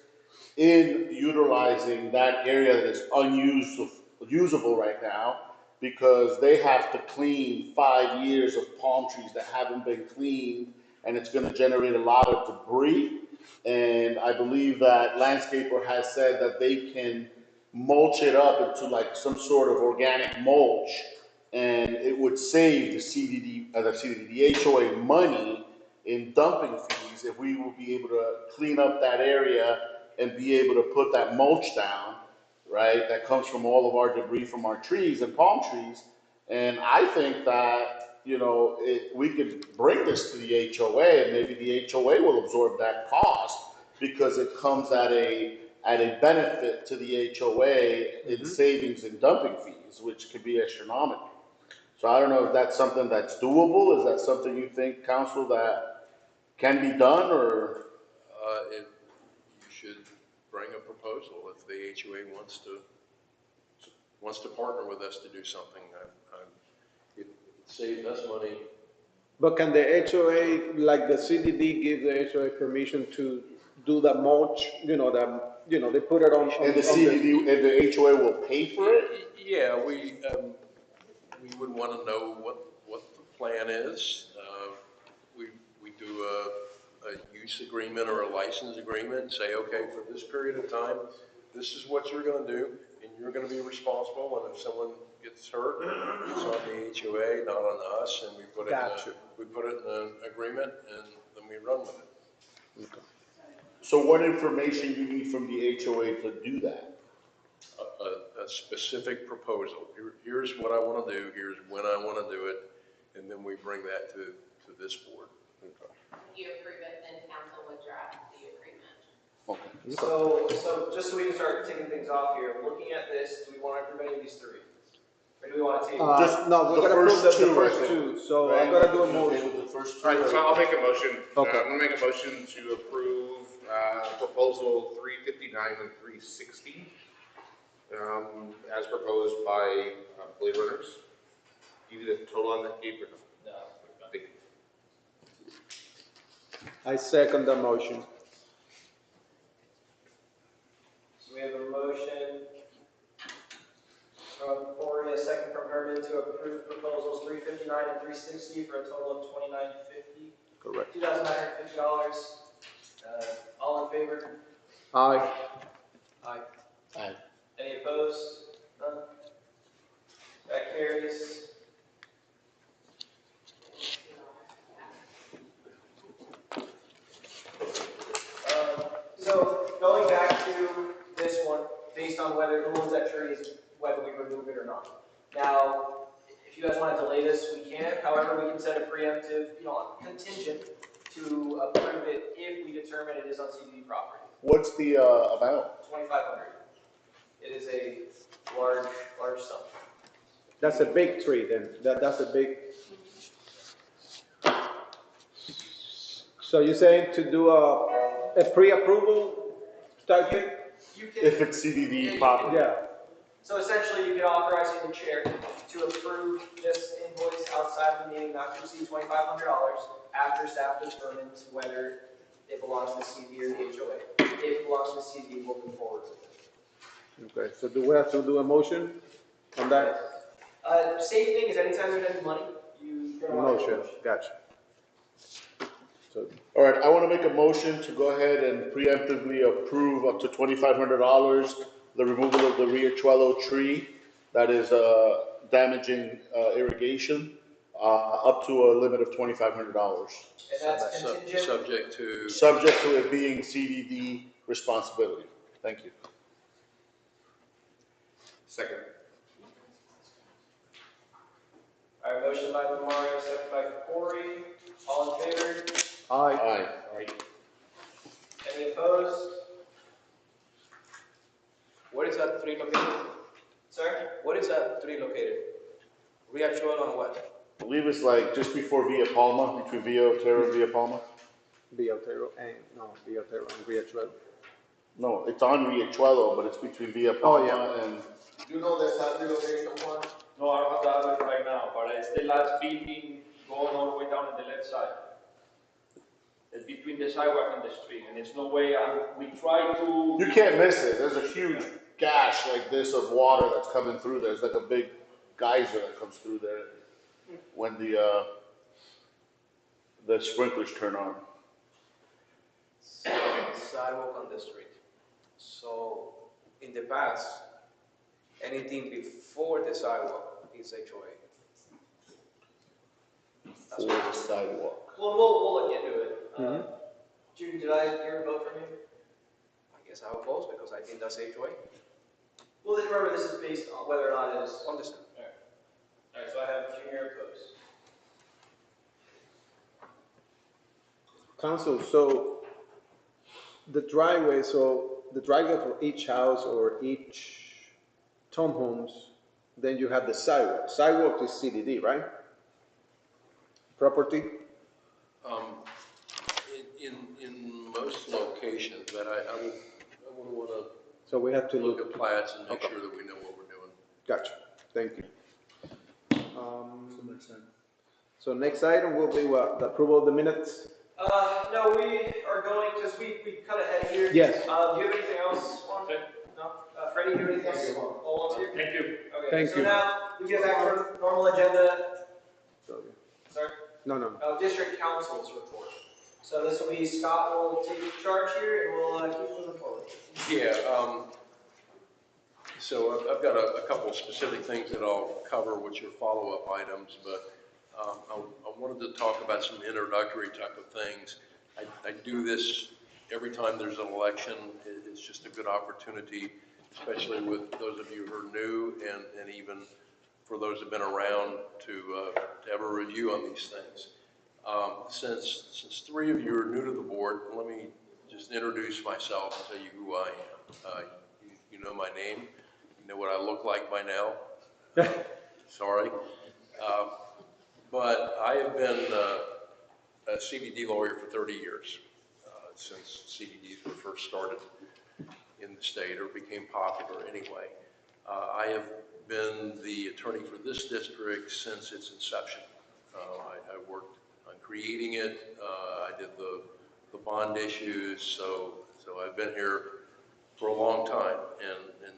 in utilizing that area that is unusable right now, because they have to clean 5 years of palm trees that haven't been cleaned, and it's going to generate a lot of debris. And I believe that landscaper has said that they can mulch it up into like some sort of organic mulch, and it would save the HOA money in dumping fees if we will be able to clean up that area and be able to put that mulch down, right? That comes from all of our debris from our trees and palm trees. And I think that, we could bring this to the HOA, and maybe the HOA will absorb that cost because it comes at a benefit to the HOA in savings and dumping fees, which could be astronomical. So I don't know if that's something that's doable. Is that something you think, council, that can be done, or? You should bring a proposal if the HOA wants to partner with us to do something. It saves us money. But can the HOA, like the CDD, give the HOA permission to do the mulch? They put it on. And the CDD and the HOA will pay for it? Yeah, we would want to know what the plan is. We do a use agreement or a license agreement and say, okay, for this period of time, this is what you're going to do, and you're going to be responsible. And if someone gets hurt, it's on the HOA, not on us. And we put it in an agreement, and then we run with it. Okay. So what information do you need from the HOA to do that? A specific proposal. Here's what I want to do. Here's when I want to do it, and then we bring that to this board. Okay. You approve it, then council would draft the agreement. Okay. So just so we can start taking things off here, looking at this, do we want to approve any of these three? Or do we want to table? No, we're gonna approve the first two, so I gotta do a motion. All right, so I'll make a motion. Okay. I'm gonna make a motion to approve proposal 359 and 360 as proposed by Blade Runners. You need a total on that, Gabe, or no? No. I second the motion. So we have a motion from Corey, a second from Herman to approve proposals 359 and 360 for a total of $2,950. Correct. $2,950. All in favor? Aye. Aye. Aye. Any opposed? None? That carries. So going back to this one, based on whether who owns that tree is whether we remove it or not. Now, if you guys want to delay this, we can. However, we can set a preemptive, contingent to approve it if we determine it is on CDD property. What's the amount? $2,500. It is a large sum. That's a big tree then. That's a big. So you're saying to do a pre-approval type thing? If it's CDD property. Yeah. So essentially, you can authorize the chair to approve this invoice outside of the meeting not to exceed $2,500 after staff determines whether it belongs to the CD or the HOA. If it belongs to the CD, we'll move forward with it. Okay, so do we have to do a motion on that? Same thing is anytime there's any money, you can Motion, gotcha. So, All right, I want to make a motion to go ahead and preemptively approve up to $2,500 the removal of the riachuelo tree that is damaging irrigation, up to a limit of $2,500. And that's contingent. Subject to it being CDD responsibility. Thank you. Second. All right, motion by Mario, second by Corey. All in favor? Aye. Any opposed? Where is that tree located? Sir? Where is that tree located? Riachuelo and what? I believe it's like just before Villa Palma, between Villa Otero and Villa Palma. Villa Otero and Riachuelo. No, it's on Riachuelo, but it's between Villa Palma and. You know the exact location, Juan? No, I don't have that right now, but it's the last building going all the way down on the left side. It's between the sidewalk and the street, and there's no way, we try to. You can't miss it. There's a huge gash like this of water that's coming through there. It's like a big geyser that comes through there when the sprinklers turn on. Sidewalk on the street. So, in the past, anything before the sidewalk is HOA. For the sidewalk. Well, we'll look into it. Mhm. Judy, did I hear a vote from you? I guess I'll oppose because I think that's HOA. Well, then remember, this is based on whether or not it is. Understand. All right, so I have Junior opposed. Council, so the driveway for each house or each townhomes, then you have the sidewalk. Sidewalk is CDD, right? Property? In most locations, but I would want to So we have to look at plats and make Okay. sure that we know what we're doing. Gotcha, thank you. So next item will be what, the approval of the minutes? No, we are going, because we cut ahead here. Yes. Do you have anything else, Juan? No? Freddie, do you have anything else? All on to you? Thank you. Okay, Thank so you. now we get back to our normal agenda. Sorry? No. District council's report. So this will be, Scott will take charge here and we'll keep moving forward. Yeah, so I've got a couple of specific things that I'll cover, which are follow-up items, but I wanted to talk about some introductory type of things. I do this every time there's an election. It's just a good opportunity, especially with those of you who are new and even for those who've been around to have a review on these things. Since three of you are new to the board, let me just introduce myself and tell you who I am. You know my name. You know what I look like by now. Sorry. But I have been a CDD lawyer for 30 years, since CDDs were first started in the state or became popular anyway. I have been the attorney for this district since its inception. I worked on creating it. I did the bond issues, so I've been here for a long time and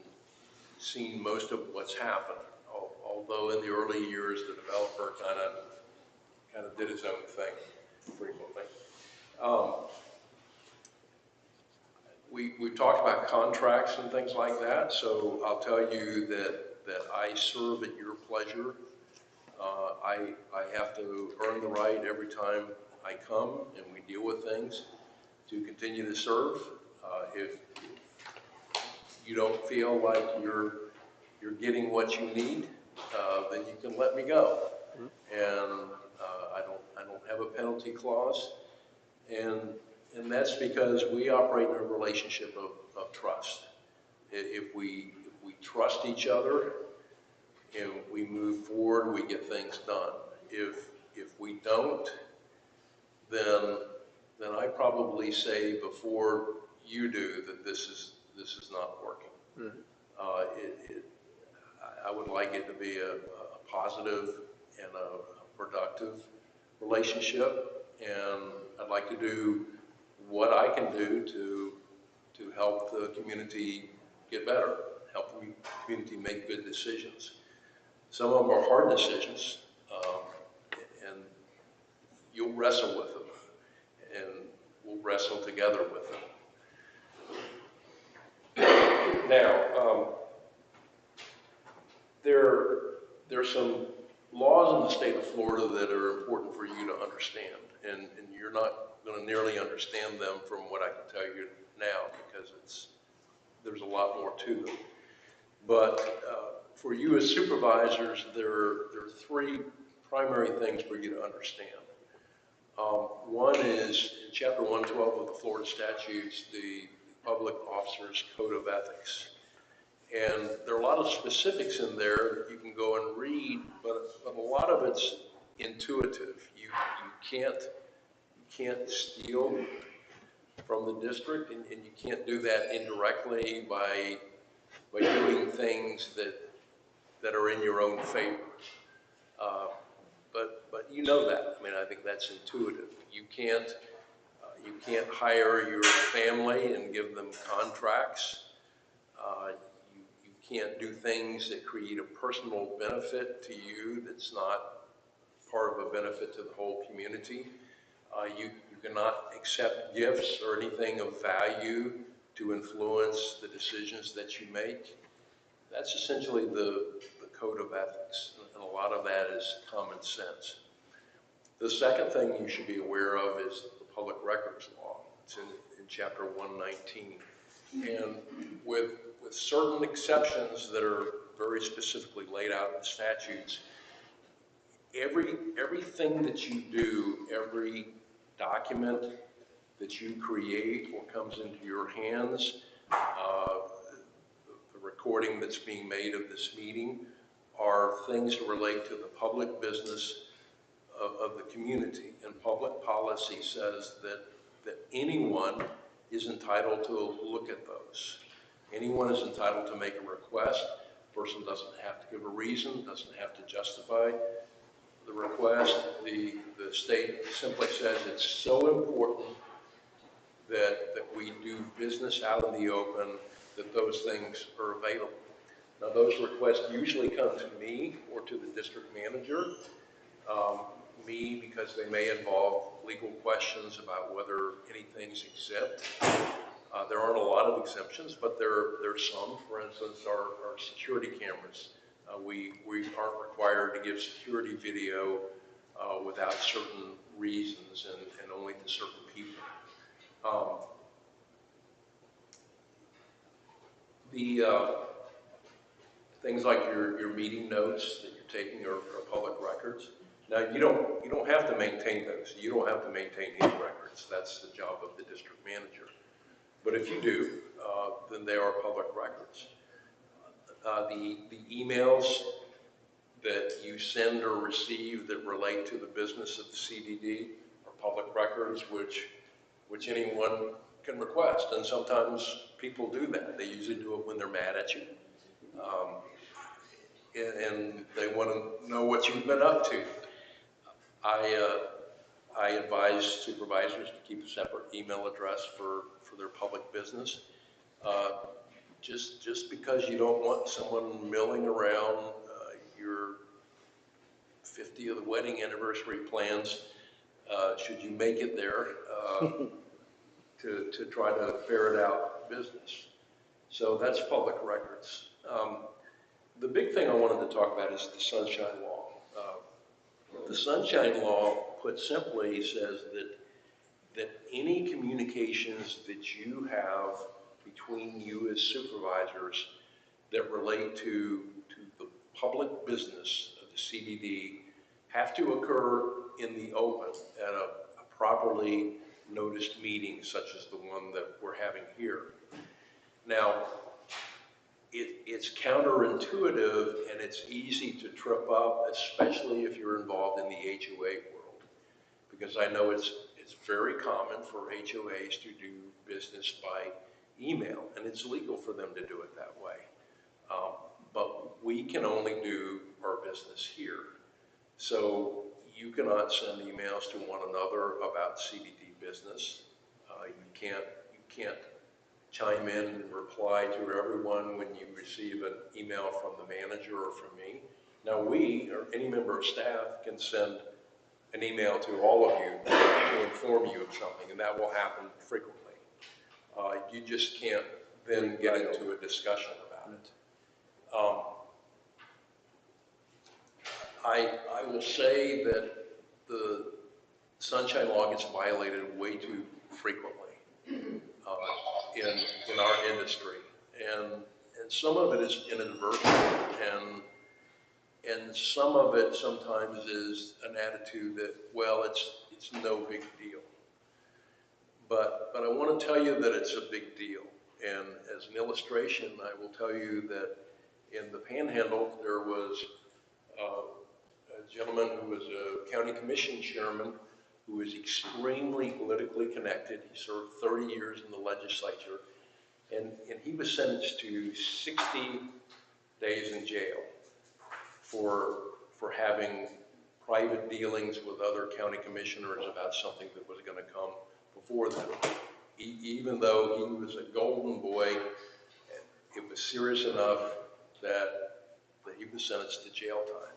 seen most of what's happened. Although in the early years, the developer kind of did his own thing frequently. We talked about contracts and things like that, so I'll tell you that I serve at your pleasure. I have to earn the right every time I come and we deal with things to continue to serve. If you don't feel like you're getting what you need, then you can let me go. And I don't have a penalty clause, and that's because we operate in a relationship of trust. If we trust each other and we move forward, we get things done. If we don't, then I probably say before you do that this is not working. I would like it to be a positive and a productive relationship, and I'd like to do what I can do to help the community get better, help the community make good decisions. Some of them are hard decisions, and you'll wrestle with them, and we'll wrestle together with them. Now, there's some laws in the state of Florida that are important for you to understand, and you're not going to nearly understand them from what I can tell you now, because there's a lot more to them. But for you as supervisors, there are three primary things for you to understand. One is in Chapter 112 of the Florida statutes, the Public Officers Code of Ethics. And there are a lot of specifics in there you can go and read, but a lot of it's intuitive. You can't steal from the district, and you can't do that indirectly by doing things that are in your own favor. But you know that. I mean, I think that's intuitive. You can't hire your family and give them contracts. You can't do things that create a personal benefit to you that's not part of a benefit to the whole community. You cannot accept gifts or anything of value to influence the decisions that you make. That's essentially the code of ethics, and a lot of that is common sense. The second thing you should be aware of is the public records law. It's in Chapter 119. And with certain exceptions that are very specifically laid out in the statutes, everything that you do, every document that you create or comes into your hands, the recording that's being made of this meeting, are things that relate to the public business of the community. And public policy says that anyone is entitled to look at those. Anyone is entitled to make a request. The person doesn't have to give a reason, doesn't have to justify the request. The state simply says it's so important that we do business out in the open, that those things are available. Now, those requests usually come to me or to the district manager. Me, because they may involve legal questions about whether anything's exempt. There aren't a lot of exemptions, but there's some. For instance, our security cameras. We aren't required to give security video without certain reasons and only to certain people. Things like your meeting notes that you're taking are public records. Now, you don't have to maintain those. You don't have to maintain any records. That's the job of the district manager. But if you do, then they are public records. The emails that you send or receive that relate to the business of the CDD are public records, which anyone can request. And sometimes people do that. They usually do it when they're mad at you. And they want to know what you've been up to. I advise supervisors to keep a separate email address for their public business. Just because you don't want someone milling around your 50th wedding anniversary plans, should you make it there, to try to ferret out business. So that's public records. The big thing I wanted to talk about is the Sunshine Law. The Sunshine Law, put simply, says that any communications that you have between you as supervisors that relate to the public business of the CDD have to occur in the open at a properly noticed meeting, such as the one that we're having here. Now, it's counterintuitive and it's easy to trip up, especially if you're involved in the HOA world, because I know it's very common for HOAs to do business by email, and it's legal for them to do it that way. But we can only do our business here. So you cannot send emails to one another about CDD business. You can't chime in and reply to everyone when you receive an email from the manager or from me. Now, we, or any member of staff, can send an email to all of you to inform you of something, and that will happen frequently. You just can't then get into a discussion about it. I will say that the sunshine law gets violated way too frequently in our industry, and some of it is inadvertent, and some of it sometimes is an attitude that, well, it's no big deal. But I want to tell you that it's a big deal. And as an illustration, I will tell you that in the Panhandle, there was a gentleman who was a county commission chairman who was extremely politically connected. He served 30 years in the legislature, and he was sentenced to 60 days in jail for having private dealings with other county commissioners about something that was going to come before them. Even though he was a golden boy, it was serious enough that he was sentenced to jail time.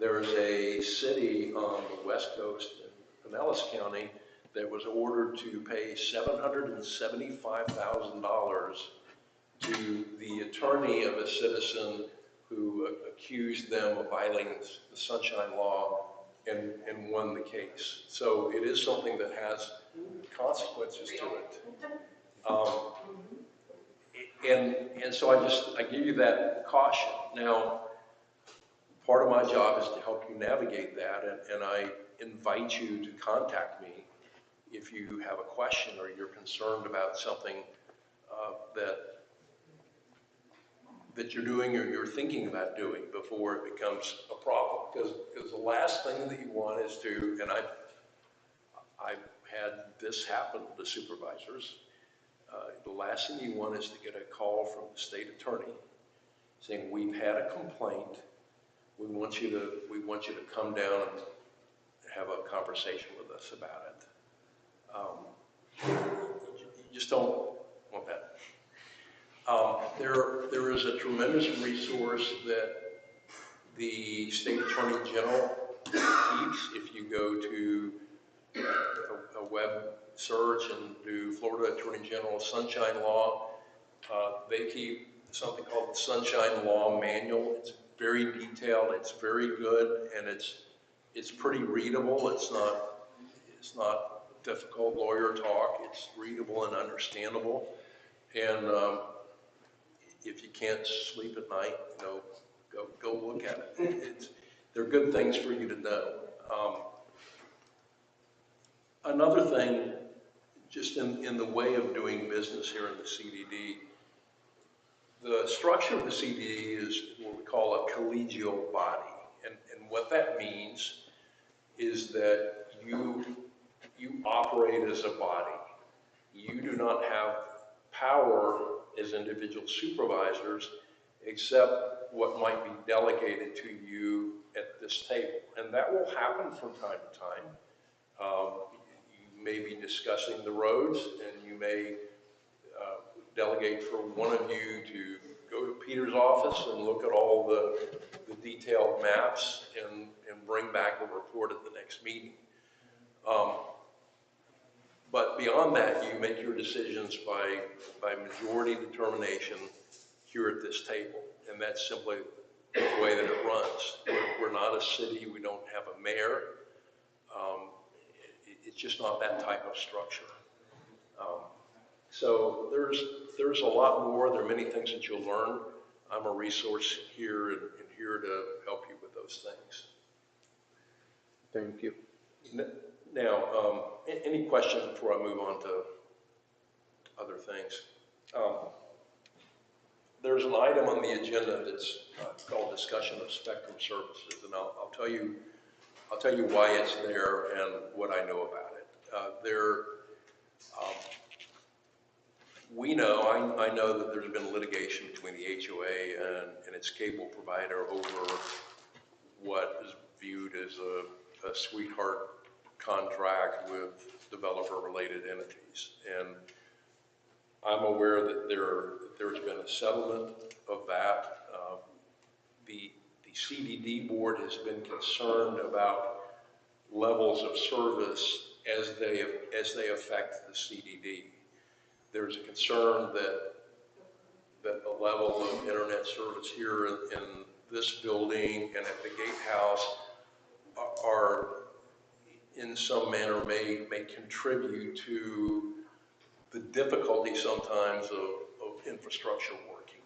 There's a city on the west coast in Pinellas County that was ordered to pay $775,000 to the attorney of a citizen who accused them of violating the Sunshine Law and won the case. So it is something that has consequences to it. And so I give you that caution. Now, part of my job is to help you navigate that, and I invite you to contact me if you have a question or you're concerned about something that you're doing or you're thinking about doing before it becomes a problem. Because the last thing that you want is to, and I've had this happen to supervisors, the last thing you want is to get a call from the state attorney saying, we've had a complaint, we want you to come down and have a conversation with us about it. You just don't want that. There is a tremendous resource that the State Attorney General keeps. If you go to a web search and do Florida Attorney General Sunshine Law, they keep something called the Sunshine Law Manual. It's very detailed, it's very good, and it's pretty readable. It's not difficult lawyer talk. It's readable and understandable. And if you can't sleep at night, go look at it. They're good things for you to know. Another thing, just in the way of doing business here in the CDD, the structure of the CDD is what we call a collegial body. And what that means is that you operate as a body. You do not have power as individual supervisors, except what might be delegated to you at this table. And that will happen from time to time. You may be discussing the roads, and you may delegate for one of you to go to Peter's office and look at all the detailed maps and bring back a report at the next meeting. But beyond that, you make your decisions by majority determination here at this table. And that's simply the way that it runs. We're not a city, we don't have a mayor. It's just not that type of structure. So there's a lot more. There are many things that you'll learn. I'm a resource here and here to help you with those things. Thank you. Now, any questions before I move on to other things? There's an item on the agenda that's called discussion of spectrum services, and I'll tell you why it's there and what I know about it. I know that there's been litigation between the HOA and its cable provider over what is viewed as a sweetheart contract with developer-related entities. And I'm aware that there's been a settlement of that. The CDD board has been concerned about levels of service as they affect the CDD. There's a concern that that the level of internet service here in this building and at the gatehouse are in some manner may contribute to the difficulty sometimes of infrastructure working.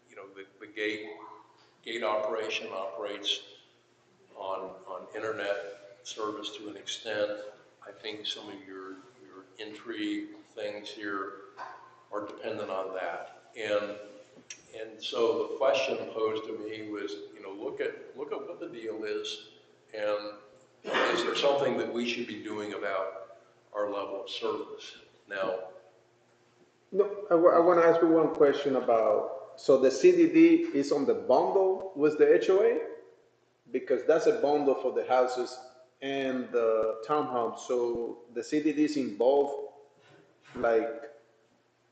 You know, the gate operation operates on internet service to an extent. I think some of your entry things here are dependent on that. And so the question posed to me was, you know, look at what the deal is, and is there something that we should be doing about our level of service? Now, No, I want to ask you one question about, so the CDD is on the bundle with the HOA? Because that's a bundle for the houses and the townhomes, so the CDD is involved, like,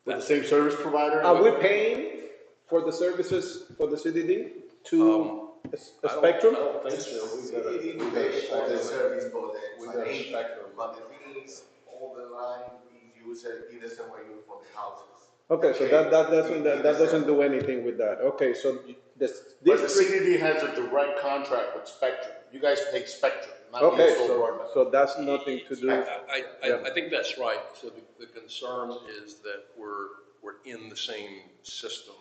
with the same service provider? are we paying for the services for the CDD to a Spectrum? I don't think so. CDD pays for the service for the installation, but the thing is, all the line we use it doesn't work for the houses. Okay, so that doesn't do anything with that. Okay, so this But the CDD has a direct contract with Spectrum. You guys take Spectrum, not okay, Universal Broadband. so that's nothing to do. I think that's right. So the concern is that we're in the same system,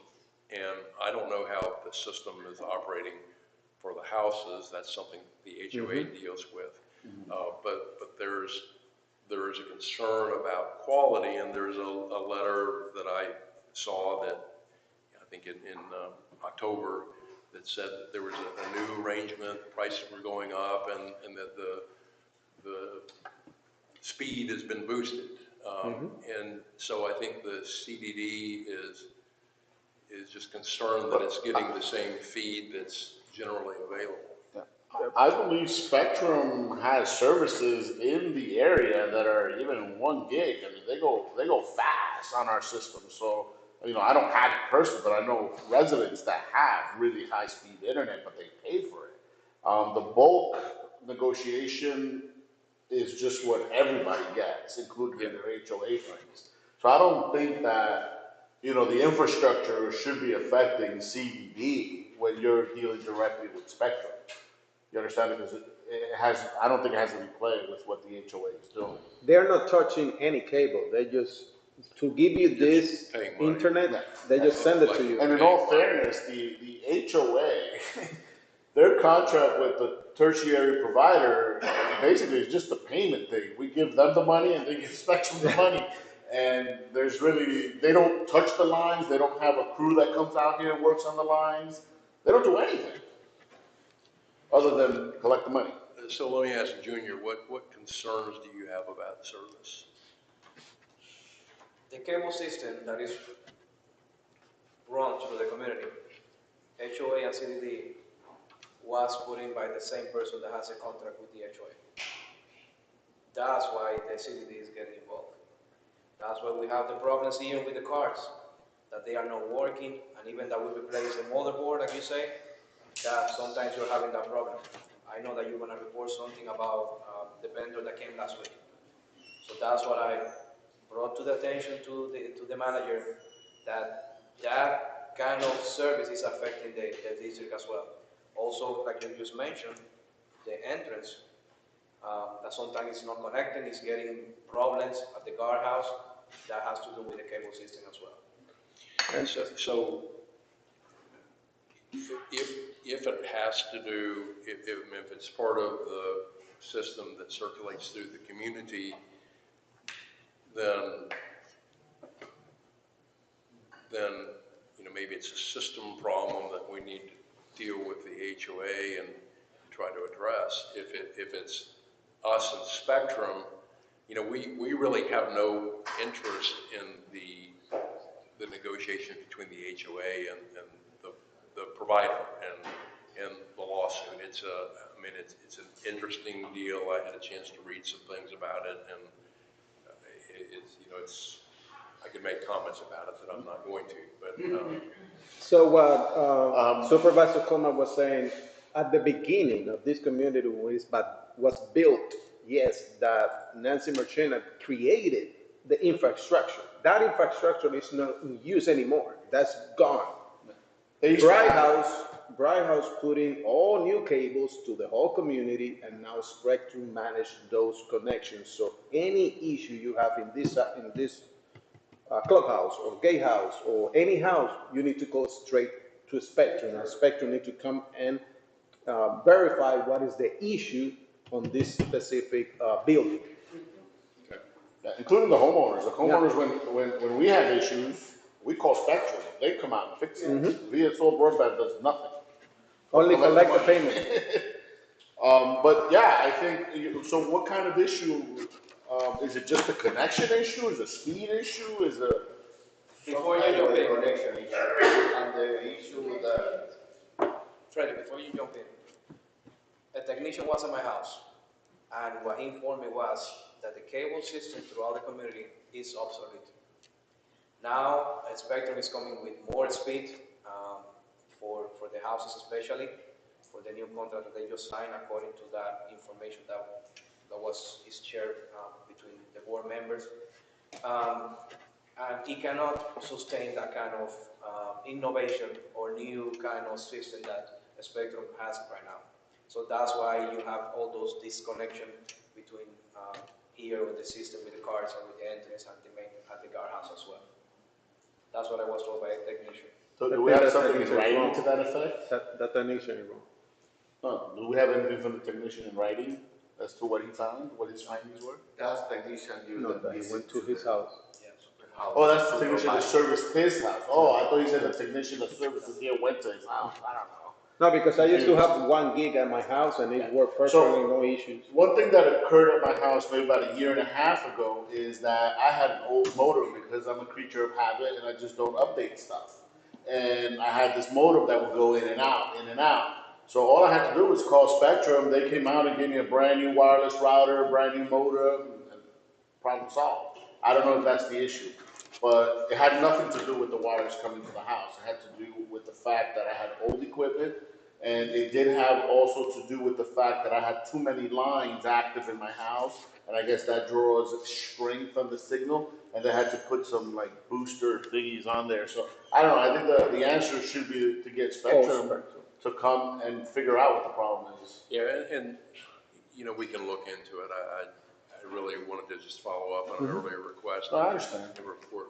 and I don't know how the system is operating for the houses. That's something the HOA deals with. But there is a concern about quality, and there's a letter that I saw that I think in October that said that there was a new arrangement, prices were going up, and that the speed has been boosted. And so I think the CDD is just concerned that it's getting the same feed that's generally available. I believe Spectrum has services in the area that are even 1 gig. I mean, they go fast on our system. So, you know, I don't have it personally, but I know residents that have really high speed internet, but they pay for it. The bulk negotiation is just what everybody gets, including their HOA fees. So I don't think that, you know, the infrastructure should be affecting CDD when you're dealing directly with Spectrum. You understand? Because I don't think it has any play with what the HOA is doing. They're not touching any cable. They just, to give you this internet, they just send it to you. And in all fairness, the HOA, their contract with the tertiary provider basically is just a payment thing. We give them the money and they give Spectrum the money. And there's really, they don't touch the lines. They don't have a crew that comes out here and works on the lines. They don't do anything other than collect the money. So let me ask Junior, what concerns do you have about service? The cable system that is run through the community, HOA and CDD, was put in by the same person that has a contract with the HOA. That's why the CDD is getting involved. That's why we have the problems even with the cards, that they are not working, and even that we replace the motherboard, like you say, that sometimes you're having that problem. I know that you're going to report something about the vendor that came last week. So that's what I brought to the attention to the manager, that kind of service is affecting the district as well. Also, like you just mentioned, the entrance, that sometimes it's not connecting, it's getting problems at the guardhouse. That has to do with the cable system as well. And so if it has to do, if it's part of the system that circulates through the community, then you know, maybe it's a system problem that we need to deal with the HOA and try to address. If it's us and Spectrum, you know, we really have no interest in the negotiation between the HOA and the provider and the lawsuit. It's an interesting deal. I had a chance to read some things about it, and I could make comments about it that I'm not going to, but. So what Supervisor Coleman was saying, at the beginning of this community was built, yes, that Nancy Marchena created the infrastructure. that infrastructure is not in use anymore. That's gone. They used to have- Bright House put in all new cables to the whole community, and now Spectrum manage those connections. So any issue you have in this clubhouse or gatehouse or any house, you need to go straight to Spectrum, and Spectrum need to come and verify what is the issue on this specific building. Yeah, including the homeowners. The homeowners, when we have issues, we call Spectrum. They come out and fix it. VSO Broadband does nothing. Only collect the payment. But yeah, I think, so what kind of issue, is it just a connection issue? Is it a speed issue? Is it? Before you jump in, connection issue, and the issue with the Freddy, before you jump in, a technician was at my house, and what he informed me was that the cable system throughout the community is obsolete. Now, Spectrum is coming with more speed for the houses especially, for the new contract that they just signed according to that information that is shared between the board members. And it cannot sustain that kind of innovation or new kind of system that Spectrum has right now. So that's why you have all those disconnection between here with the system, with the cards, and with the entrance and the main at the guardhouse as well. That's what I was told by a technician. So do we have something in writing to that effect? That technician is wrong. No, do we have anything from the technician in writing as to what he found, what his findings were? that's technician used No, that he went to his house. Oh, that's the technician that serviced his house. Oh, I thought you said the technician that services here went to his house. I don't know. No, because I used to have 1 gig at my house and it worked perfectly, no issues. One thing that occurred at my house maybe about a year and a half ago is that I had an old modem because I'm a creature of habit and I just don't update stuff. And I had this modem that would go in and out, in and out. So all I had to do was call Spectrum. They came out and gave me a brand new wireless router, brand new modem, and problem solved. I don't know if that's the issue, but it had nothing to do with the wires coming to the house. It had to do with the fact that I had old equipment, and it did have also to do with the fact that I had too many lines active in my house, and I guess that draws strength on the signal, and they had to put some like booster thingies on there. So I don't know. I think the answer should be to get Spectrum to come and figure out what the problem is. Yeah, and you know, we can look into it. I really wanted to just follow up on an earlier request. I understand. And report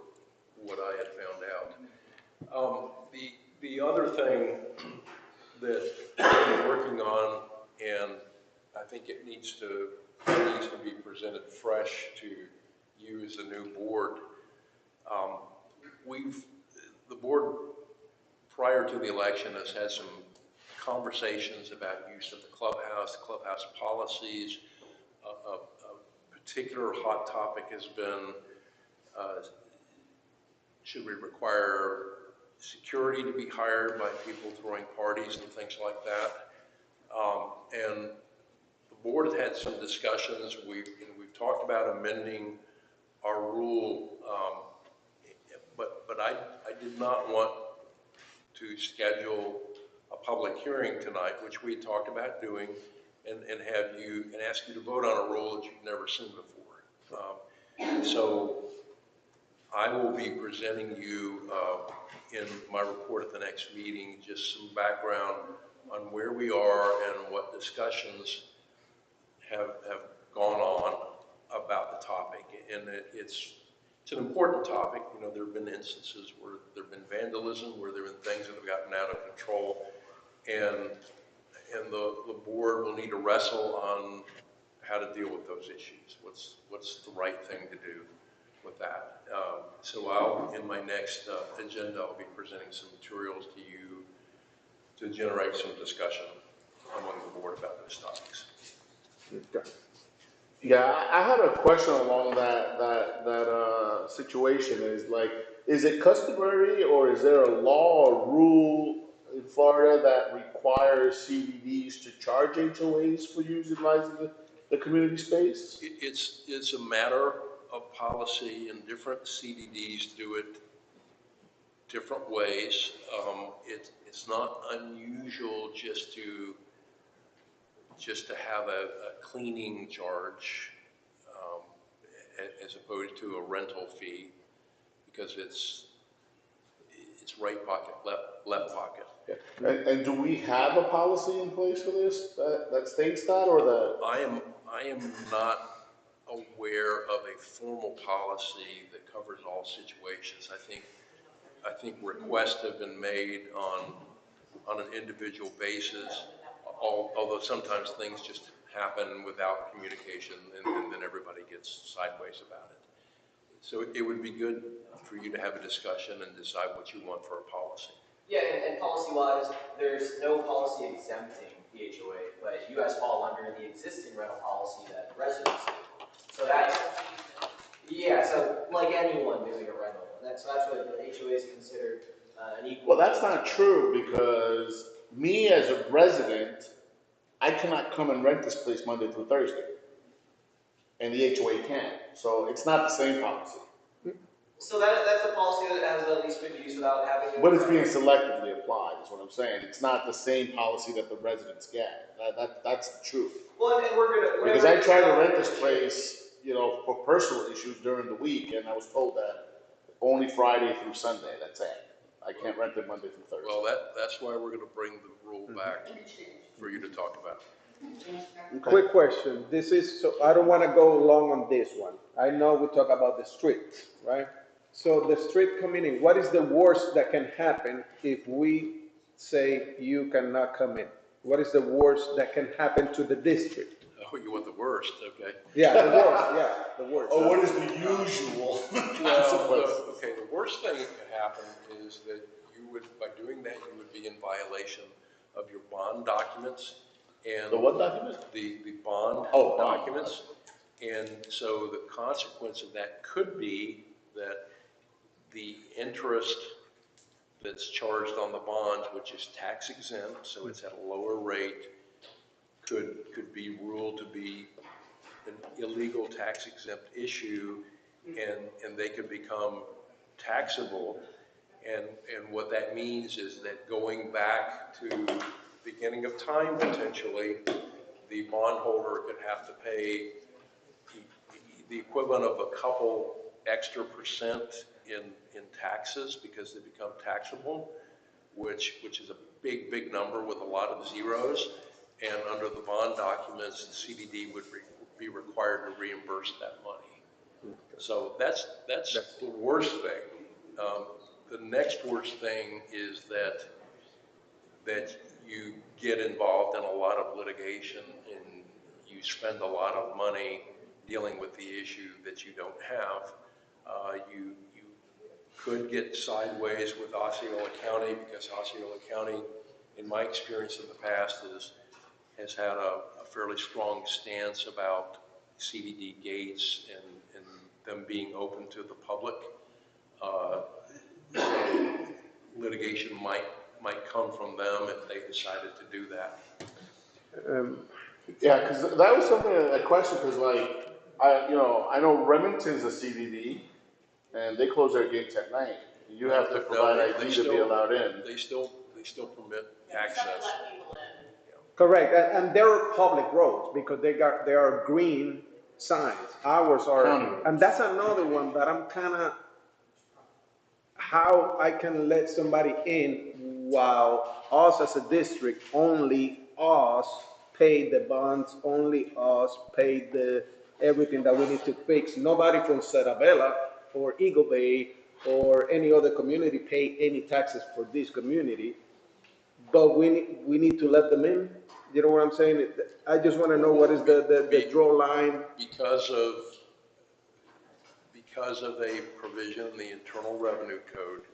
what I had found out. The other thing that I'm working on, and I think it needs to be presented fresh to you as a new board. The board prior to the election has had some conversations about use of the clubhouse policies. A particular hot topic has been, should we require security to be hired by people throwing parties and things like that? And the board has had some discussions. We've talked about amending our rule, but I did not want to schedule a public hearing tonight, which we talked about doing, and ask you to vote on a rule that you've never seen before. So I will be presenting you in my report at the next meeting just some background on where we are and what discussions have gone on about the topic. And it's an important topic. You know, there have been instances where there have been vandalism, where there have been things that have gotten out of control, and the board will need to wrestle on how to deal with those issues. What's the right thing to do with that? So in my next agenda, I'll be presenting some materials to you to generate some discussion among the board about those topics. Okay. Yeah, I had a question along that situation. Is it customary, or is there a law or rule in Florida that requires CDDs to charge HOAs for utilizing the community space? It's a matter of policy, and different CDDs do it different ways. It's not unusual just to have a cleaning charge as opposed to a rental fee. because it's right pocket, left pocket. Yeah. And do we have a policy in place for this that states that, or the? I am not aware of a formal policy that covers all situations. I think requests have been made on an individual basis, although sometimes things just happen without communication and then everybody gets sideways about it. So it would be good for you to have a discussion and decide what you want for a policy. Yeah, and policy-wise, there's no policy exempting the HOA, but you guys fall under the existing rental policy that residents do. So that's, yeah, so like anyone doing a rental, that's what the HOA is considered an equal. Well, that's not true, because me as a resident, I cannot come and rent this place Monday through Thursday. And the HOA can. So it's not the same policy. So that's the policy that has at least been used without having. But it's being selectively applied, is what I'm saying. It's not the same policy that the residents get. That's the truth. Well, and we're gonna. Because I tried to rent this place, for personal issues during the week, and I was told that only Friday through Sunday, that's it. I can't rent it Monday through Thursday. Well, that's why we're gonna bring the rule back for you to talk about. Okay. Quick question. So I don't want to go long on this one. I know we talk about the streets, right? So the street community, what is the worst that can happen if we say you cannot come in? What is the worst that can happen to the district? Oh, you want the worst, okay. Yeah, the worst, yeah, the worst. Oh, what is the usual consequence? Okay, the worst thing that could happen is that by doing that, you would be in violation of your bond documents. And the what document? The bond documents. And so the consequence of that could be that the interest that's charged on the bonds, which is tax exempt, so it's at a lower rate, could be ruled to be an illegal tax exempt issue, and they could become taxable. And what that means is that going back to beginning of time, potentially, the bondholder could have to pay the equivalent of a couple extra percent in taxes because they become taxable, which is a big number with a lot of zeros. And under the bond documents, the CDD would be required to reimburse that money. So that's the worst thing. The next worst thing is that you get involved in a lot of litigation and you spend a lot of money dealing with the issue that you don't have. You could get sideways with Osceola County because Osceola County, in my experience in the past, has had a fairly strong stance about CDD gates and them being open to the public. So litigation might come from them if they decided to do that. Yeah, because that was something a question. Because I know Remington's a CDD, and they close their gates at night. You have to provide ID to be allowed in. They still permit access. Correct, and they're public roads because they are green signs. Ours are, and that's another one that I'm kind of, how I can let somebody in while us as a district, only us pay the bonds, only us pay everything that we need to fix. Nobody from Ceravela or Eagle Bay or any other community pay any taxes for this community, but we need to let them in. You know what I'm saying? I just want to know what is the draw line. Because of a provision in the Internal Revenue Code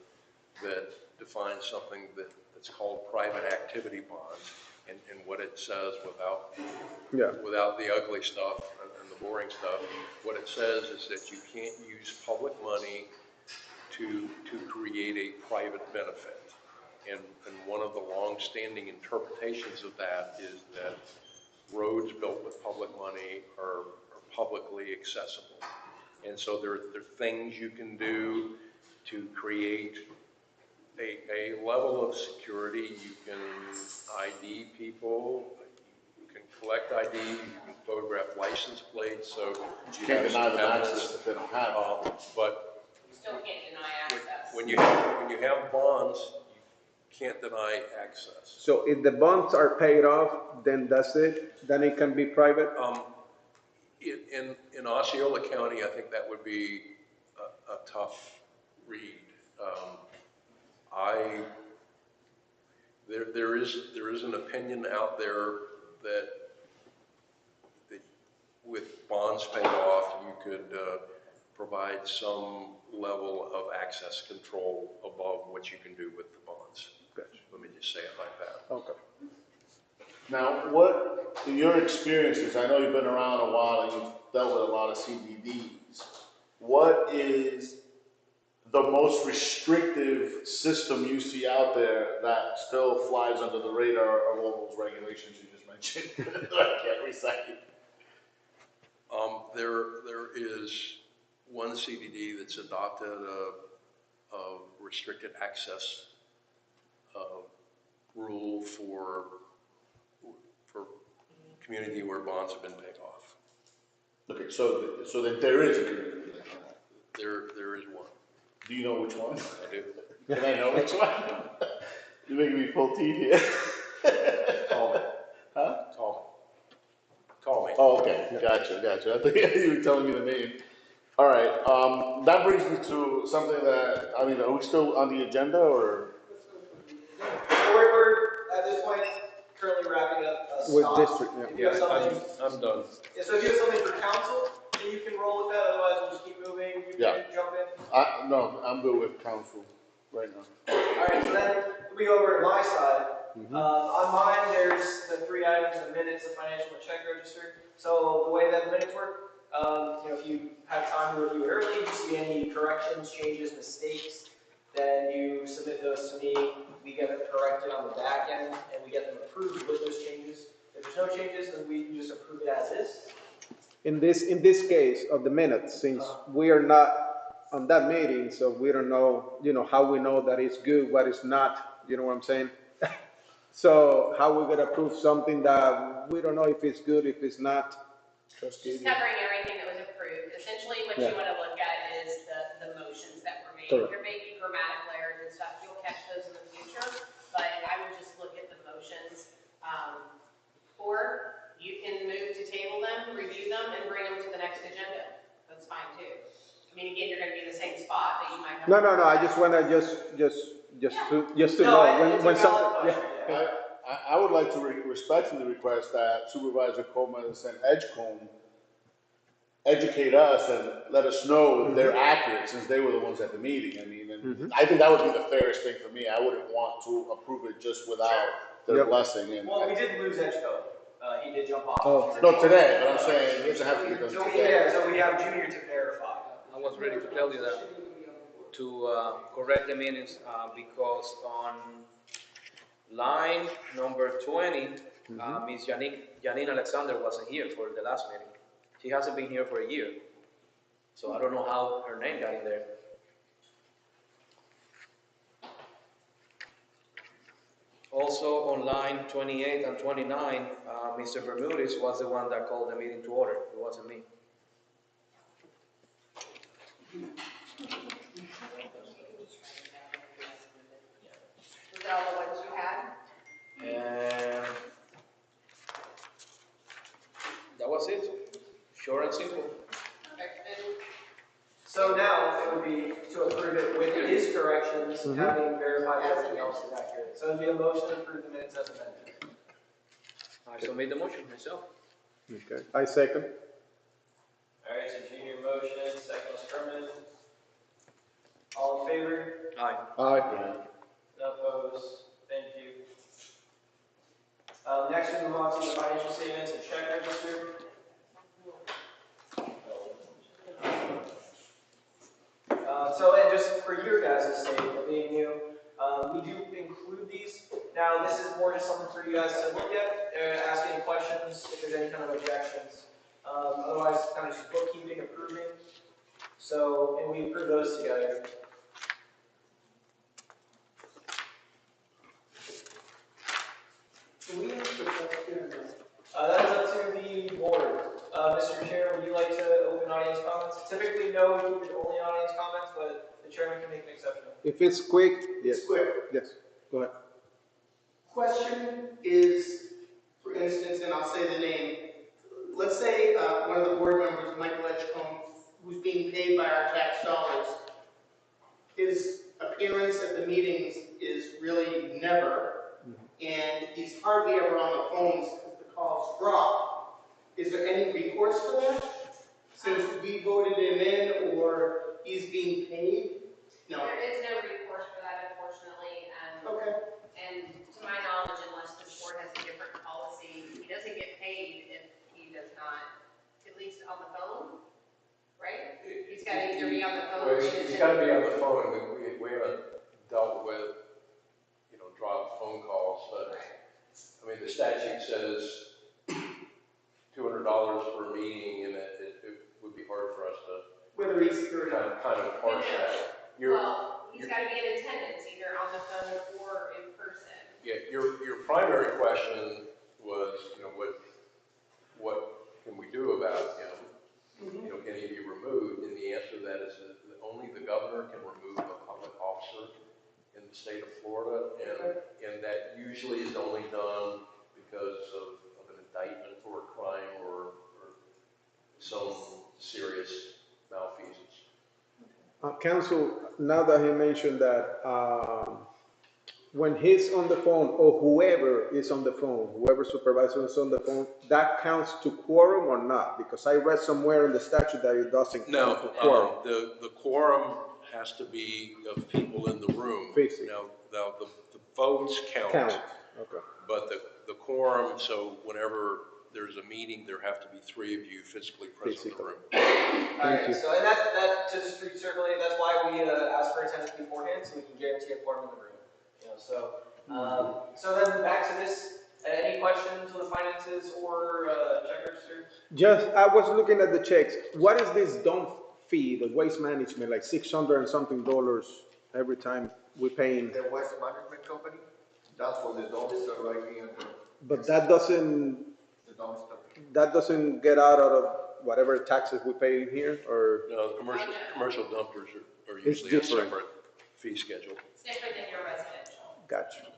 that defines something that's called private activity bonds, and what it says without the ugly stuff and the boring stuff, what it says is that you can't use public money to create a private benefit. And one of the long-standing interpretations of that is that roads built with public money are publicly accessible. And so there are things you can do to create a level of security. You can ID people, you can collect ID, you can photograph license plates. So you can't deny them access if they don't have it. But you still can't deny when you have bonds, you can't deny access. So if the bonds are paid off, then that's it? Then it can be private? In Osceola County, I think that would be a tough read. There is an opinion out there that with bonds paid off, you could provide some level of access control above what you can do with the bonds. Gotcha. Let me just say it like that. Okay. Now, what, in your experiences, I know you've been around a while and you've dealt with a lot of CDDs. What is the most restrictive system you see out there that still flies under the radar of all those regulations you just mentioned? I can't recite it. There is one CDD that's adopted a restricted access rule for community where bonds have been paid off. Okay, so that there is a community like that. There is one. Do you know which one? I do. Can I know which one? You're making me pull teeth here. Call me. Huh? Call me. Oh, okay. Gotcha. I think you were telling me the name. All right. That brings me to something that, I mean, are we still on the agenda or? We're at this point currently wrapping up. With Scott. district, If you have something, I'm done. yeah, so if you have something for council, then you can roll with that. Otherwise, we'll just keep moving. You can jump in. No, I'm good with council right now. All right. So then we go over to my side. On mine, there's the 3 items: the minutes, the financial and check register. So the way that the minutes work, if you have time to review it early, if you see any corrections, changes, mistakes, then you submit those to me. We get them corrected on the back end, and we get them approved with those changes. If there's no changes, then we can just approve it as is. In this case of the minutes, since we are not on that meeting, so we don't know, how we know that it's good, what is not, you know what I'm saying? So how we gonna prove something that we don't know if it's good, if it's not? Just covering everything that was approved. Essentially, what you want to look at is the motions that were made. Correct. There may be grammatical errors and stuff. You'll catch those in the future, but I would just look at the motions. Or you can move to table them, review them, and bring them to the next agenda. That's fine too. I mean, again, you're going to be in the same spot, but you might have. No. I just wanna just to No, know when it's a valid something. question, I would like to respectfully request that Supervisor Coleman and Edgecombe educate us and let us know if they're accurate, since they were the ones at the meeting. I mean, and I think that would be the fairest thing for me. I wouldn't want to approve it just without their blessing. And Well, we did lose Edgecombe. He did jump off. Oh. no, today, but I'm saying it doesn't have to be done So today. we have Junior to verify. I was ready to tell you that, to correct the minutes, because on line number 20, Ms. Janine Alexander wasn't here for the last meeting. She hasn't been here for a year. So I don't know how her name got in there. Also on line 28 and 29, Mr. Bermudez was the one that called the meeting to order. It wasn't me. Was that all the ones you had? And that was it. Short and simple. So now it would be to approve it with his corrections, having verified everything else is accurate. So it'd be a motion to approve the minutes as amended. I submit the motion myself. Okay, I second. All right, so Junior motion, second was Kerman. All in favor? Aye. Aye. No opposed. Thank you. Next we move on to the financial statements and check register. And just for your guys' sake, being new, we do include these. Now, this is more just something for you guys to look at, ask any questions, if there's any kind of objections. Otherwise, kind of just bookkeeping, approving. So, and we approve those together. That is up to the board. Mr. Chair, would you like to open audience comments? Typically, no, we keep it only audience comments, but the chairman can make an exception. If it's quick, yes. It's quick. Yes, go ahead. Question is, for instance, and I'll say the name, let's say one of the board members, Michael Edgecombe, who's being paid by our tax dollars, his appearance at the meetings is really never, and he's hardly ever on the phones because the calls drop. Is there any recourse for that? Since we voted him in, or he's being paid? No. There is no recourse for that, unfortunately. Okay. And to my knowledge, unless the board has a different policy, he doesn't get paid if he does not, at least on the phone, right? He's got to either be on the phone. Well, he's got to be on the phone. We haven't dealt with, dropped phone calls, but, I mean, the statute says $200 per meeting, and it would be hard for us to whether he's kind of parse that. Well, he's got to be in attendance, either on the phone or in person. Yeah, your primary question was, what can we do about him? Can he be removed? And the answer to that is that only the governor can remove a public officer in the state of Florida, and that usually is only done because of an indictment for a crime or some serious malfeasance. Counsel, now that he mentioned that, when he's on the phone, or whoever is on the phone, whoever supervisor is on the phone, that counts to quorum or not? Because I read somewhere in the statute that it doesn't count to quorum. The quorum has to be of people in the room. Basically. Now the votes count. Okay. But the quorum, so whenever there's a meeting, there have to be 3 of you physically present in the room. Alright, so and that to just recirculate, that's why we ask for attendance beforehand, so we can guarantee a quorum in the room. So then back to this, any questions on the finances or check register? I was looking at the checks. What is this dump fee, the waste management, like $600 and something every time we pay in? The waste management company, that's for the dumpster right here. But that doesn't get out of whatever taxes we pay in here, or? No, commercial dumpers are usually a separate fee schedule. It's different than your residential. Gotcha.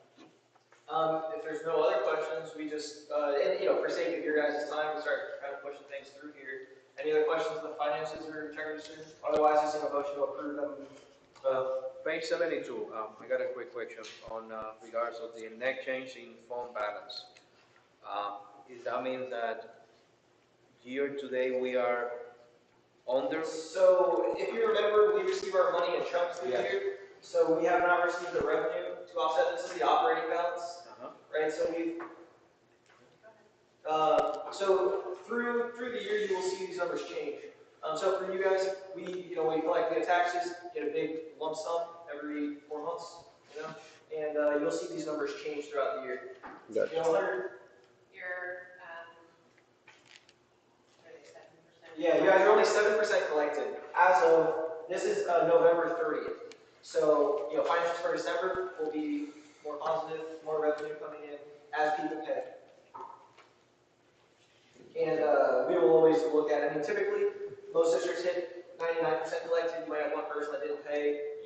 If there's no other questions, we just, for sake of your guys' time, we start kind of pushing things through here. Any other questions on the finances or check register? Otherwise, is there a motion to approve them? Page 72, I got a quick question on regards of the net change in fund balance. Does that mean that year to date we are under? So, if you remember, we receive our money in chunks this year. So we have not received the revenue to offset. This is the operating balance, right? So we've, so through the year, you will see these numbers change. So for you guys, we collect the taxes, get a big lump sum every 4 months, and you'll see these numbers change throughout the year. Gotcha. Your, what are they, 7%? Yeah, you guys are only 7% collected as of, this is November 30th. So, financials for December will be more positive, more revenue coming in as people pay. And we will always look at it. Typically, most districts hit 99% collected. You might have one person that didn't pay,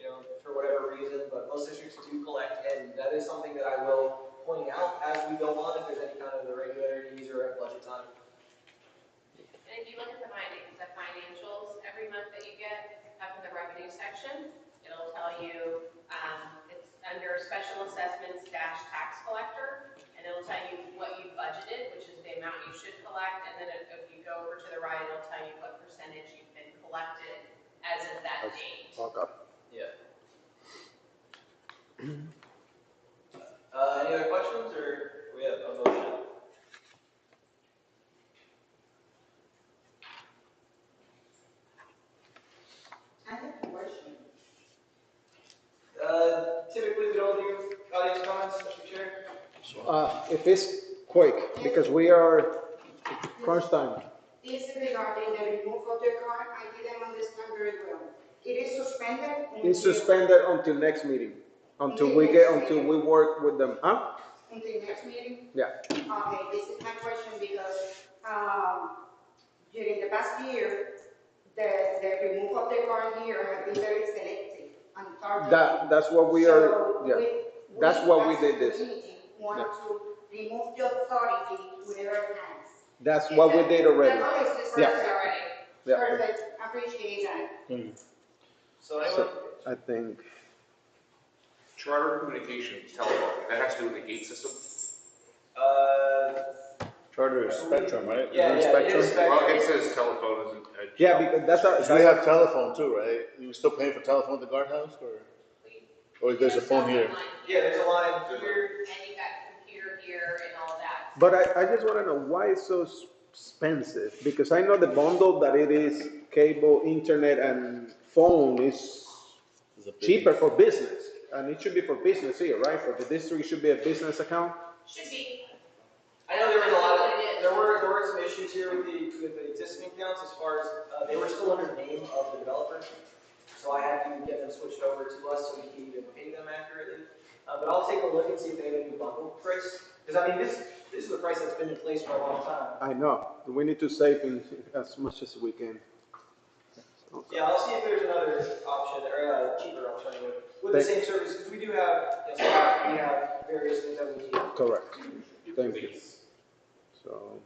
for whatever reason, but most districts do collect, and that is something that I will point out as we go on if there's any kind of irregularities or at budget time. And if you look at the financials, every month that you get up in the revenue section, it'll tell you, it's under special assessments dash tax collector, and it'll tell you what you budgeted, which is the amount you should collect, and then if you go over to the right, it'll tell you what percentage you've been collected as of that date. Okay. Yeah. Any other questions, or we have a motion? I have a question. Typically, we don't do audience comments, Mr. Chair. If it's quick, because we are crunch time. This is regarding the removal of the car. I didn't understand very well. It is suspended? It's suspended until next meeting, until we work with them. Huh? Until next meeting? Yeah. Okay, this is my question because during the past year, the removal of the car here has been very selective. Untitled. That's what we are, yeah. That's what we as a did this. community, want Yeah. to remove the authority with their hands. That's what we did already. Yeah. Already. Yeah. Perfect, appreciate that. So anyone, I think, Charter communications, telephone, that has to do with the gate system? Charter is Spectrum, right? yeah, Isn't yeah, it is Spectrum? Well, Spectrum. it says telephone isn't. yeah, because that's Because we have telephone too, right? You still paying for telephone at the guardhouse, or there's a phone here? Yeah, there's a line here. And you got computer here and all that. But I just want to know why it's so expensive, because I know the bundle that it is cable, internet, and phone is cheaper for business, and it should be for business here, right? For the district, it should be a business account. Should be. I know there was a lot of, there were some issues here with the existing accounts as far as, they were still under the name of the developer. So I had to get them switched over to us so we can even pay them accurately. But I'll take a look and see if they have a new bundle price. Because I mean, this is the price that's been in place for a long time. I know, we need to save as much as we can. Yeah, I'll see if there's another option or a cheaper alternative with the same service, because we do have, yes, we have various things that we need. Correct. Thank you. So,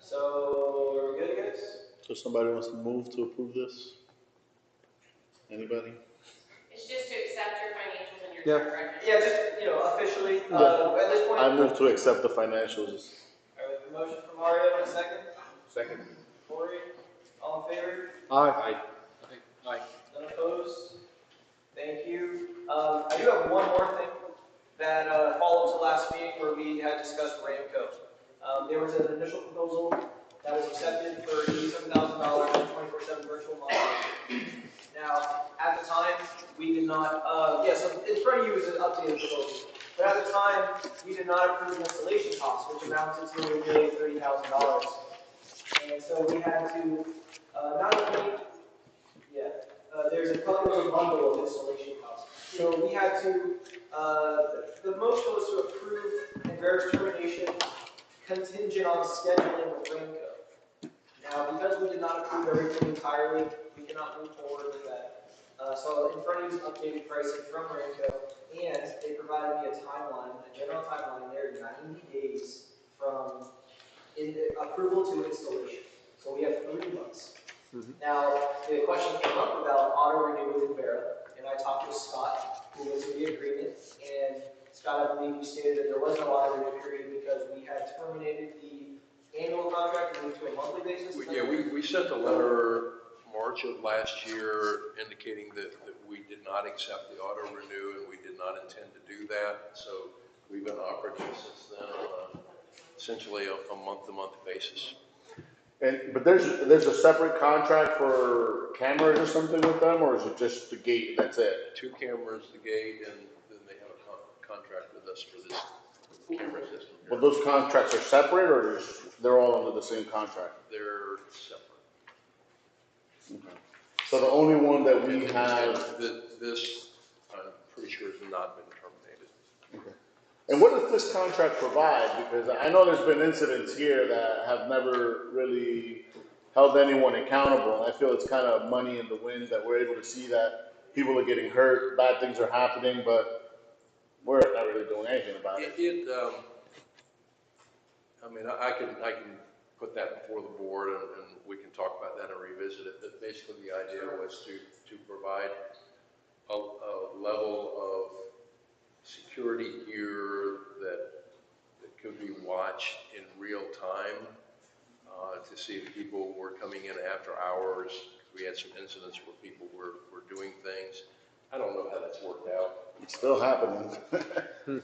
So, are we good, guys? So somebody wants to move to approve this? Anybody? It's just to accept your financials and your Yeah. chart record. Yeah, just, officially, Yeah. at this point. I move to accept the financials. All right, the motion from Mario in a second. Second. Corey, all in favor? aye. Aye. None opposed? Thank you. I do have one more thing that followed to last meeting where we had discussed Ramco. There was an initial proposal that was accepted for $87,000 and 24/7 virtual monitoring. Now, at the time, we did not, so in front of you is an updated proposal. But at the time, we did not approve the installation costs, which amounted to nearly $30,000. And so we had to, not only, there's a bundle of installation costs. So we had to, the motion was to approve and verify termination contingent on scheduling with Ramco. Now, because we did not approve everything entirely, we cannot move forward with that. So in front of you is updated pricing from Ramco, and they provided me a timeline, a general timeline there, 90 days from approval to installation. So we have 3 months. Now, the question came up about auto renew with Vera, and I talked with Scott, who was in the agreement, and Scott, I believe you stated that there was no auto renew period because we had terminated the annual contract and moved to a monthly basis. Yeah, we sent a letter March of last year indicating that we did not accept the auto renew and we did not intend to do that. So we've been operating since then on essentially a month-to-month basis. But there's a separate contract for cameras or something with them, or is it just the gate, that's it? 2 cameras, the gate, and then they have a contract with us for this camera system. Well, those contracts are separate, or they're all under the same contract? They're separate. Okay. So the only one that we have. This, I'm pretty sure, has not been terminated. Okay. And what does this contract provide? Because I know there's been incidents here that have never really held anyone accountable. And I feel it's kind of money in the wind that we're able to see that people are getting hurt, bad things are happening, but we're not really doing anything about it. I mean, I can put that before the board and we can talk about that and revisit it. But basically the idea was to provide a level of security gear that could be watched in real time to see if people were coming in after hours. We had some incidents where people were doing things. I don't know how that's worked out. It's still happening. And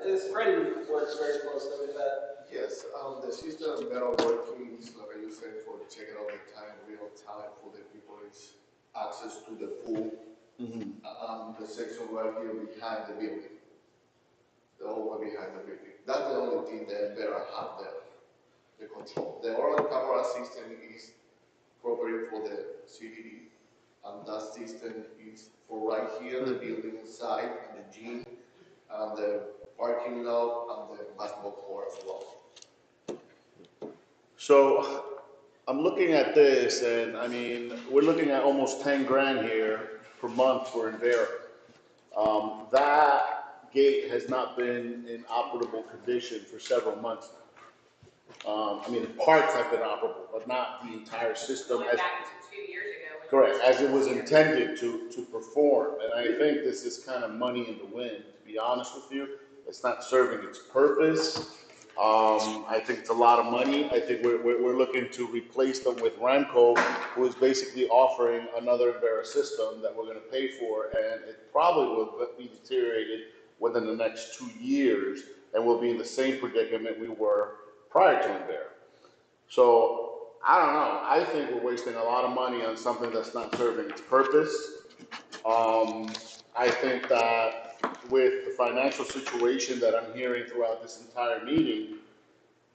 this Freddie works very closely with that. Yes, the system that are working is like you said for checking all the time, real time for the people is access to the pool. The section right here behind the building. The whole way behind the building. That's the only thing that better have the control. The oral camera system is property for the CDD, and that system is for right here, the building side, and the gym, and the parking lot, and the basketball court as well. So I'm looking at this, and I mean, we're looking at almost 10 grand here per month for Invera. That gate has not been in operable condition for several months now. I mean, the parts have been operable, but not the entire system. Going back to 2 years ago. Correct, as it was intended to perform. And I think this is kind of money in the wind, to be honest with you. It's not serving its purpose. I think it's a lot of money. I think we're looking to replace them with Ramco, who is basically offering another Invera system that we're going to pay for, and it probably will be deteriorated within the next 2 years, and we'll be in the same predicament we were prior to Invera. So I don't know. I think we're wasting a lot of money on something that's not serving its purpose. I think that with the financial situation that I'm hearing throughout this entire meeting,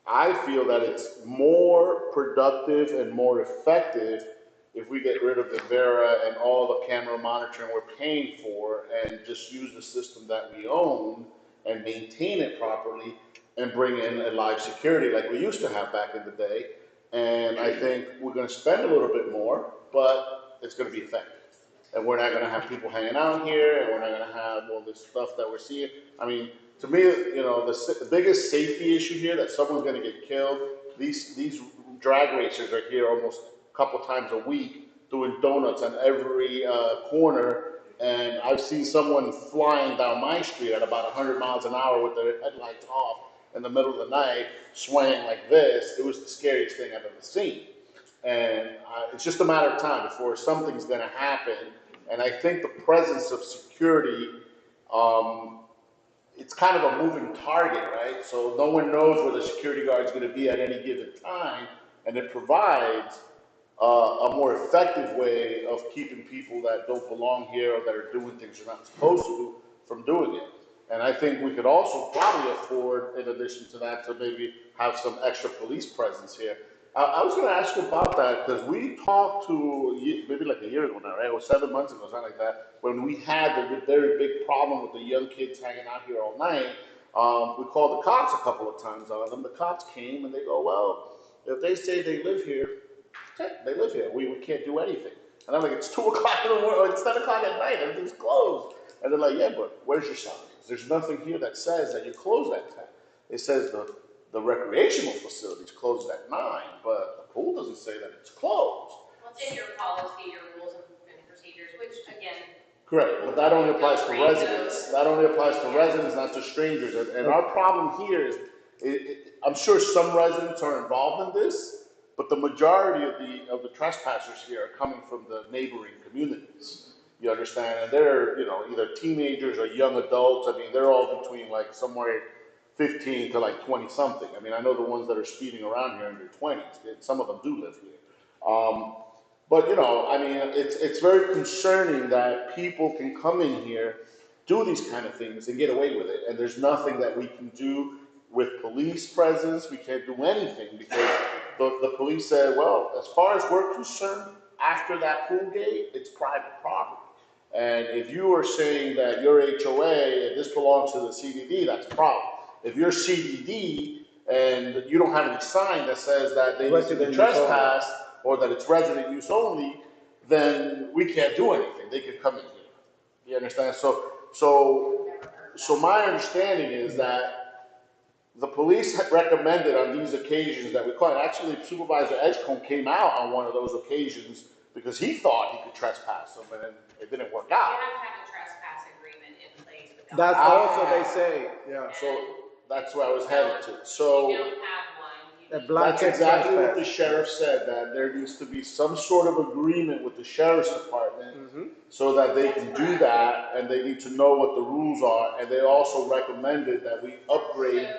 I feel that it's more productive and more effective if we get rid of the Invera and all the camera monitoring we're paying for and just use the system that we own and maintain it properly and bring in a live security like we used to have back in the day. And I think we're going to spend a little bit more, but it's going to be effective. And we're not going to have people hanging out here, and we're not going to have all this stuff that we're seeing. I mean, to me, you know, the biggest safety issue here, that someone's going to get killed. These drag racers are here almost a couple times a week doing donuts on every corner. And I've seen someone flying down my street at about 100 miles an hour with their headlights off in the middle of the night, swaying like this. It was the scariest thing I've ever seen. And it's just a matter of time before something's going to happen. And I think the presence of security, it's kind of a moving target, right? So no one knows where the security guard is going to be at any given time. And it provides a more effective way of keeping people that don't belong here or that are doing things they're not supposed to do from doing it. And I think we could also probably afford, in addition to that, to maybe have some extra police presence here. I was going to ask you about that because we talked to, maybe like a year ago now, right? Or 7 months ago, something like that, when we had the very big problem with the young kids hanging out here all night. We called the cops a couple of times on them. The cops came and they go, well, if they say they live here, okay, they live here. We can't do anything. And I'm like, it's 2 o'clock in the morning, it's 10 o'clock at night, everything's closed. And they're like, yeah, but where's your signs? There's nothing here that says that you close at 10. It says the recreational facility's closed at 9, but the pool doesn't say that it's closed. Well, it's in your policy, your rules and procedures, which again. Correct, but that only applies to residents. That only applies to residents, not to strangers. And our problem here is, I'm sure some residents are involved in this, but the majority of the trespassers here are coming from the neighboring communities. You understand? And they're, you know, either teenagers or young adults. I mean, they're all between like somewhere 15 to like 20 something. I mean, I know the ones that are speeding around here in their 20s. Some of them do live here. But, you know, I mean, it's very concerning that people can come in here, do these kind of things and get away with it. And there's nothing that we can do with police presence. We can't do anything because the police said, well, as far as we're concerned, after that pool gate, it's private property. And if you are saying that your HOA, and this belongs to the CDD, that's a problem. If you're CDD and you don't have any sign that says that they need to be trespassed or that it's resident use only, then we can't do anything. They can come in here. You understand? So my understanding is that the police had recommended on these occasions that we caught. Actually, Supervisor Edgecombe came out on one of those occasions because he thought he could trespass them, and it didn't work out. You have to have a trespass agreement in place with the That's also they say, yeah. So that's where I was headed to. So you don't have one. that's exactly what the sheriff said, that there needs to be some sort of agreement with the sheriff's department so that they can do that, and they need to know what the rules are. And they also recommended that we upgrade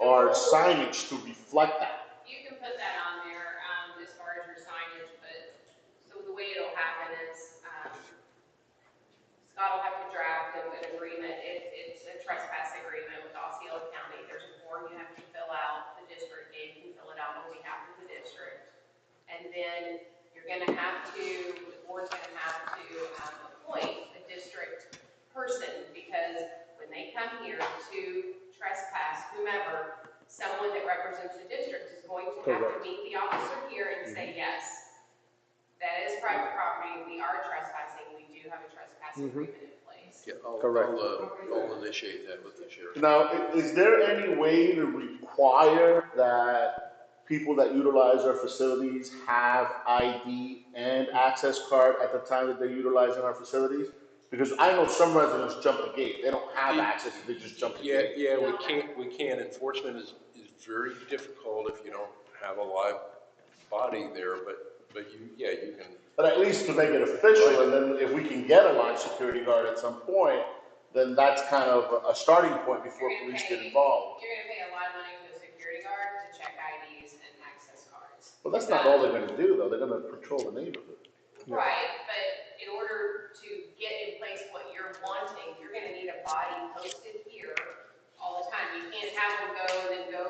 our signage to reflect that. You can put that on there as far as your signage, but so the way it'll happen is Scott will have to draft an agreement. It's a trespass agreement with Osceola County. There's a form you have to fill out. The district gate can fill it out on behalf of the district. And then you're going to have to, the board's going to have to appoint a district person, because when they come here to trespass whomever, someone that represents the district is going to have to meet the officer here and say, yes, that is private property, we are trespassing, we do have a trespass agreement in place. Yeah, Correct. I'll initiate that with the sheriff. Now, is there any way to require that people that utilize our facilities have ID and access card at the time that they're utilizing our facilities? Because I know some residents jump the gate, they don't have access, they just jump the gate. Yeah, we can't. Enforcement is very difficult if you don't have a live body there, but you can. But at least to make it official, and then if we can get a live security guard at some point, then that's kind of a starting point before police get involved. You're gonna pay a lot of money to a security guard to check IDs and access cards. Well, that's not all they're gonna do, though, they're gonna patrol the neighborhood. Right, but in order to get in place what you're wanting, you're gonna need a body posted here all the time. You can't have them go and then go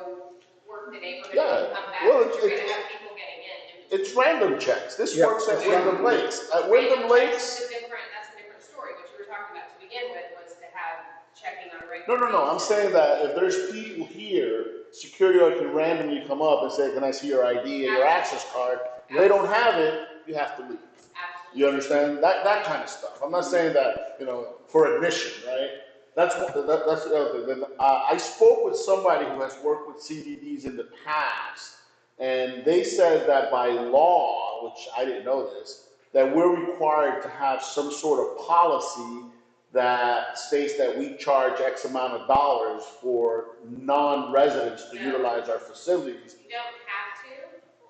work the neighborhood and come back. Well, You're gonna have people getting in. It's random checks. This works at Wyndham Lakes. At Wyndham Lakes. That's a different story. What you were talking about to begin with was to have checking on a regular basis. No. I'm saying that if there's people here, security guard can randomly come up and say, can I see your ID and your access card? If they don't have it, you have to leave. Absolutely. You understand? That kind of stuff. I'm not saying that, for admission, right? That's the other thing. I spoke with somebody who has worked with CDDs in the past, and they said that by law, which I didn't know this, that we're required to have some sort of policy that states that we charge X amount of dollars for non-residents to utilize our facilities. You don't have to.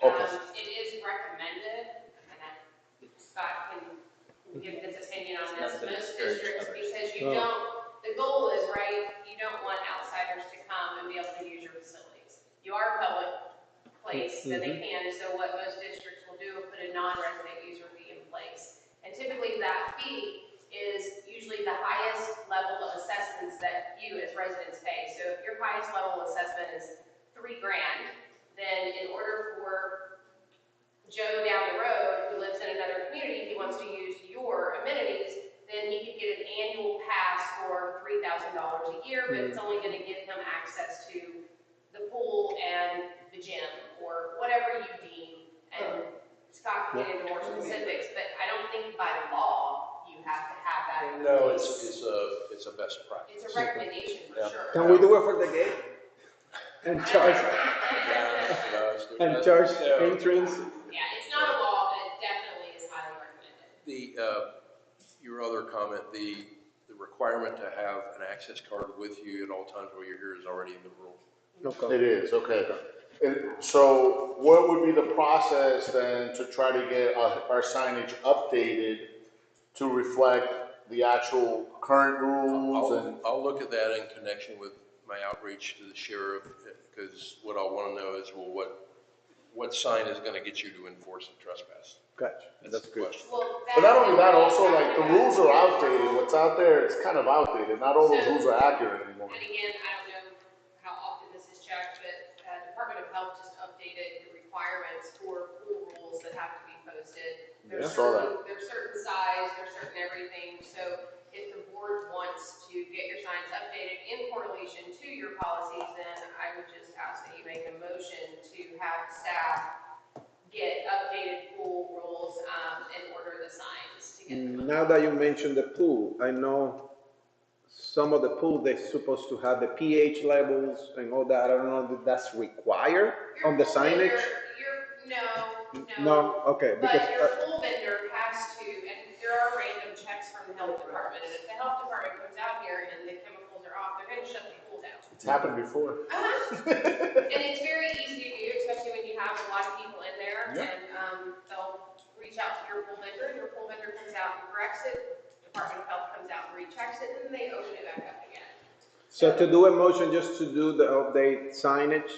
Okay. It is recommended, and Scott can give his opinion on this, most districts, because the goal is, right, you don't want outsiders to come and be able to use your facilities. You are a public place, so they can, so what most districts will do is put a non-resident user fee in place. And typically that fee is usually the highest level of assessments that you as residents pay. So if your highest level assessment is $3,000, then in order for Joe down the road who lives in another community, he wants to use your amenities, then he could get an annual pass for $3,000 a year, but it's only going to give him access to the pool and the gym or whatever you deem. And Scott can get into more specifics, but I don't think by law you have to have that. No, it's a best practice. It's a recommendation for sure. Can we do it for the gate? And charge, entrance? Yeah, it's not a law, but it definitely is highly recommended. Your other comment, the requirement to have an access card with you at all times while you're here is already in the rule. It is, okay. And so what would be the process then to try to get our signage updated to reflect the actual current rules? I'll look at that in connection with my outreach to the sheriff, because what I want to know is, well, what sign is going to get you to enforce a trespass? Gotcha. That's good. But not only that, also like the rules are outdated. What's out there, it's kind of outdated. Not all those rules are accurate anymore. And again, I don't know how often this is checked, but Department of Health just updated the requirements for pool rules that have to be posted. There's certain size, there's certain everything. So if the board wants to get your signs updated in correlation to your policies, then I would just ask that you make a motion to have staff get updated pool rules and order the signs to get them. Now that you mentioned the pool, I know some of the pool, they're supposed to have the pH levels and all that. I don't know if that's required on the signage. No, okay. But your pool vendor has to, and there are random checks from the health department, and if the health department comes out here and the chemicals are off, they're gonna shut the pool down. It's happened before. And it's very easy to do, especially when you have a lot of people in there, and they'll reach out to your pool vendor comes out and corrects it, Department of Health comes out and rechecks it, and then they open it back up again. So to do a motion just to do the update signage,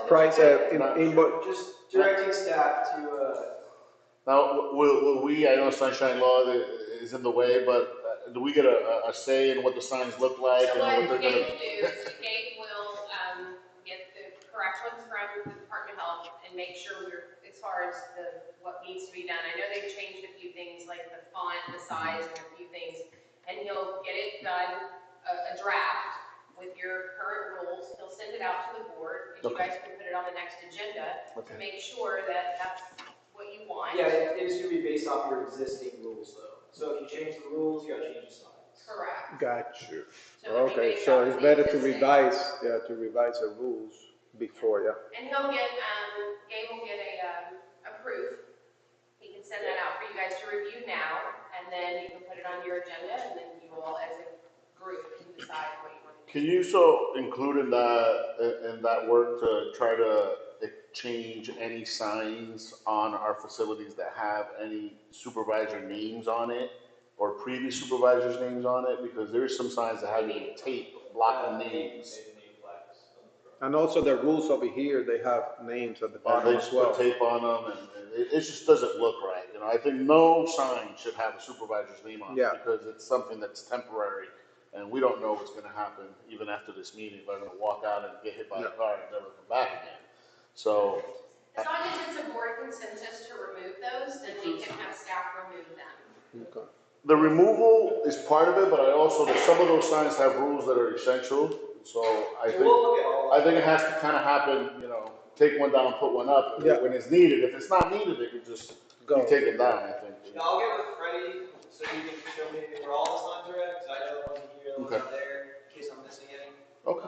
price, Just directing staff to, Now, will we, I know sunshine law is in the way, but do we get a say in what the signs look like? So and what they're Gabe gonna? will do is Gabe will get the correct ones from the Department of Health and make sure as far as what needs to be done. I know they've changed a few things like the font, the size, and a few things, and he'll get it done, a draft, with your current rules. He'll send it out to the board, and you guys can put it on the next agenda to make sure that that's what you want. Yeah, it is going to be based off your existing rules, though. So if you change the rules, you got to change the signs. Correct. Got you. So it'll be Okay, based so off it's the better to existing. revise, to revise the rules before, yeah. And he'll get, Gabe will get a proof. He can send that out for you guys to review now, and then you can put it on your agenda, and then you all, as a group, can decide what you want to do. Can you so include in that work to try to change any signs on our facilities that have any supervisor names on it or previous supervisors' names on it? Because there's some signs that have even tape blocking names. And also the rules over here, they have names at the bottom They as just well. put tape on them, and it just doesn't look right. You know, I think no sign should have a supervisor's name on it because it's something that's temporary, and we don't know what's going to happen even after this meeting. If I'm going to walk out and get hit by a car and never come back again. So, As long as it's a board consensus to remove those, then we can have staff remove them. Okay. the removal is part of it, but I also, some of those signs have rules that are essential. So I think it has to kind of happen, you know, take one down, put one up when it's needed. If it's not needed, it could just be taken down, I think. Yeah, I'll get with Freddie so you can show me where all the signs are at, because I know the ones here, the ones out there, in case I'm missing any. Okay.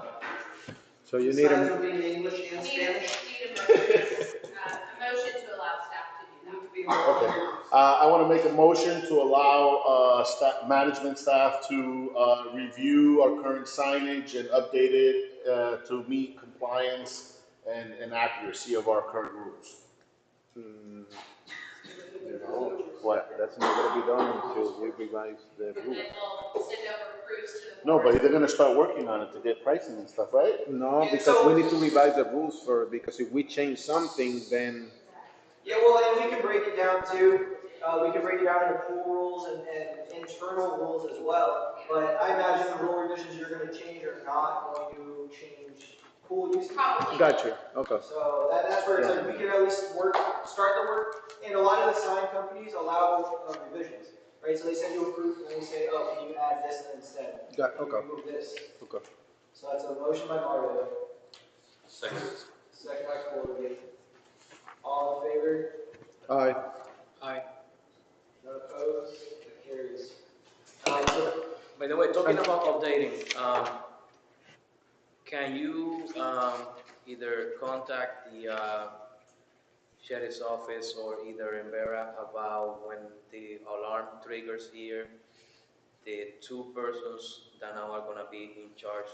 So you need Signs a, will be in English and Spanish. Need a motion to allow staff to do that. Okay. I want to make a motion to allow management staff to review our current signage and update it to meet compliance and accuracy of our current rules. you know, what, that's not gonna be done until we revise the And rules. then we'll send over proofs to the No, board. but they're going to start working on it to get pricing and stuff, right? No, because we need to revise the rules first, because if we change something, then, Yeah, well, and we can break it down too. We can break it down into pool rules and internal rules as well. But I imagine the rule revisions you're going to change are not going to change pool use. Probably. gotcha, okay. So that's where it's like we can at least start the work. And a lot of the sign companies allow revisions, right? So they send you a proof and they say, oh, can you add this instead? Got, Can you okay, remove this? okay. So that's a motion by Mario. Second. Second by Corey. All in favor? Aye. Aye. None opposed? It carries. So By the way, talking about updating, can you either contact the sheriff's office or either in Vera about when the alarm triggers here? The two persons that now are gonna be in charge,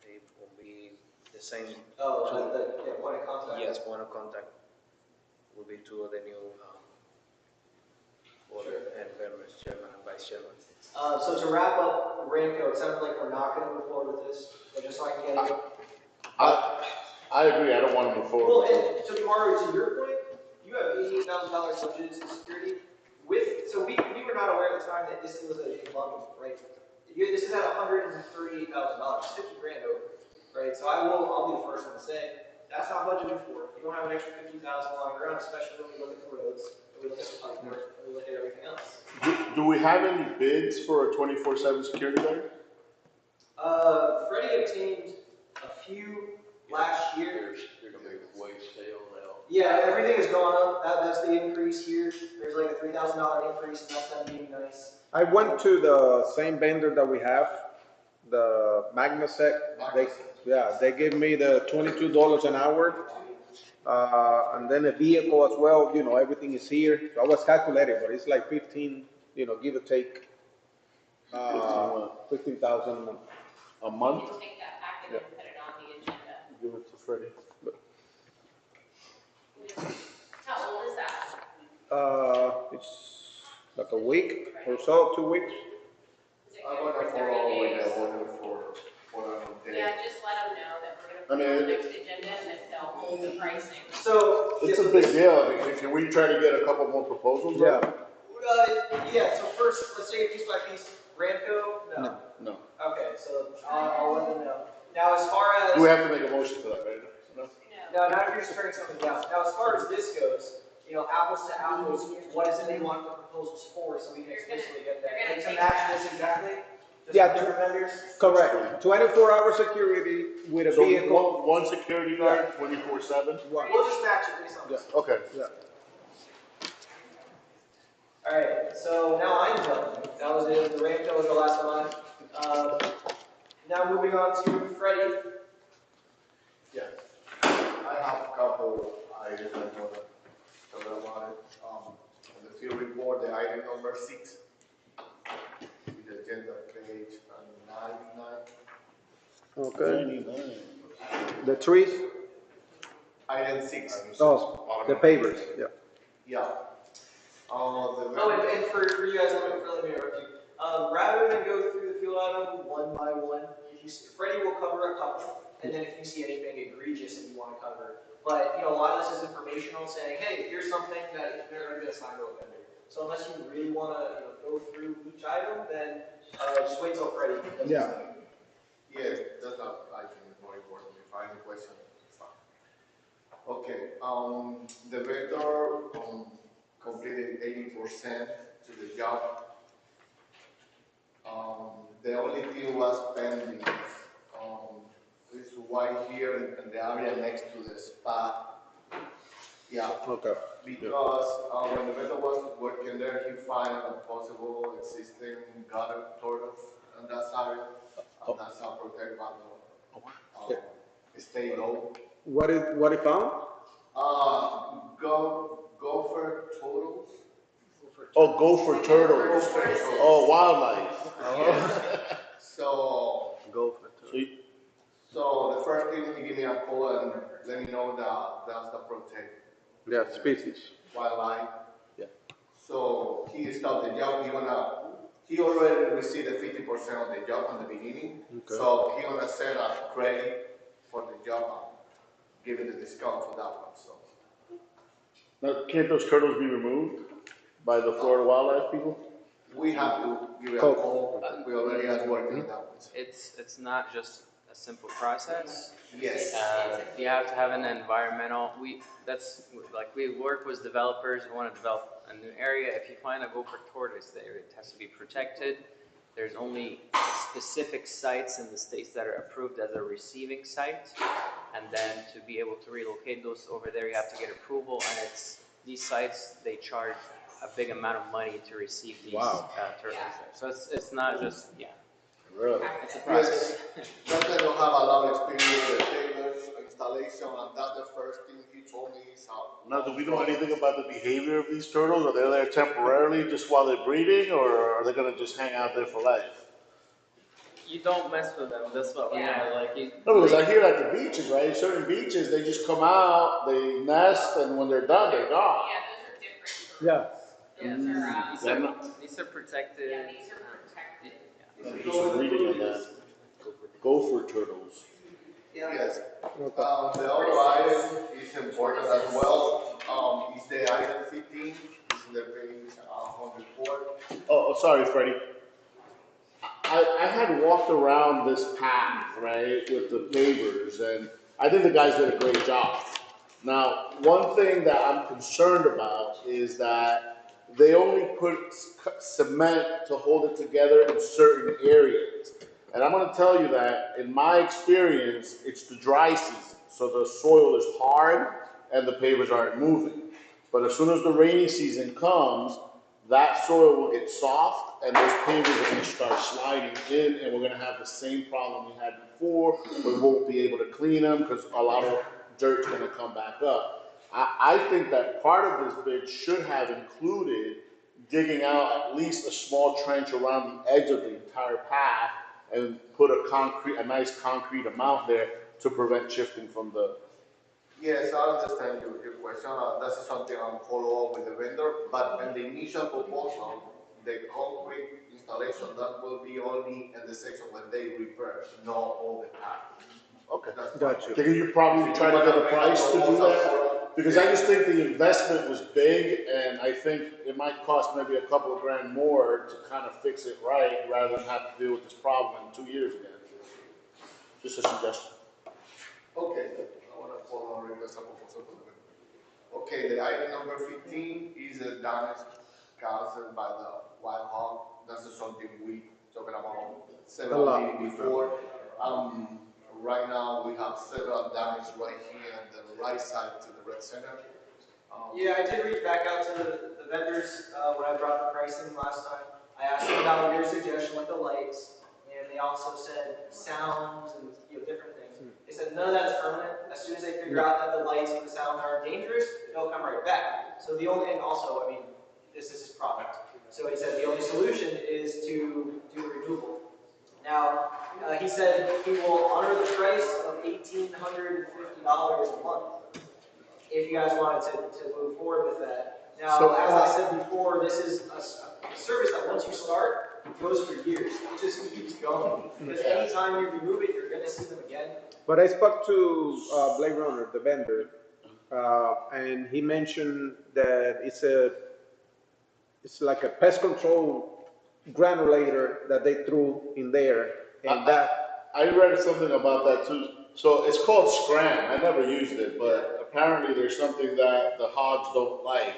they will be the same. point of contact. Yes, point of contact will be two of the new board and members, chairman and vice chairman. So to wrap up Ramco, it sounds like we're not going to move forward with this, but just so I can get it. I agree. I don't want to move forward. Well, and so Mario, to your point, you have $88,000 budgeted to security. So we were not aware at the time that this was a bundle, right? This is at $138,000, $50 grand over, right? So I'll be the first one to say that's not budgeted for. You don't have an extra $50,000 lying around, especially when we look at the roads, and we look at the pipe work, and we look at everything else. Do we have any bids for a 24/7 security guard? Freddie obtained a few last year. They're gonna be way stale now. Yeah, everything has gone up. That's the increase here. There's like a $3,000 increase, and that's them being nice. I went to the same vendor that we have, the Magmasec. They gave me the $22 an hour, and then a vehicle as well. You know, everything is here. So I was calculating, but it's like 15, you know, give or take, 15,000 a month. A month? You can take that back and then put it on the agenda. Give it to Freddie. How old is that? It's like a week or so, 2 weeks. Is it I good want for to 30 follow with days? the order for that day. Yeah, just let them know that we're gonna put it on the next agenda and that they'll hold the pricing. So It's a big deal. I mean, can we try to get a couple more proposals? Yeah. So first, let's take it piece by piece. Ramco? No. Okay, so I'll let them know. Now, as far as Do we have to make a motion for that, right? No? no, not if you're just turning something down. Now, as far as this goes, you know, apples to apples, what is it they want the proposals for, so we can explicitly get that. They're gonna Like to take match that. this exactly. Yeah, different vendors? correct. 24-hour security with a So vehicle. one security guard, 24/7? One. We'll just match it based on this. Okay. Yeah. Alright, so now I'm done. That was it, the rank, that was the last one. Now moving on to Freddie. Yes. I have a couple items I want to talk about it. On the field report, the item number 6, the agenda page 99. Okay. The trees? Item 6. Oh, the pavers, yeah. Yeah. Oh, and for you guys, let me interrupt you. Rather than go through the field item one by one, Freddie will cover a couple, and then if you see anything egregious that you want to cover. But, you know, a lot of this is informational, saying, hey, here's something that they're going to assign to a vendor. So unless you really want to go through each item, then just wait till Freddie does his Yeah. thing. Yeah, that's not, I think, more important. If I have a question, it's fine. Okay, the vendor completed 80% to the job. The only thing was pending. This white here in the area next to the spa. Yeah. Okay. Because when the vendor was working there, he found a possible existing gutter turtles in that area. And that's not protected by the state law. What he found? Gopher turtles. Oh, gopher turtles. Oh, wildlife. Yes. So, Gopher turtles. so the first thing he gave me a call and let me know that that's the protected Yeah, species. wildlife. Yeah. So he started the job. He already received the 50% of the job from the beginning. Okay. So he gonna set a credit for the job and give it a discount for that one. So Now, can't those turtles be removed by the Florida wildlife people? we have to give it a call. We already are working on that one. It's not just a simple process. Yes. You have to have an environmental, we work with developers, we want to develop a new area. If you find a gopher tortoise there, it has to be protected. There's only specific sites in the states that are approved as a receiving site. And then to be able to relocate those over there, you have to get approval. And these sites, they charge a big amount of money to receive these turtles there. So it's not just, Really? it's a process. That I don't have a lot of experience with the tailors installation, and that's the first thing he told me is how. Now, do we know anything about the behavior of these turtles? Are they there temporarily just while they're breeding, or are they going to just hang out there for life? You don't mess with them. That's what we know. No, because I hear at the beaches, right? Certain beaches, they just come out, they nest, and when they're done, they're gone. Yeah. Yeah. These are protected. Yeah, these are protected. Do some reading on that. Gopher turtles. Yes. The other item is important as well. Is the item 15, is in the page 104. Oh, sorry, Freddie. I had walked around this path, right, with the pavers, and I think the guys did a great job. Now, one thing that I'm concerned about is that they only put cement to hold it together in certain areas. And I'm going to tell you that, in my experience, it's the dry season. So the soil is hard and the pavers aren't moving. But as soon as the rainy season comes, that soil will get soft and those pavers are going to start sliding in, and we're going to have the same problem we had before. We won't be able to clean them because a lot of dirt's going to come back up. I think that part of this bid should have included digging out at least a small trench around the edge of the entire path and put a nice concrete amount there to prevent shifting from the. Yes, I understand your question. That's something I'll follow up with the vendor. But in the initial proposal, the concrete installation, that will be only in the section when they repair, not all the time. Okay. Gotcha. Can you probably try to get a price to do that? Because I just think the investment was big, and I think it might cost maybe a couple of grand more to kind of fix it right, rather than have to deal with this problem in 2 years again. Just a suggestion. Okay, I want to follow on request a proposal for the vendor. Okay, the item number 15 is a damage caused by the wild hog. That's something we talking about several meetings before. Right now, we have several damage right here on the right side to the red center. Yeah, I did reach back out to the vendors when I brought the pricing last time. I asked them about your suggestion with the lights, and they also said sounds and different things. They said none of that is permanent. As soon as they figure out that the lights and the sound are dangerous, they'll come right back. So the only, and also, I mean, this is his product. So he said the only solution is to do the removal. Now, he said he will honor the price of $1,850 a month if you guys wanted to move forward with that. Now, So, as I said before, this is a service that once you start, it goes for years. It just keeps going. Because anytime you remove it, you're going to see them again. But I spoke to Blade Runner, the vendor, and he mentioned that it's like a pest control granulator that they threw in there, and I read something about that too. So it's called Scram. I never used it, but apparently there's something that the hogs don't like,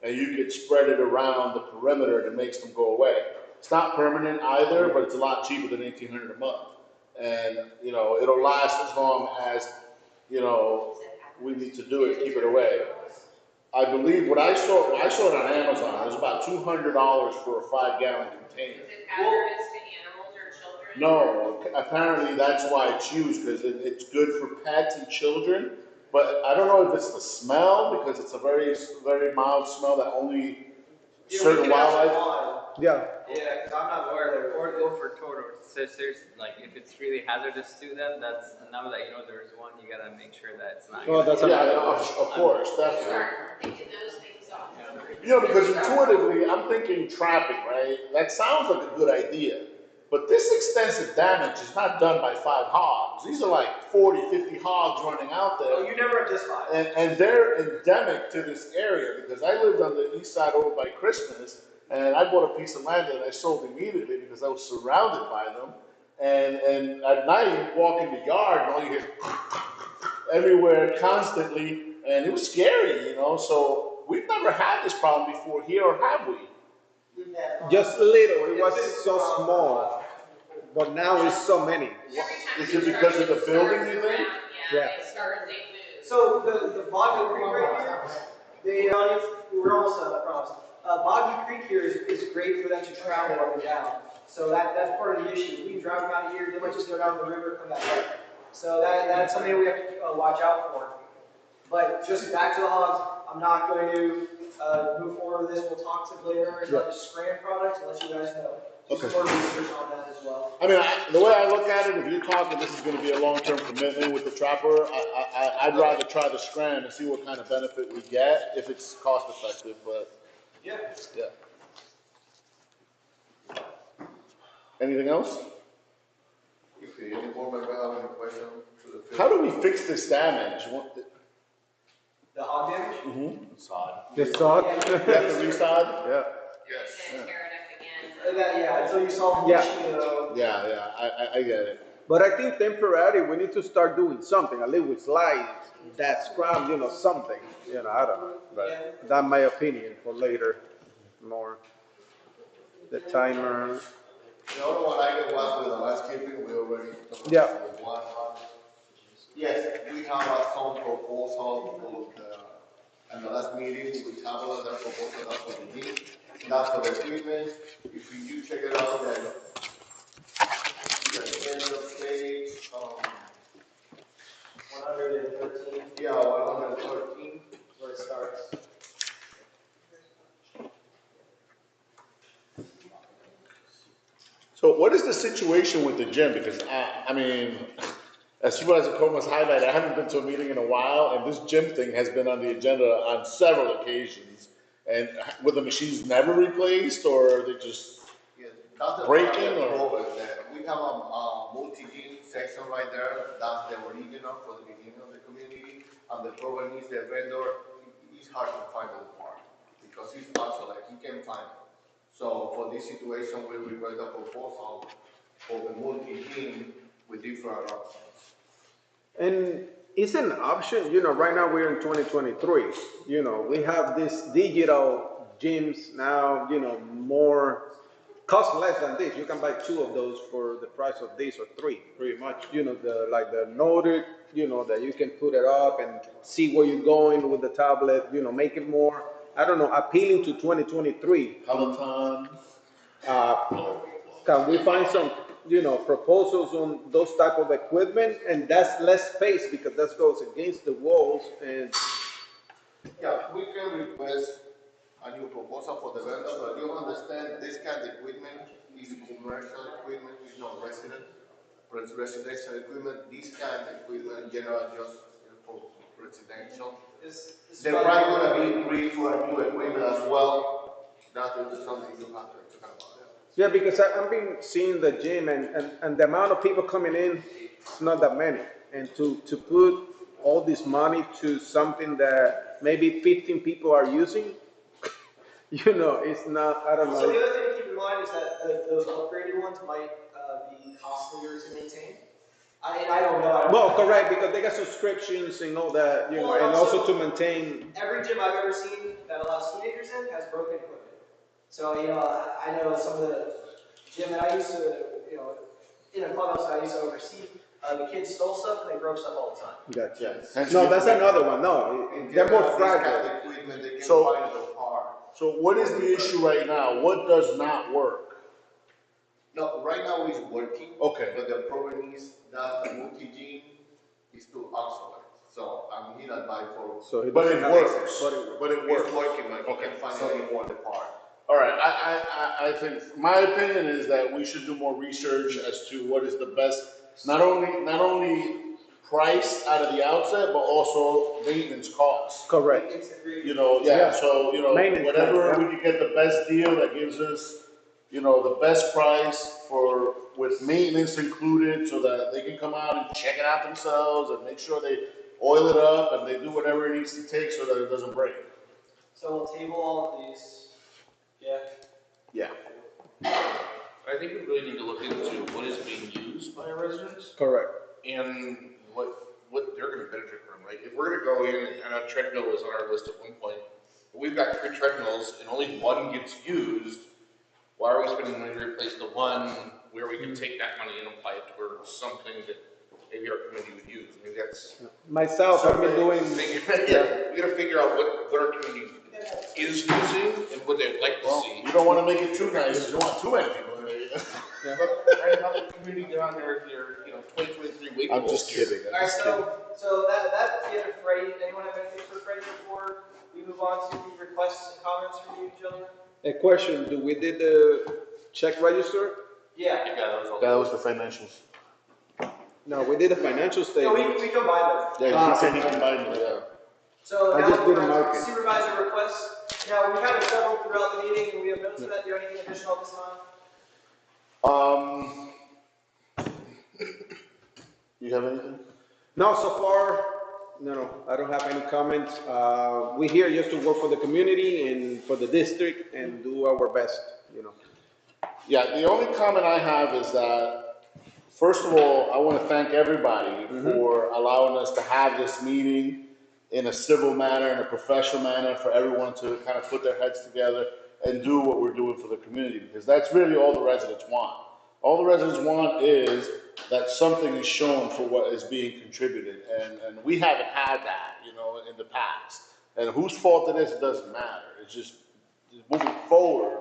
and you could spread it around the perimeter and it makes them go away. It's not permanent either, but it's a lot cheaper than $1,800 a month. And, it'll last as long as, we need to do it, keep it away. I believe I saw it on Amazon. It was about $200 for a 5-gallon container. Is it hazardous to animals or children? No, apparently that's why it's used, because it's good for pets and children. But I don't know if it's the smell, because it's a very, very mild smell that only certain wildlife. Yeah. Yeah, because I'm not aware. Or go for total scissors, like if it's really hazardous to them, that's, now that you know there's one, you gotta make sure that it's not. Oh, that's of course, definitely. Start taking those things off. Because intuitively, I'm thinking trapping, right? That sounds like a good idea. But this extensive damage is not done by 5 hogs. These are like 40, 50 hogs running out there. Oh, you never have this five. And they're endemic to this area, because I lived on the east side over by Christmas, and I bought a piece of land that I sold immediately because I was surrounded by them. And at night, you walk in the yard, and all you hear everywhere constantly, and it was scary, So we've never had this problem before here, or have we? Just little. It was so small, but now it's so many. Is it because of the building, you think? Yeah. They start, they move. So the Boggy Creek right here, we're almost promised. Boggy Creek here is great for them to travel up and down. So that's part of the issue. We can drive them out here, they might just go down the river, come back up. So that's something we have to watch out for. But just back to the hogs, I'm not going to move forward with this. We'll talk to Blair about the Scram products and let you guys know. Okay. More research on that as well. I mean, the way I look at it, if you're talking this is going to be a long-term commitment with the trapper, I'd rather try the Scram and see what kind of benefit we get, if it's cost-effective, but yeah. Anything else? If any board member have any question to the. How do we fix this damage? The hog damage? Mm-hmm. Sod. The sod? You have to re-sod? Yeah. Yes. And tear it up again. Until you solve the Yeah. issue, though. Yeah, I get it. But I think temporarily we need to start doing something, at least with slides, that scrum, something. I don't know. But that's my opinion for later. More. The timer. The other one I get was with the landscaping, we already. Yeah. One. Yes, we have some proposal for in the last meeting, we have a that proposal, that's what we need. That's for the equipment. If you check it out, then the end of page, 113. yeah, 113. Where it starts. So what is the situation with the gym? Because I mean, as Supervisor Comas highlighted, I haven't been to a meeting in a while, and this gym thing has been on the agenda on several occasions. And were the machines never replaced, or are they just breaking? Or we have a multi-gym section right there. That's the original for the beginning of the community. And the problem is the vendor is hard to find the part because it's also like he can't find it. So for this situation, we will write a proposal for the multi-gym with different options. And it's an option, right now we're in 2023. We have these digital gyms now, more cost less than this. You can buy 2 of those for the price of this or 3, pretty much. You know, the Nordic, you know, that you can put it up and see where you're going with the tablet, you know, make it more, I don't know, appealing to 2023. Peloton. Can we find some, you know, proposals on those type of equipment? And that's less space because that goes against the walls and. Yeah, we can request a new proposal for the vendor, but you understand this kind of equipment is commercial equipment, is not residential equipment. This kind of equipment generally just for residential. They're probably gonna be free for a new equipment as well. That is something you have to talk about. Yeah, because I've been seeing the gym and the amount of people coming in, it's not that many. And to put all this money to something that maybe 15 people are using, you know, it's not, I don't So the know. other thing to keep in mind is that those upgraded ones might be costlier to maintain. I don't know. Well, correct, because they got subscriptions and all that, you know, and also to maintain. Every gym I've ever seen that allows teenagers in has broken equipment. So, you know, I know some of the gym that I used to, you know, in a clubhouse I used to oversee, the kids stole stuff and they broke stuff all the time. Gotcha. No, that's another one. No, they're more fragile. So what is the issue right now? What does not work? No, right now it's working. Okay. But the problem is that the multi-gene is too obsolete. So I'm here advice for. But it works. But it works. It's working, but you can find only one part. All right, I think, my opinion is that we should do more research as to what is the best, not only price out of the outset, but also maintenance costs. Correct. You know, yeah, so, you know, whatever we can get the best deal that gives us, you know, the best price with maintenance included, so that they can come out and check it out themselves and make sure they oil it up and they do whatever it needs to take so that it doesn't break. So we'll table all of these. Yeah. Yeah. I think we really need to look into what is being used by our residents. Correct. And what they're gonna benefit from, right? If we're gonna go in, and a treadmill was on our list at one point, but we've got 3 treadmills and only 1 gets used, why are we spending money to replace the one where we can take that money and apply it towards something that maybe our community would use? Maybe that's. Myself, I've been doing. Yeah, we gotta figure out what our community is using and what they'd like to see. You don't want to make it too nice. You don't want too many people in there. But right now the community get on their 2023 weight goals. I'm just kidding. All right, so that's the end of Freddie. Anyone have anything for Freddie before we move on to requests and comments from you, gentlemen? A question, do we did the check register? Yeah. That was the financials. No, we did a financial No, statement. we combined them. Yeah, he said he combined them, yeah. So I now just didn't mark it. supervisor requests. Now, we have several throughout the meeting, and we have notes of that. Do you have anything additional at this time? You have anything? No, so far, no, I don't have any comments. We're here just to work for the community and for the district and do our best, you know. Yeah, the only comment I have is that, first of all, I want to thank everybody for allowing us to have this meeting in a civil manner, in a professional manner, for everyone to kind of put their heads together and do what we're doing for the community, because that's really all the residents want. All the residents want is that something is shown for what is being contributed, and we haven't had that, you know, in the past. And whose fault it is, it doesn't matter. It's just moving forward,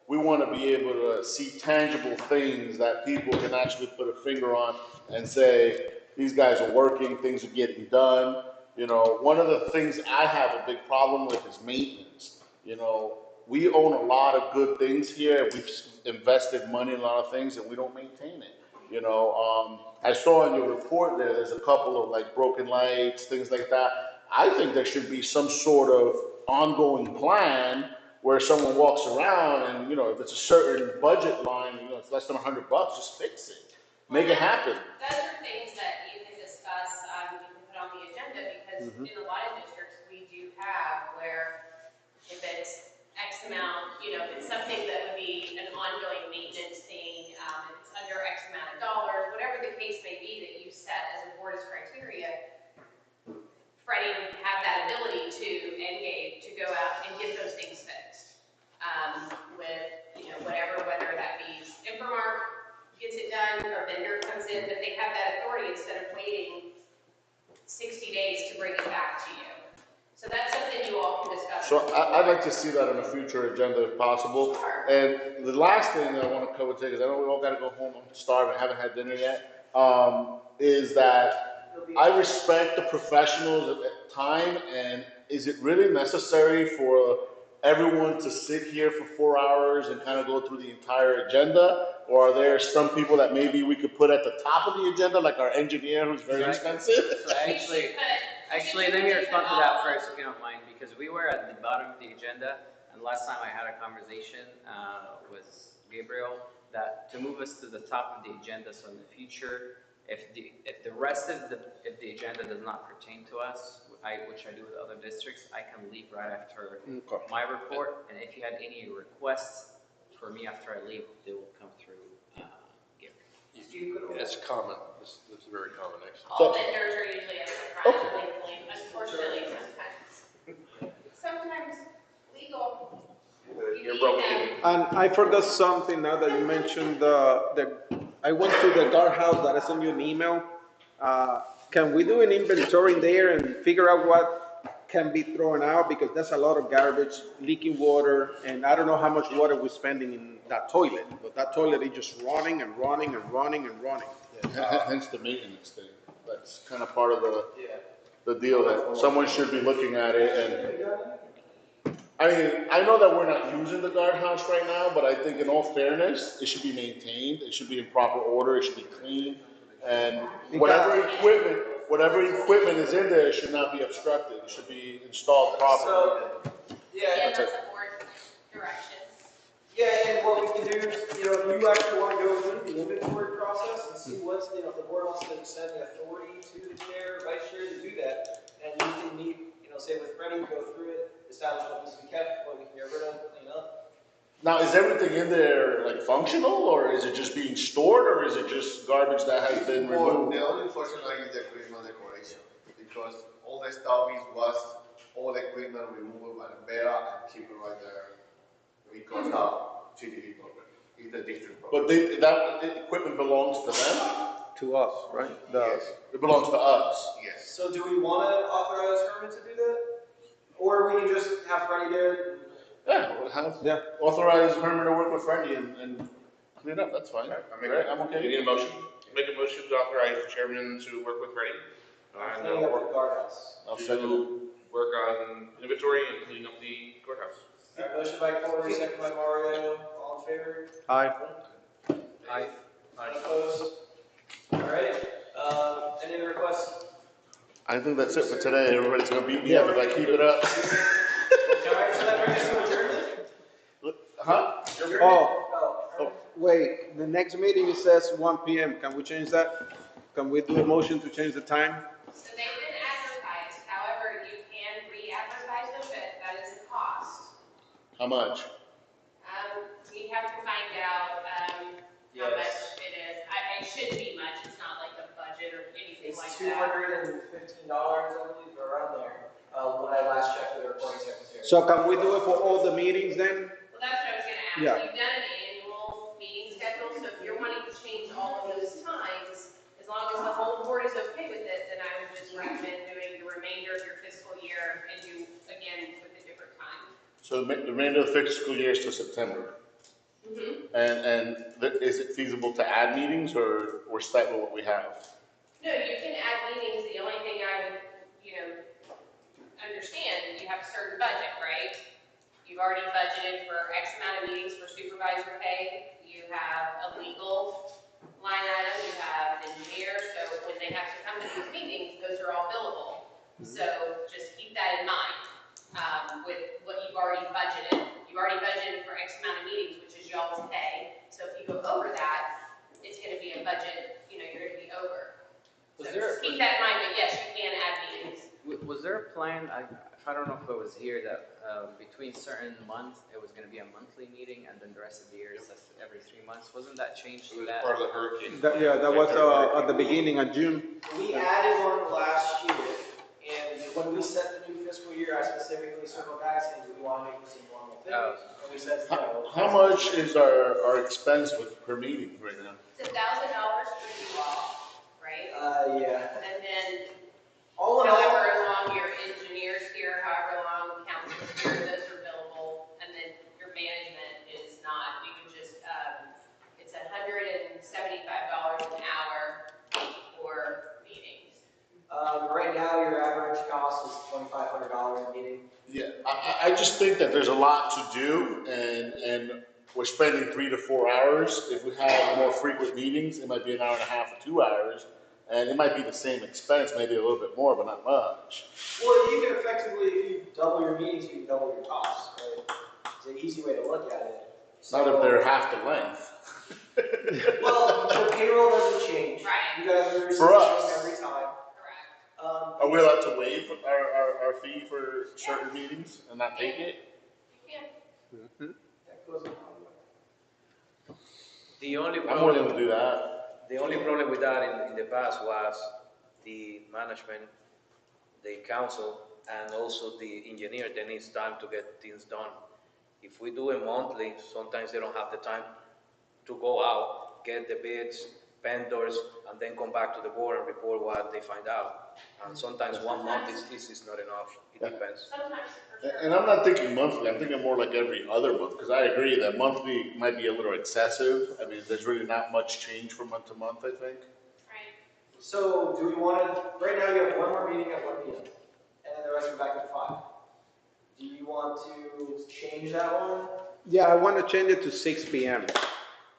we want to be able to see tangible things that people can actually put a finger on and say, these guys are working, things are getting done. You know, one of the things I have a big problem with is maintenance. You know, we own a lot of good things here. We've invested money in a lot of things and we don't maintain it. You know, I saw in your report there's a couple of like broken lights, things like that. I think there should be some sort of ongoing plan where someone walks around and, you know, if it's a certain budget line, you know, it's less than $100, just fix it. Make it happen. Those are things that you can discuss, you can put on the agenda, because in a lot of districts, we do have where if it's X amount, you know, if it's something that would be an ongoing maintenance thing, if it's under X amount of dollars, whatever the case may be that you set as a board as criteria, Freddie would have that ability to engage, to go out and get those things fixed. With, you know, whatever, whether that be gets it done, or vendor comes in, but they have that authority instead of waiting 60 days to bring it back to you. So that's something you all can discuss. So I'd like to see that on a future agenda if possible. Sure. And the last thing that I want to cover today, because I know we all got to go home, I'm starving, haven't had dinner yet, is that I respect the professionals at time, and is it really necessary for everyone to sit here for 4 hours and kind of go through the entire agenda? Or are there some people that maybe we could put at the top of the agenda, like our engineer who's very expensive? So actually, let me respond to that first, if you don't mind, because we were at the bottom of the agenda, and last time I had a conversation with Gabriel that to move us to the top of the agenda, so in the future, if the rest of the agenda does not pertain to us, which I do with other districts, I can leave right after my report, and if you had any requests for me after I leave, they will come through Gabriel. It's common, it's very common, actually. All vendors are usually at the front, unfortunately, sometimes legal. You're broken. And I forgot something now that you mentioned I went to the guardhouse that I sent you an email. Can we do an inventory in there and figure out what can be thrown out? Because that's a lot of garbage, leaking water, and I don't know how much water we're spending in that toilet. But that toilet is just running and running and running and running. Hence the maintenance thing. That's kind of part of the deal that someone should be looking at it. And I mean, I know that we're not using the guardhouse right now, but I think in all fairness, it should be maintained. It should be in proper order. It should be clean. And whatever equipment is in there should not be obstructed. It should be installed properly. So, yeah, That's a board direction. yeah, and what we can do is, you know, if you actually want to go through the inventory process and see what's, you know, if the board wants to extend the authority to the chair, vice chair to do that, and you can meet, you know, say with Freddie, go through it, establish what needs to be kept, what we can get rid of, clean up. Now, is everything in there like functional, or is it just being stored, or is it just garbage that has been removed? The only functional is the Christmas decoration, because all the stuff was all the equipment removed and better and keep it right there. Because of CDD program, it's the district program. But that equipment belongs to them? To us, right? Yes. It belongs to us. Yes. So do we want to authorize Herman to do that? Or we can just have Freddie do it? Yeah, authorize Herman to work with Freddie and clean up, that's fine. I'm okay. You need a motion? Make a motion to authorize the chairman to work with Freddie. Cleaning up the guardhouse. I'll second it. Work on inventory and cleaning up the courthouse. All right, motion by Corey, second by Mario, all in favor? Aye. Aye. Opposed? All right, any other requests? I think that's it for today. Everybody's gonna beat me up if I keep it up. Can I ask that right to adjournment? Huh? Oh, wait, the next meeting it says 1 p.m. Can we change that? Can we do a motion to change the time? So they've been advertised, however, you can re-advertise them, but that is a cost. How much? We have to find out, how much it is. It shouldn't be much, it's not like a budget or anything It's like that. $215, I believe, or around there, when I last checked with the recording secretary. So can we do it for all the meetings then? Well, that's what I was gonna ask. Yeah. You've done an annual meeting schedule, so if you're wanting to change all of those times, as long as the whole board is okay with it, then I would just recommend doing the remainder of your fiscal year and do, again, with a different time. So the remainder of the fiscal year is to September. Mm-hmm. And is it feasible to add meetings, or we're stuck with what we have? No, you can add meetings. The only thing I would, understand, you have a certain budget, right? You've already budgeted for X amount of meetings for supervisor pay. You have a legal line item, you have an engineer, so when they have to come to these meetings, those are all billable. So just keep that in mind, with what you've already budgeted. You've already budgeted for X amount of meetings, which is y'all's pay. So if you go over that, it's gonna be a budget, you're gonna be over. So just keep that in mind, but yes, you can add meetings. Was there a plan, I don't know if it was here, that between certain months, it was gonna be a monthly meeting, and then the rest of the year is every 3 months? Wasn't that changed to that? Part of the hurricane. That was at the beginning of June. We added one last year, And when we set the new fiscal year, I specifically circled back saying, do we want to make this a normal thing? And we said, no. How much is our expense per meeting right now? It's $1,000 for you all, right? Yeah. And then All in all, however long your engineer's here, however long council's here, those are billable, and then your management is not. You can just, it's $175 an hour for meetings. right now, your average cost is $2,500 a meeting. Yeah, I just think that there's a lot to do, and we're spending 3 to 4 hours. If we have more frequent meetings, it might be an hour and a half or 2 hours, and it might be the same expense, maybe a little bit more, but not much. Well, you can effectively, if you double your meetings, you can double your costs, right? It's an easy way to look at it. Not if they're half the length. Well, the payroll doesn't change. Right. You guys are For us. every time. Correct. Are we allowed to waive our fee for certain meetings and not take it? You can. That goes on. The only I'm willing problem, to do that. the only problem with that in the past was the management, the council, and also the engineer, they need time to get things done. If we do it monthly, sometimes they don't have the time to go out, get the bids, vendors, and then come back to the board and report what they find out. And sometimes 1 month is not enough, it depends. Sometimes, for sure. And I'm not thinking monthly, I'm thinking more like every other month, because I agree that monthly might be a little excessive. I mean, there's really not much change from month to month, I think. Right. So, do we want to, right now you have one more meeting at 1 p.m. and then the rest are back at 5. Do you want to change that one? Yeah, I want to change it to 6 p.m.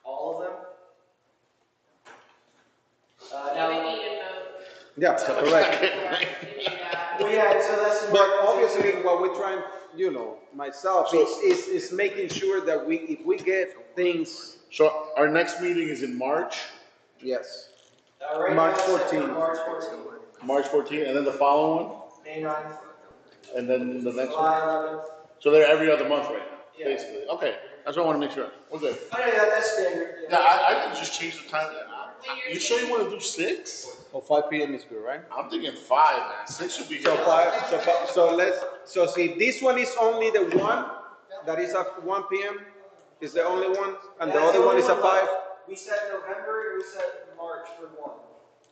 All of them? You would need a vote. Yeah, correct. You need that. Well, yeah, so that's. But obviously, what we're trying, myself, is making sure that if we get things, So our next meeting is in March, yes. Right March now it's set for 14th. March 14th. March 14th, and then the following one, May 9th. and then the next July one. 11th. So they're every other month right now, Yeah. basically. Okay, that's what I want to make sure. We're good. Oh, yeah, that's standard. Yeah, I can just change the time. You sure you want to do 6? Or 5 p.m. is good, right? I'm thinking 5, man. 6 should be So good. so see, this one is only the one that is at 1 p.m. is the only one, and the That's other one only is at 5. We set November and we set March for 1.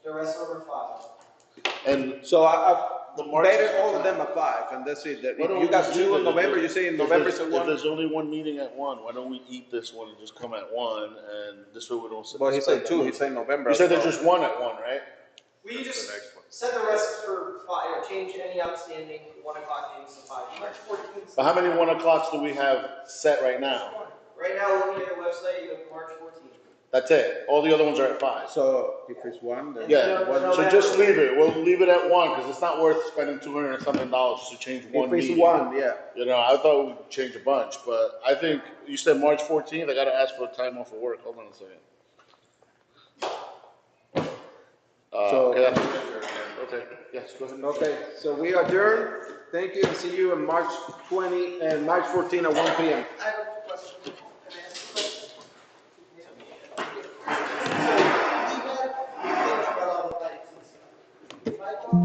The rest of them are 5. And So the March. better all of them at 5, and that's it. If Why don't you we got just do 2 in that? November, you're saying November is If at 1. there's only one meeting at 1, why don't we eat this one and just come at 1, and this way we don't. But he said 2, he said November. You said as there's well. just one at 1, right? We just set the rest for 5, change any outstanding 1 o'clock meetings to 5. March 14th. But how many 1 o'clocks do we have set right now? Right now, looking at the website, you have March 14th. That's it. All the other ones are at 5. So if it's 1, then Yeah, No, so just leave it. We'll leave it at 1, because it's not worth spending $200 and something to change one if it's meeting. 1, yeah. You know, I thought we'd change a bunch, but I think, you said March 14th, I gotta ask for time off of work. Hold on a second. Okay, yes, go ahead. Okay, so we adjourn. Thank you, and see you on March 20 and March 14 at 1 p.m. I have a